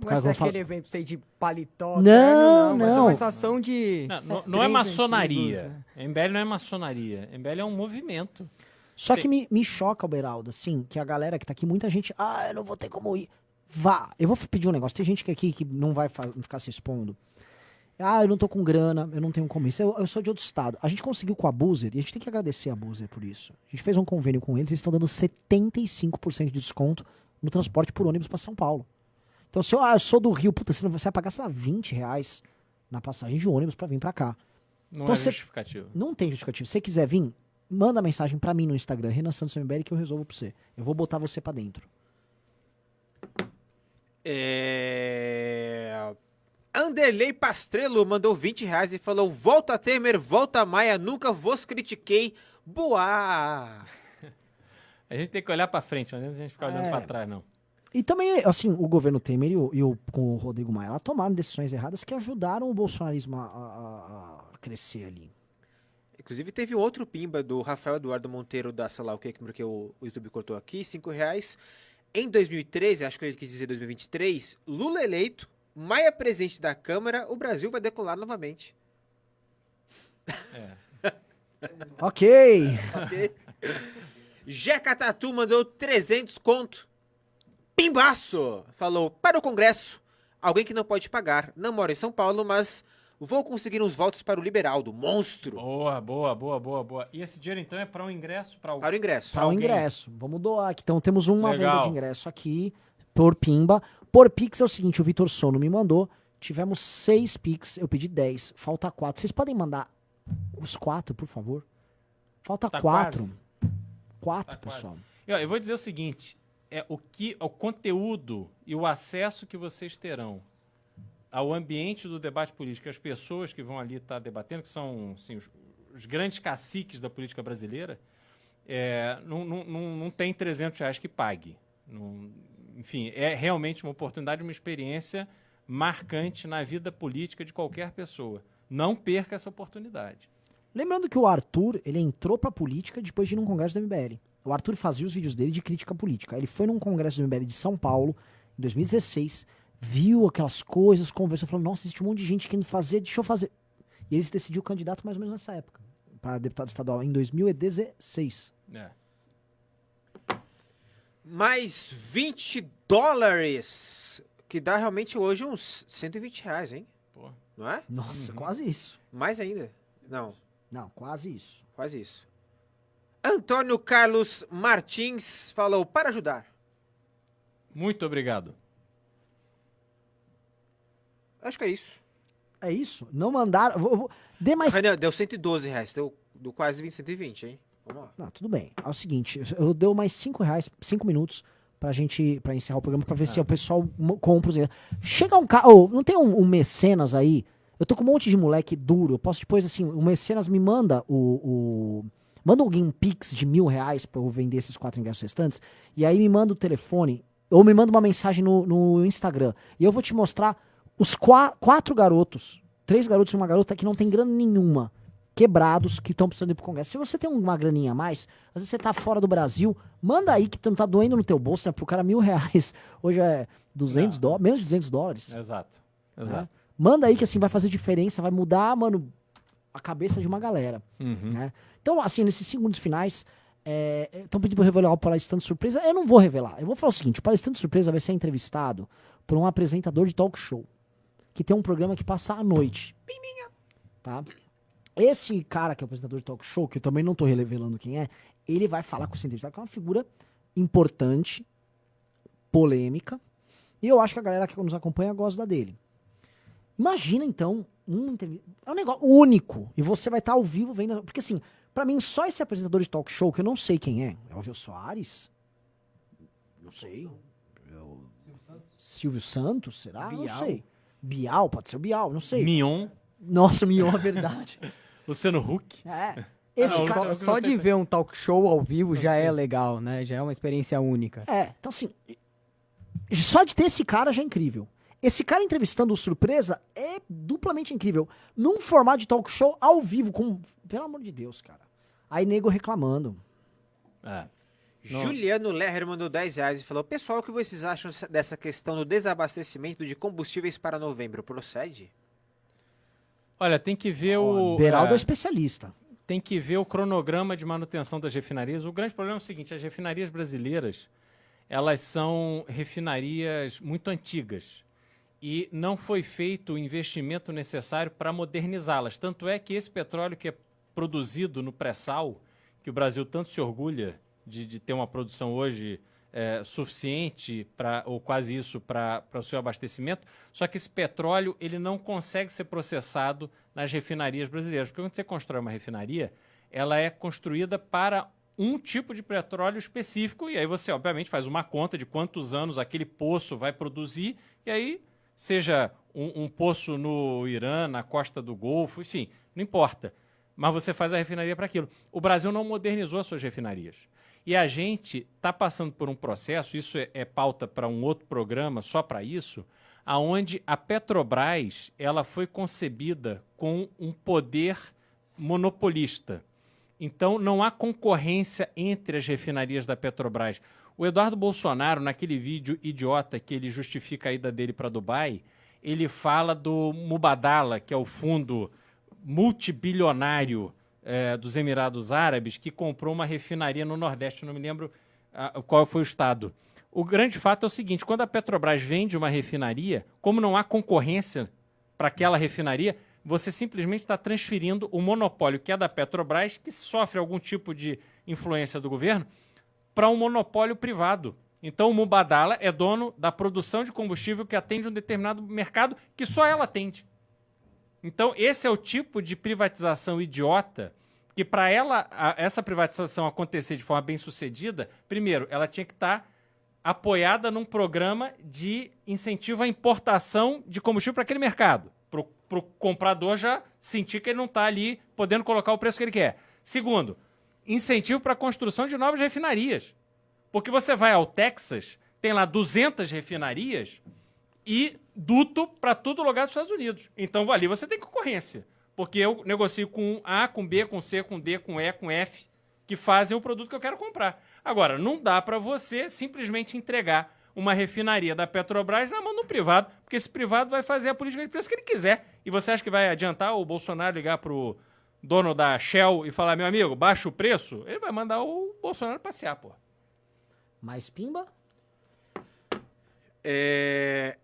Não vai ser aquele evento pra você ir de paletó, não, vai ser uma estação de... Não é 3 maçonaria. antigos. MBL não é maçonaria. MBL é um movimento. Só que me choca, Beraldo, assim, que a galera que tá aqui, muita gente, eu não vou ter como ir. Vá, eu vou pedir um negócio, tem gente aqui que não vai ficar se expondo. Eu não tô com grana, eu não tenho como isso, eu sou de outro estado. A gente conseguiu com a Buzer, e a gente tem que agradecer a Buzer por isso. A gente fez um convênio com eles estão dando 75% de desconto no transporte por ônibus pra São Paulo. Então, se eu sou do Rio, puta, você vai pagar, sei lá, R$20 na passagem de ônibus pra vir pra cá. Não então, é justificativo. Não tem justificativo. Se você quiser vir, manda mensagem pra mim no Instagram, Renan Santos MBL, que eu resolvo pra você. Eu vou botar você pra dentro. Anderley Pastrello mandou R$20 e falou: volta Temer, volta Maia, nunca vos critiquei. Boa! A gente tem que olhar pra frente, não adianta a gente ficar olhando pra trás, não. E também, assim, o governo Temer com o Rodrigo Maia lá tomaram decisões erradas que ajudaram o bolsonarismo a crescer ali. Inclusive teve outro pimba do Rafael Eduardo Monteiro da sei lá o que, porque o YouTube cortou aqui, R$5. Em 2013, acho que ele quis dizer 2023, Lula eleito, Maia presidente da Câmara, o Brasil vai decolar novamente. Ok. Ok? Jeca Tatu mandou 300 conto. Pimbaço! Falou, para o Congresso, alguém que não pode pagar. Não mora em São Paulo, mas vou conseguir uns votos para o Liberaldo, monstro. Boa. E esse dinheiro, então, é para um ingresso? Para Para o ingresso. Para o alguém. ingresso. Vamos doar aqui. Então temos uma Legal. venda de ingresso aqui por Pimba. Por Pix é o seguinte, o Vitor Sono me mandou. Tivemos 6 Pix, eu pedi 10. Falta 4. Vocês podem mandar os 4, por favor? Falta Tá 4. quase. 4, Tá quase. pessoal. E, ó, eu vou dizer o seguinte, o conteúdo e o acesso que vocês terão ao ambiente do debate político, as pessoas que vão ali estar debatendo, que são assim, os grandes caciques da política brasileira, não tem R$300 que pague. Enfim, é realmente uma oportunidade, uma experiência marcante na vida política de qualquer pessoa. Não perca essa oportunidade. Lembrando que o Arthur, ele entrou pra política depois de ir num congresso do MBL. O Arthur fazia os vídeos dele de crítica política. Ele foi num congresso do MBL de São Paulo, em 2016, viu aquelas coisas, conversou, falou, nossa, existe um monte de gente querendo fazer, deixa eu fazer. E ele se decidiu candidato mais ou menos nessa época, para deputado estadual, em 2016. Mais $20, que dá realmente hoje uns R$120, hein? Pô. Não é? Nossa, quase isso. Mais ainda? Não, Não, quase isso. quase isso. Antônio Carlos Martins falou, para ajudar. Muito obrigado. Acho que é isso. É isso? Não mandaram... Dê mais... Renan, deu R$112, deu quase 120, hein? Vamos lá. Não, tudo bem. É o seguinte, eu dou mais R$5, 5 minutos pra encerrar o programa, pra ver se o pessoal compra os... Chega um cara... não tem um mecenas aí? Eu tô com um monte de moleque duro. Eu posso depois, assim, o mecenas me manda manda alguém um pix de R$1.000 pra eu vender esses 4 ingressos restantes. E aí me manda o telefone, ou me manda uma mensagem no Instagram. E eu vou te mostrar os 4 garotos, 3 garotos e uma garota que não tem grana nenhuma, quebrados, que estão precisando ir pro Congresso. Se você tem uma graninha a mais, às vezes você tá fora do Brasil, manda aí que não tá doendo no teu bolso, né? Pro cara $1.000, hoje é $200, menos de $200. Exato. Né? Manda aí que assim vai fazer diferença, vai mudar, mano, a cabeça de uma galera. Uhum. Né? Então, assim, nesses segundos finais, estão pedindo pra eu revelar o palestrante surpresa. Eu não vou revelar. Eu vou falar o seguinte: o palestrante surpresa vai ser entrevistado por um apresentador de talk show, que tem um programa que passa à noite. Tá? Esse cara que é o apresentador de talk show, que eu também não tô revelando quem é, ele vai falar com esse entrevistado, que é uma figura importante, polêmica, e eu acho que a galera que nos acompanha gosta dele. Imagina, então, é um negócio único, e você vai estar ao vivo vendo, porque assim, pra mim, só esse apresentador de talk show, que eu não sei quem é o Jô Soares? Não sei. Silvio Santos, será? Não sei. Bial, pode ser o Bial, não sei. Mion, Nossa, Mion, é verdade. Luciano Huck. Esse Não, cara... Só de ver um talk show ao vivo já é legal, né? Já é uma experiência única. Então assim, só de ter esse cara já é incrível. Esse cara entrevistando o Surpresa é duplamente incrível. Num formato de talk show ao vivo, pelo amor de Deus, cara. Aí nego reclamando. Juliano Lerrer mandou R$10 e falou, pessoal, o que vocês acham dessa questão do desabastecimento de combustíveis para novembro? Procede? Olha, tem que ver Beraldo é especialista. tem que ver o cronograma de manutenção das refinarias. O grande problema é o seguinte, as refinarias brasileiras, elas são refinarias muito antigas e não foi feito o investimento necessário para modernizá-las. Tanto é que esse petróleo que é produzido no pré-sal, que o Brasil tanto se orgulha de ter uma produção hoje suficiente ou quase isso para o seu abastecimento, só que esse petróleo ele não consegue ser processado nas refinarias brasileiras, porque quando você constrói uma refinaria, ela é construída para um tipo de petróleo específico, e aí você obviamente faz uma conta de quantos anos aquele poço vai produzir, e aí seja um poço no Irã, na costa do Golfo, enfim, não importa, mas você faz a refinaria para aquilo. O Brasil não modernizou as suas refinarias. E a gente está passando por um processo, isso é pauta para um outro programa só para isso, aonde a Petrobras ela foi concebida com um poder monopolista. Então, não há concorrência entre as refinarias da Petrobras. O Eduardo Bolsonaro, naquele vídeo idiota que ele justifica a ida dele para Dubai, ele fala do Mubadala, que é o fundo multibilionário dos Emirados Árabes, que comprou uma refinaria no Nordeste, não me lembro qual foi o estado. O grande fato é o seguinte, quando a Petrobras vende uma refinaria, como não há concorrência para aquela refinaria, você simplesmente está transferindo o monopólio que é da Petrobras, que sofre algum tipo de influência do governo, para um monopólio privado. Então o Mubadala é dono da produção de combustível que atende um determinado mercado que só ela atende. Então esse é o tipo de privatização idiota que para essa privatização acontecer de forma bem sucedida, primeiro, ela tinha que estar apoiada num programa de incentivo à importação de combustível para aquele mercado. Para o comprador já sentir que ele não está ali podendo colocar o preço que ele quer. Segundo, incentivo para a construção de novas refinarias. Porque você vai ao Texas, tem lá 200 refinarias e duto para todo lugar dos Estados Unidos. Então ali você tem concorrência. Porque eu negocio com A, com B, com C, com D, com E, com F, que fazem o produto que eu quero comprar. Agora, não dá para você simplesmente entregar uma refinaria da Petrobras na mão do privado, porque esse privado vai fazer a política de preço que ele quiser. E você acha que vai adiantar o Bolsonaro ligar para o dono da Shell e falar, meu amigo, baixa o preço? Ele vai mandar o Bolsonaro passear, pô. Mais pimba?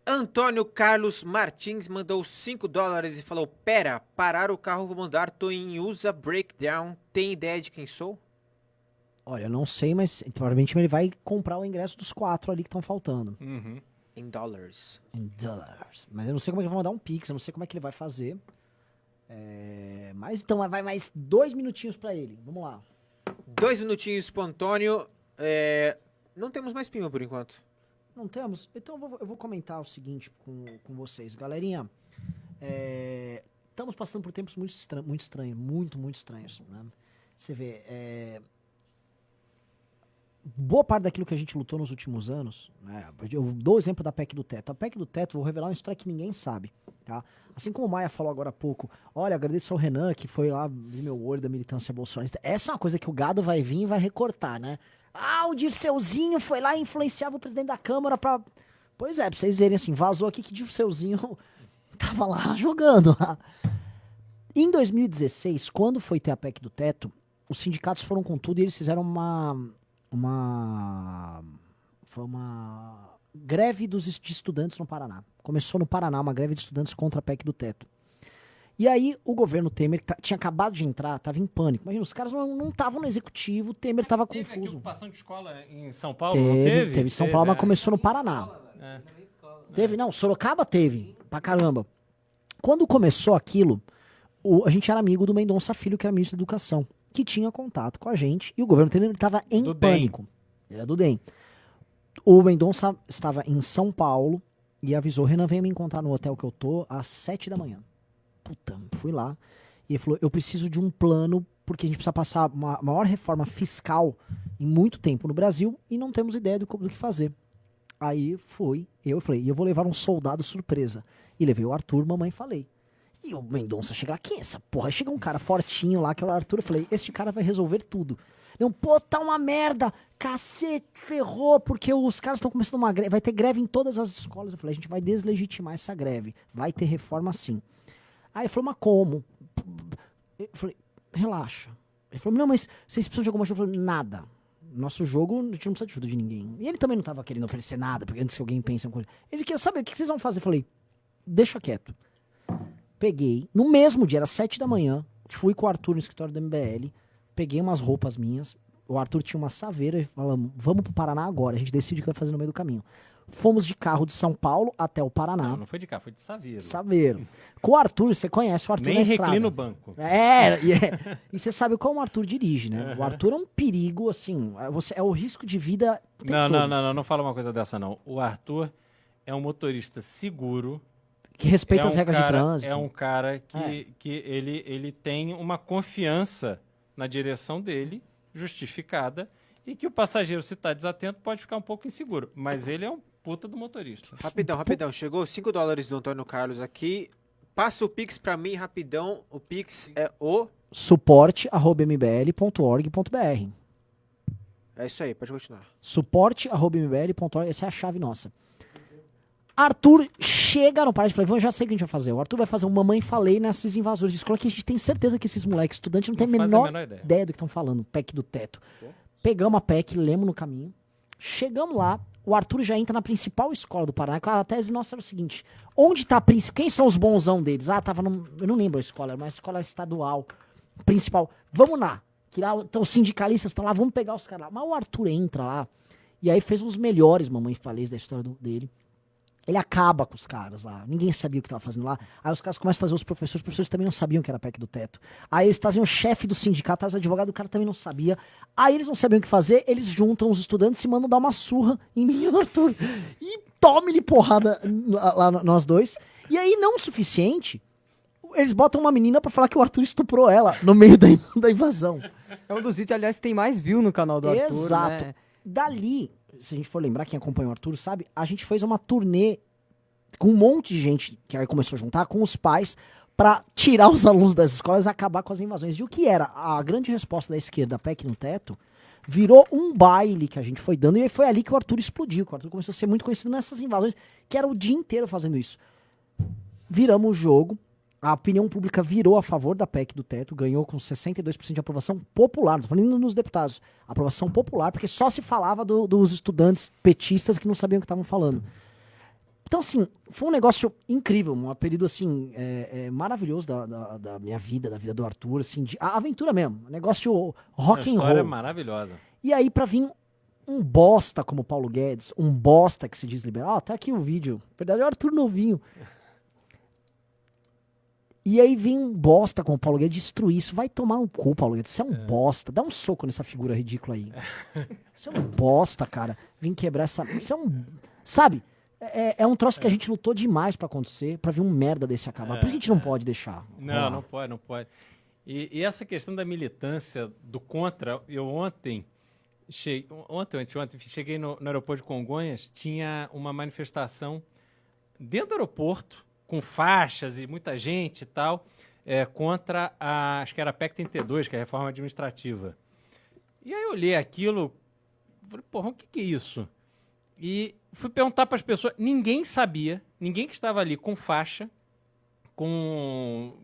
Antônio Carlos Martins mandou $5 e falou: pera, parar o carro, vou mandar, tô em USA Breakdown. Tem ideia de quem sou? Olha, eu não sei, mas provavelmente ele vai comprar o ingresso dos 4 ali que estão faltando. Uhum. Em dólares. Em dólares. Mas eu não sei como é que ele vai mandar um Pix, eu não sei como é que ele vai fazer. Mas então vai mais 2 minutinhos pra ele. Vamos lá. 2 minutinhos pro Antônio. Não temos mais pima por enquanto. Não temos? Então eu vou comentar o seguinte com vocês. Galerinha, estamos passando por tempos muito estranhos. Muito estranhos. Né? Você vê... boa parte daquilo que a gente lutou nos últimos anos, né? Eu dou o exemplo da PEC do teto. A PEC do teto, vou revelar uma história que ninguém sabe, tá? Assim como o Maia falou agora há pouco, olha, agradeço ao Renan que foi lá ver meu olho da militância bolsonarista. Essa é uma coisa que o gado vai vir e vai recortar, né? O Dirceuzinho foi lá e influenciava o presidente da Câmara pra... Pois é, pra vocês verem assim, vazou aqui que Dirceuzinho tava lá jogando. Em 2016, quando foi ter a PEC do teto, os sindicatos foram com tudo e eles fizeram foi uma greve de estudantes no Paraná. Começou no Paraná uma greve de estudantes contra a PEC do teto. E aí o governo Temer, que tinha acabado de entrar, estava em pânico. Imagina, os caras não estavam no executivo, o Temer estava confuso. Teve ocupação de escola em São Paulo, não teve? Teve em São Paulo, mas começou no Paraná. Teve, não, Sorocaba teve, pra caramba. Quando começou aquilo, a gente era amigo do Mendonça Filho, que era ministro da Educação, que tinha contato com a gente, e o governo Temer estava em pânico. Ele era do DEM. O Mendonça estava em São Paulo e avisou, Renan, venha me encontrar no hotel que eu tô às 7 da manhã. Puta, fui lá. E ele falou, eu preciso de um plano, porque a gente precisa passar uma maior reforma fiscal em muito tempo no Brasil e não temos ideia do que fazer. Aí eu falei, e eu vou levar um soldado surpresa. E levei o Arthur, mamãe, falei. E o Mendonça chega aqui, essa porra, chega um cara fortinho lá, que é o Arthur, eu falei, este cara vai resolver tudo. Eu, pô, tá uma merda, cacete, ferrou, porque os caras estão começando uma greve, vai ter greve em todas as escolas. Eu falei, a gente vai deslegitimar essa greve, vai ter reforma sim. Aí ele falou, mas como? Eu falei, relaxa. Ele falou, não, mas vocês precisam de alguma ajuda? Eu falei, nada. Nosso jogo, a gente não precisa de ajuda de ninguém. E ele também não tava querendo oferecer nada, porque antes que alguém pense em alguma coisa. Ele queria saber, o que vocês vão fazer? Eu falei, deixa quieto. Peguei, no mesmo dia, era 7 da manhã, fui com o Arthur no escritório do MBL, peguei umas roupas minhas, o Arthur tinha uma saveira e falamos, vamos pro Paraná agora, a gente decide o que vai fazer no meio do caminho. Fomos de carro de São Paulo até o Paraná. Não foi de carro, foi de Saveiro. Saveiro. Com o Arthur, você conhece o Arthur Nem na estrada. reclina o banco. E você sabe como o Arthur dirige, né? Uhum. O Arthur é um perigo, assim, é o risco de vida... o tempo todo. Não fala uma coisa dessa, não. O Arthur é um motorista seguro. Que respeita as regras de trânsito. É um cara que ele tem uma confiança na direção dele, justificada, e que o passageiro, se está desatento, pode ficar um pouco inseguro. Mas ele é um puta do motorista. Rapidão. Chegou $5 do Antônio Carlos aqui. Passa o Pix pra mim, rapidão. O Pix é o suporte@mbl.org.br. É isso aí, pode continuar. Suporte@mbl.org, essa é a chave nossa. Arthur chega no Pará de Flavão, eu já sei o que a gente vai fazer. O Arthur vai fazer um Mamãe Falei nesses invasores de escola, que a gente tem certeza que esses moleques estudantes não tem a menor ideia do que estão falando. PEC do teto. Pegamos a PEC, lemos no caminho. Chegamos lá, o Arthur já entra na principal escola do Paraná. A tese nossa era o seguinte: onde tá a principal? Quem são os bonzão deles? Ah, tava no. Eu não lembro a escola, era uma escola estadual. Principal. Vamos lá. Que lá, então, os sindicalistas estão lá, vamos pegar os caras lá. Mas o Arthur entra lá. E aí fez os melhores Mamãe Falei da história dele. Ele acaba com os caras lá. Ninguém sabia o que tava fazendo lá. Aí os caras começam a trazer os professores também não sabiam que era PEC do teto. Aí eles trazem o chefe do sindicato, trazem o advogado, o cara também não sabia. Aí eles não sabiam o que fazer, eles juntam os estudantes e mandam dar uma surra em mim e no Arthur. E tome-lhe porrada lá nós dois. E aí, não o suficiente, eles botam uma menina pra falar que o Arthur estuprou ela no meio da invasão. É um dos vídeos, aliás, que tem mais view no canal do Arthur, Exato. né? Dali, se a gente for lembrar, quem acompanha o Arthur sabe, a gente fez uma turnê com um monte de gente que aí começou a juntar com os pais pra tirar os alunos das escolas e acabar com as invasões. E o que era? A grande resposta da esquerda, PEC no teto, virou um baile que a gente foi dando, e foi ali que o Arthur explodiu, que o Arthur começou a ser muito conhecido nessas invasões, que era o dia inteiro fazendo isso. Viramos o jogo, a opinião pública virou a favor da PEC do teto, ganhou com 62% de aprovação popular, não tô falando nos deputados, aprovação popular, porque só se falava dos estudantes petistas que não sabiam o que estavam falando. Então, assim, foi um negócio incrível, um período, assim, maravilhoso da minha vida, da vida do Arthur, assim, a aventura mesmo, um negócio rock and roll. A história é maravilhosa. E aí, pra vir um bosta como o Paulo Guedes, um bosta que se diz liberal, tá aqui o vídeo, na verdade é o Arthur novinho. E aí vem um bosta como o Paulo Guedes destruir isso. Vai tomar um cu, Paulo Guedes. Você é um bosta. Dá um soco nessa figura ridícula aí. Você é um bosta, cara. Vim quebrar essa... Você é um... Sabe? É um troço que a gente lutou demais pra acontecer, pra ver um merda desse acabar. Por isso a gente não pode deixar. Não, não pode, não pode. E essa questão da militância do contra, eu ontem cheguei no aeroporto de Congonhas, tinha uma manifestação dentro do aeroporto, com faixas e muita gente e tal, contra acho que era a PEC 32, que é a reforma administrativa. E aí eu olhei aquilo, falei, porra, o que é isso? E fui perguntar para as pessoas, ninguém sabia, ninguém que estava ali com faixa, com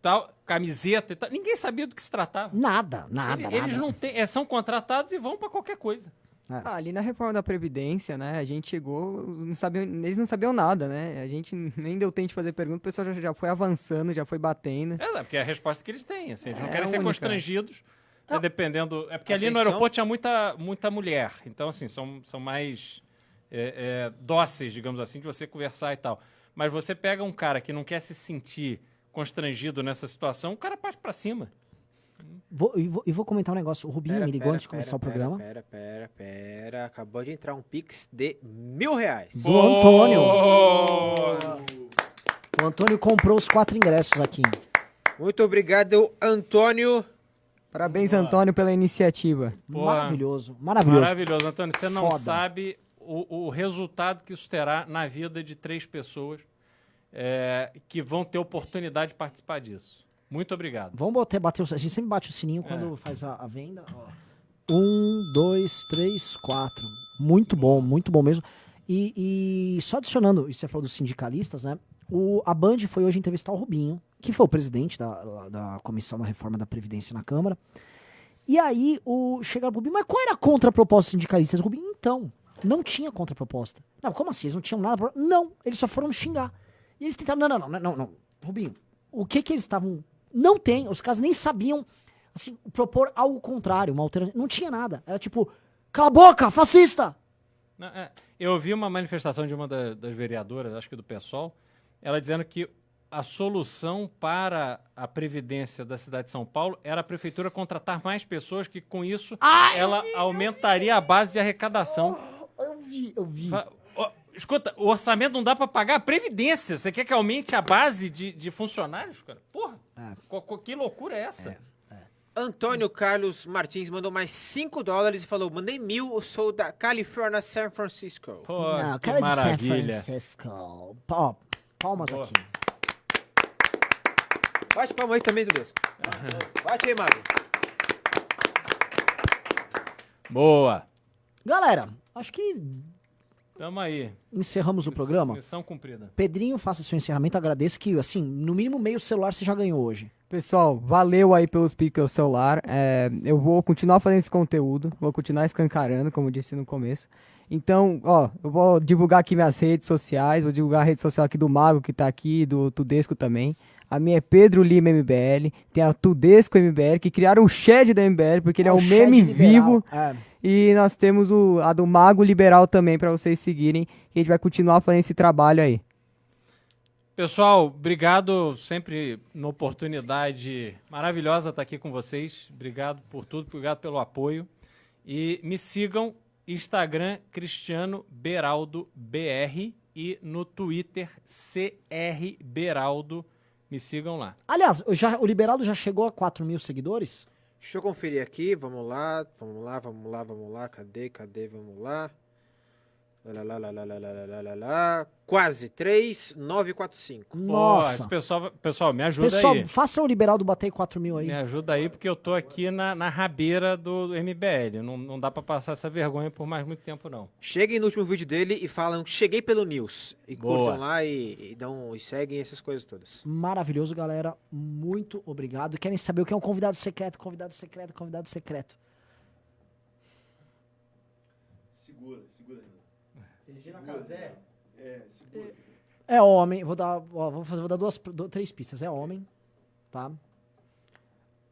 tal, camiseta e tal, ninguém sabia do que se tratava. Nada. Eles não têm, são contratados e vão para qualquer coisa. Ali na reforma da Previdência, né, a gente chegou, eles não sabiam nada, né, a gente nem deu tempo de fazer pergunta, o pessoal já foi avançando, já foi batendo. Porque é a resposta que eles têm, assim, eles não É querem ser única. constrangidos, dependendo... É porque ali no Atenção. aeroporto tinha muita mulher, então, assim, são mais dóceis, digamos assim, de você conversar e tal. Mas você pega um cara que não quer se sentir constrangido nessa situação, o cara parte pra cima. Vou comentar um negócio. O Rubinho me ligou antes de começar o programa. Pera. Acabou de entrar um Pix de R$1.000. Do Antônio. O Antônio comprou os 4 ingressos aqui. Muito obrigado, Antônio. Parabéns, Antônio, pela iniciativa. Pô, Maravilhoso. Maravilhoso, Antônio. Você não Foda. sabe o resultado que isso terá na vida de 3 pessoas que vão ter oportunidade de participar disso. Muito obrigado. Vamos bater a gente sempre bate o sininho quando faz a venda. Ó. 1, 2, 3, 4. Muito bom mesmo. E só adicionando, isso você falou dos sindicalistas, né? A Band foi hoje entrevistar o Rubinho, que foi o presidente da Comissão da Reforma da Previdência na Câmara. E aí chegaram pro Rubinho, mas qual era a contraproposta dos sindicalistas? Rubinho, então, não tinha contraproposta. Não, como assim? Eles não tinham nada? Não, eles só foram xingar. E eles tentaram, não. Rubinho, o que eles estavam... Não tem, os caras nem sabiam, assim, propor algo contrário, uma alternativa. Não tinha nada. Era tipo, cala a boca, fascista! Não, eu vi uma manifestação de uma das vereadoras, acho que do PSOL, ela dizendo que a solução para a Previdência da cidade de São Paulo era a prefeitura contratar mais pessoas, que com isso ela aumentaria a base de arrecadação. Eu vi. Escuta, o orçamento não dá para pagar a Previdência. Você quer que aumente a base de funcionários, cara? Porra, que loucura é essa? Antônio Carlos Martins mandou mais $5 e falou, mandei 1.000, eu sou da Califórnia, San Francisco. Pô, Não, que cara maravilha. de San Francisco. Palmas aqui. Bate palma aí também, Dudesco. Bate aí, Mago. Boa. Galera, acho que Tamo aí. encerramos o programa. Missão cumprida. Pedrinho, faça seu encerramento. Agradeço que, assim, no mínimo meio celular você já ganhou hoje. Pessoal, valeu aí pelos piques ao celular. Eu vou continuar fazendo esse conteúdo, vou continuar escancarando, como eu disse no começo. Então, ó, eu vou divulgar aqui minhas redes sociais, vou divulgar a rede social aqui do Mago, que tá aqui, do Tudesco também. A minha é Pedro Lima MBL, tem a Tudesco MBL, que criaram o Shed da MBL, porque ele é um Shed meme liberal. vivo. É. E nós temos a do Mago Liberal também, pra vocês seguirem, que a gente vai continuar fazendo esse trabalho aí. Pessoal, obrigado. Sempre uma oportunidade maravilhosa estar aqui com vocês. Obrigado por tudo, obrigado pelo apoio. E me sigam, Instagram Cristiano Beraldo BR e no Twitter CR Beraldo. Me sigam lá. Aliás, o Liberaldo já chegou a 4 mil seguidores? Deixa eu conferir aqui, vamos lá. Cadê, vamos lá. Quase, 3,945. Nossa. Esse pessoal, me ajuda Pessoal, aí. façam o Liberaldo bater 4 mil aí. Me ajuda aí, porque eu tô aqui na rabeira do MBL. Não dá pra passar essa vergonha por mais muito tempo, não. Cheguem no último vídeo dele e falam, cheguei pelo News. E Boa. curtam lá e seguem essas coisas todas. Maravilhoso, galera. Muito obrigado. Querem saber o que é um convidado secreto? Convidado secreto, convidado secreto. Segura ainda. Segura. É homem. Vou dar 3 pistas. É homem, tá?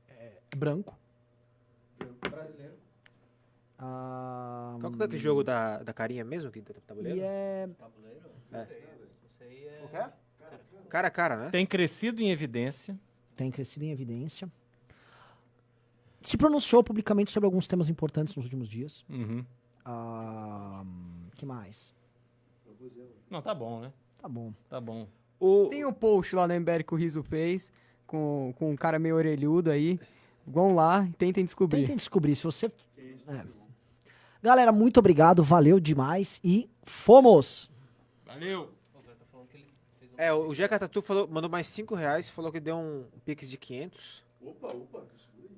É branco. Brasileiro. Qual que é aquele jogo da carinha mesmo que tá no tabuleiro? E é... O quê? Cara a cara, né? Tem crescido em evidência. Tem crescido em evidência. Se pronunciou publicamente sobre alguns temas importantes nos últimos dias. Uhum. Que mais? Não, tá bom, né? Tá bom. Tá bom. Tem um post lá no MBL que o Riso fez, com um cara meio orelhudo aí. Vão lá e tentem descobrir. Tentem descobrir. Se você... É. Galera, muito obrigado. Valeu demais. E fomos! Valeu! O Jeca Tatu mandou mais R$5, falou que deu um pix de 500. Opa.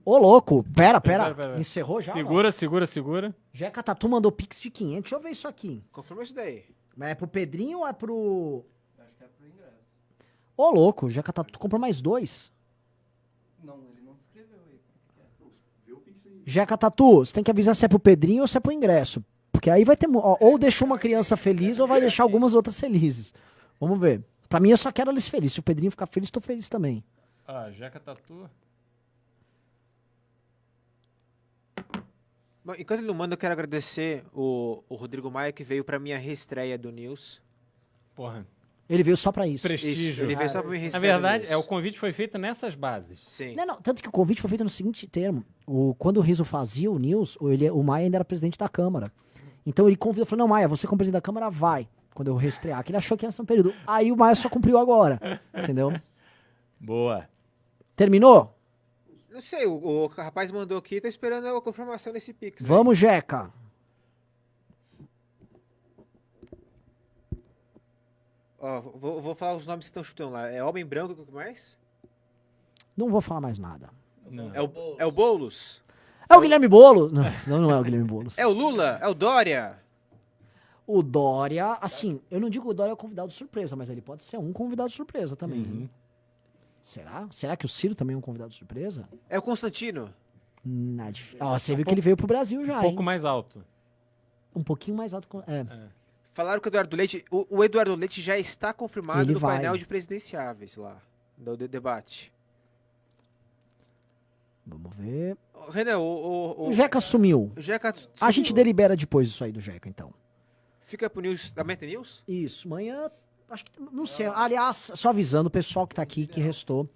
Ô, louco. Pera. Pera. Encerrou já? Segura. Jeca Tatu mandou pix de 500. Deixa eu ver isso aqui. Confirma isso daí. Mas é pro Pedrinho ou é pro... Acho que é pro ingresso. Ô, louco. Jeca Tatu comprou mais 2. Não, ele não descreveu aí. Vê o Pix aí. Jeca Tatu, você tem que avisar se é pro Pedrinho ou se é pro ingresso. Porque aí vai ter... ou deixou uma criança feliz ou vai deixar algumas outras felizes. Vamos ver. Pra mim, eu só quero eles felizes. Se o Pedrinho ficar feliz, tô feliz também. Jeca Tatu. Bom, enquanto ele não manda, eu quero agradecer o Rodrigo Maia, que veio pra minha reestreia do News. Porra. Ele veio só pra isso. Prestígio. Ele veio só pra minha Na reestreia do verdade, News. o convite foi feito nessas bases. Sim. Não. Tanto que o convite foi feito no seguinte termo. Quando o Riso fazia o News, o Maia ainda era presidente da Câmara. Então ele convidou, falou, não, Maia, você como presidente da Câmara, vai. Quando eu reestrear, que ele achou que ia ser um período. Aí o Maia só cumpriu agora. Entendeu? Boa. Terminou? Não sei, o rapaz mandou aqui, tá esperando a confirmação desse pix. Vamos, Jeca. Ó, vou falar os nomes que estão chutando lá. É Homem Branco, o que mais? Não vou falar mais nada. Não. É o Boulos? É o Guilherme Boulos. Não é o Guilherme Boulos. É o Lula? É o Dória? O Dória, assim, eu não digo que o Dória é o convidado surpresa, mas ele pode ser um convidado surpresa também. Será? Será que o Ciro também é um convidado surpresa? É o Constantino? Você viu que ele veio pro Brasil já, Um pouco hein? mais alto. Um pouquinho mais alto. Falaram que o Eduardo Leite... O Eduardo Leite já está confirmado Ele no vai. painel de presidenciáveis lá, do debate. Vamos ver. Renan, O Jeca sumiu. o Jeca... A gente delibera depois isso aí do Jeca, então. Fica pro News, da Meta News? Isso, amanhã, acho que, não sei, aliás, só avisando o pessoal que tá aqui, que restou,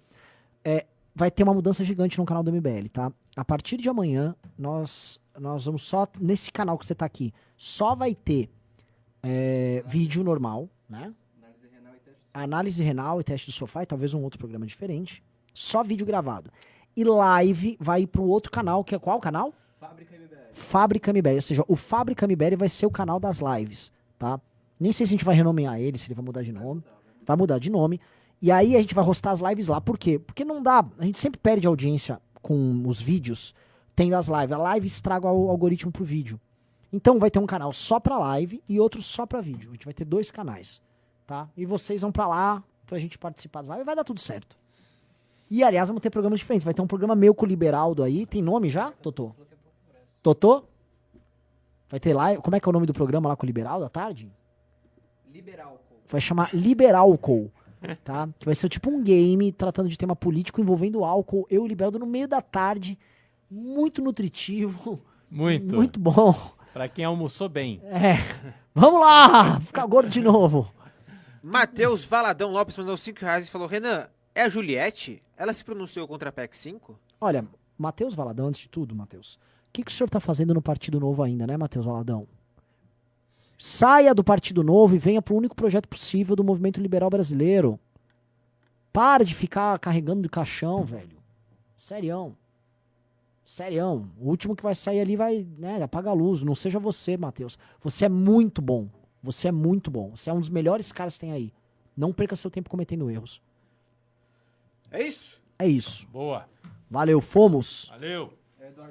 vai ter uma mudança gigante no canal do MBL, tá? A partir de amanhã, nós vamos só, nesse canal que você tá aqui, só vai ter vídeo normal, né? Análise renal e teste do sofá e talvez um outro programa diferente, só vídeo gravado. E live vai ir pro outro canal, que é qual canal? Fábrica MBL, ou seja, o Fábrica MBL vai ser o canal das lives, tá? Nem sei se a gente vai renomear ele, se ele vai mudar de nome. Vai mudar de nome. E aí a gente vai hostar as lives lá. Por quê? Porque não dá. A gente sempre perde audiência com os vídeos tendo as lives. A live estraga o algoritmo pro vídeo. Então vai ter um canal só pra live e outro só pra vídeo. A gente vai ter 2 canais, tá? E vocês vão pra lá pra gente participar das lives e vai dar tudo certo. E aliás, vamos ter programas diferentes. Vai ter um programa meu com o Liberaldo aí. Tem nome já, Totô? Totô? Vai ter live. Como é que é o nome do programa lá com o Liberaldo à tarde? Liberalco. Vai chamar Liberalco, tá? Que vai ser tipo um game tratando de tema político envolvendo álcool. Eu e o Liberaldo no meio da tarde. Muito nutritivo. Muito. Muito bom. Pra quem almoçou bem. É. Vamos lá! Ficar gordo de novo. Matheus Valadão Lopes mandou R$5 e falou: Renan, é a Juliette? Ela se pronunciou contra a PEC 5? Olha, Matheus Valadão, antes de tudo, Matheus, o que o senhor tá fazendo no Partido Novo ainda, né, Matheus Valadão? Saia do Partido Novo e venha pro único projeto possível do movimento liberal brasileiro. Para de ficar carregando de caixão, velho. Serião. Serião. O último que vai sair ali vai, né, apaga a luz. Não seja você, Matheus. Você é muito bom. Você é muito bom. Você é um dos melhores caras que tem aí. Não perca seu tempo cometendo erros. É isso? É isso. Boa. Valeu, fomos. Valeu.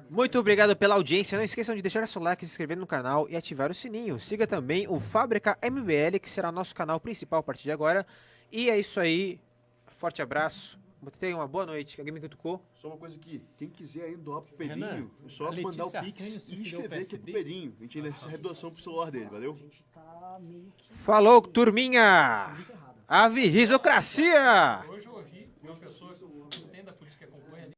Muito obrigado pela audiência. Não esqueçam de deixar seu like, se inscrever no canal e ativar o sininho. Siga também o Fábrica MBL, que será nosso canal principal a partir de agora. E é isso aí. Forte abraço. Tenha uma boa noite. Alguém me cutucou? Só uma coisa aqui, quem quiser aí doar pro Renan, Pedrinho, é só a mandar o Letícia Pix Arsênio se e filiou ao escrever aqui pro PSD. Pedrinho. A gente ainda recebe doação pro celular dele, valeu? Falou, turminha! Ave Risocracia! Hoje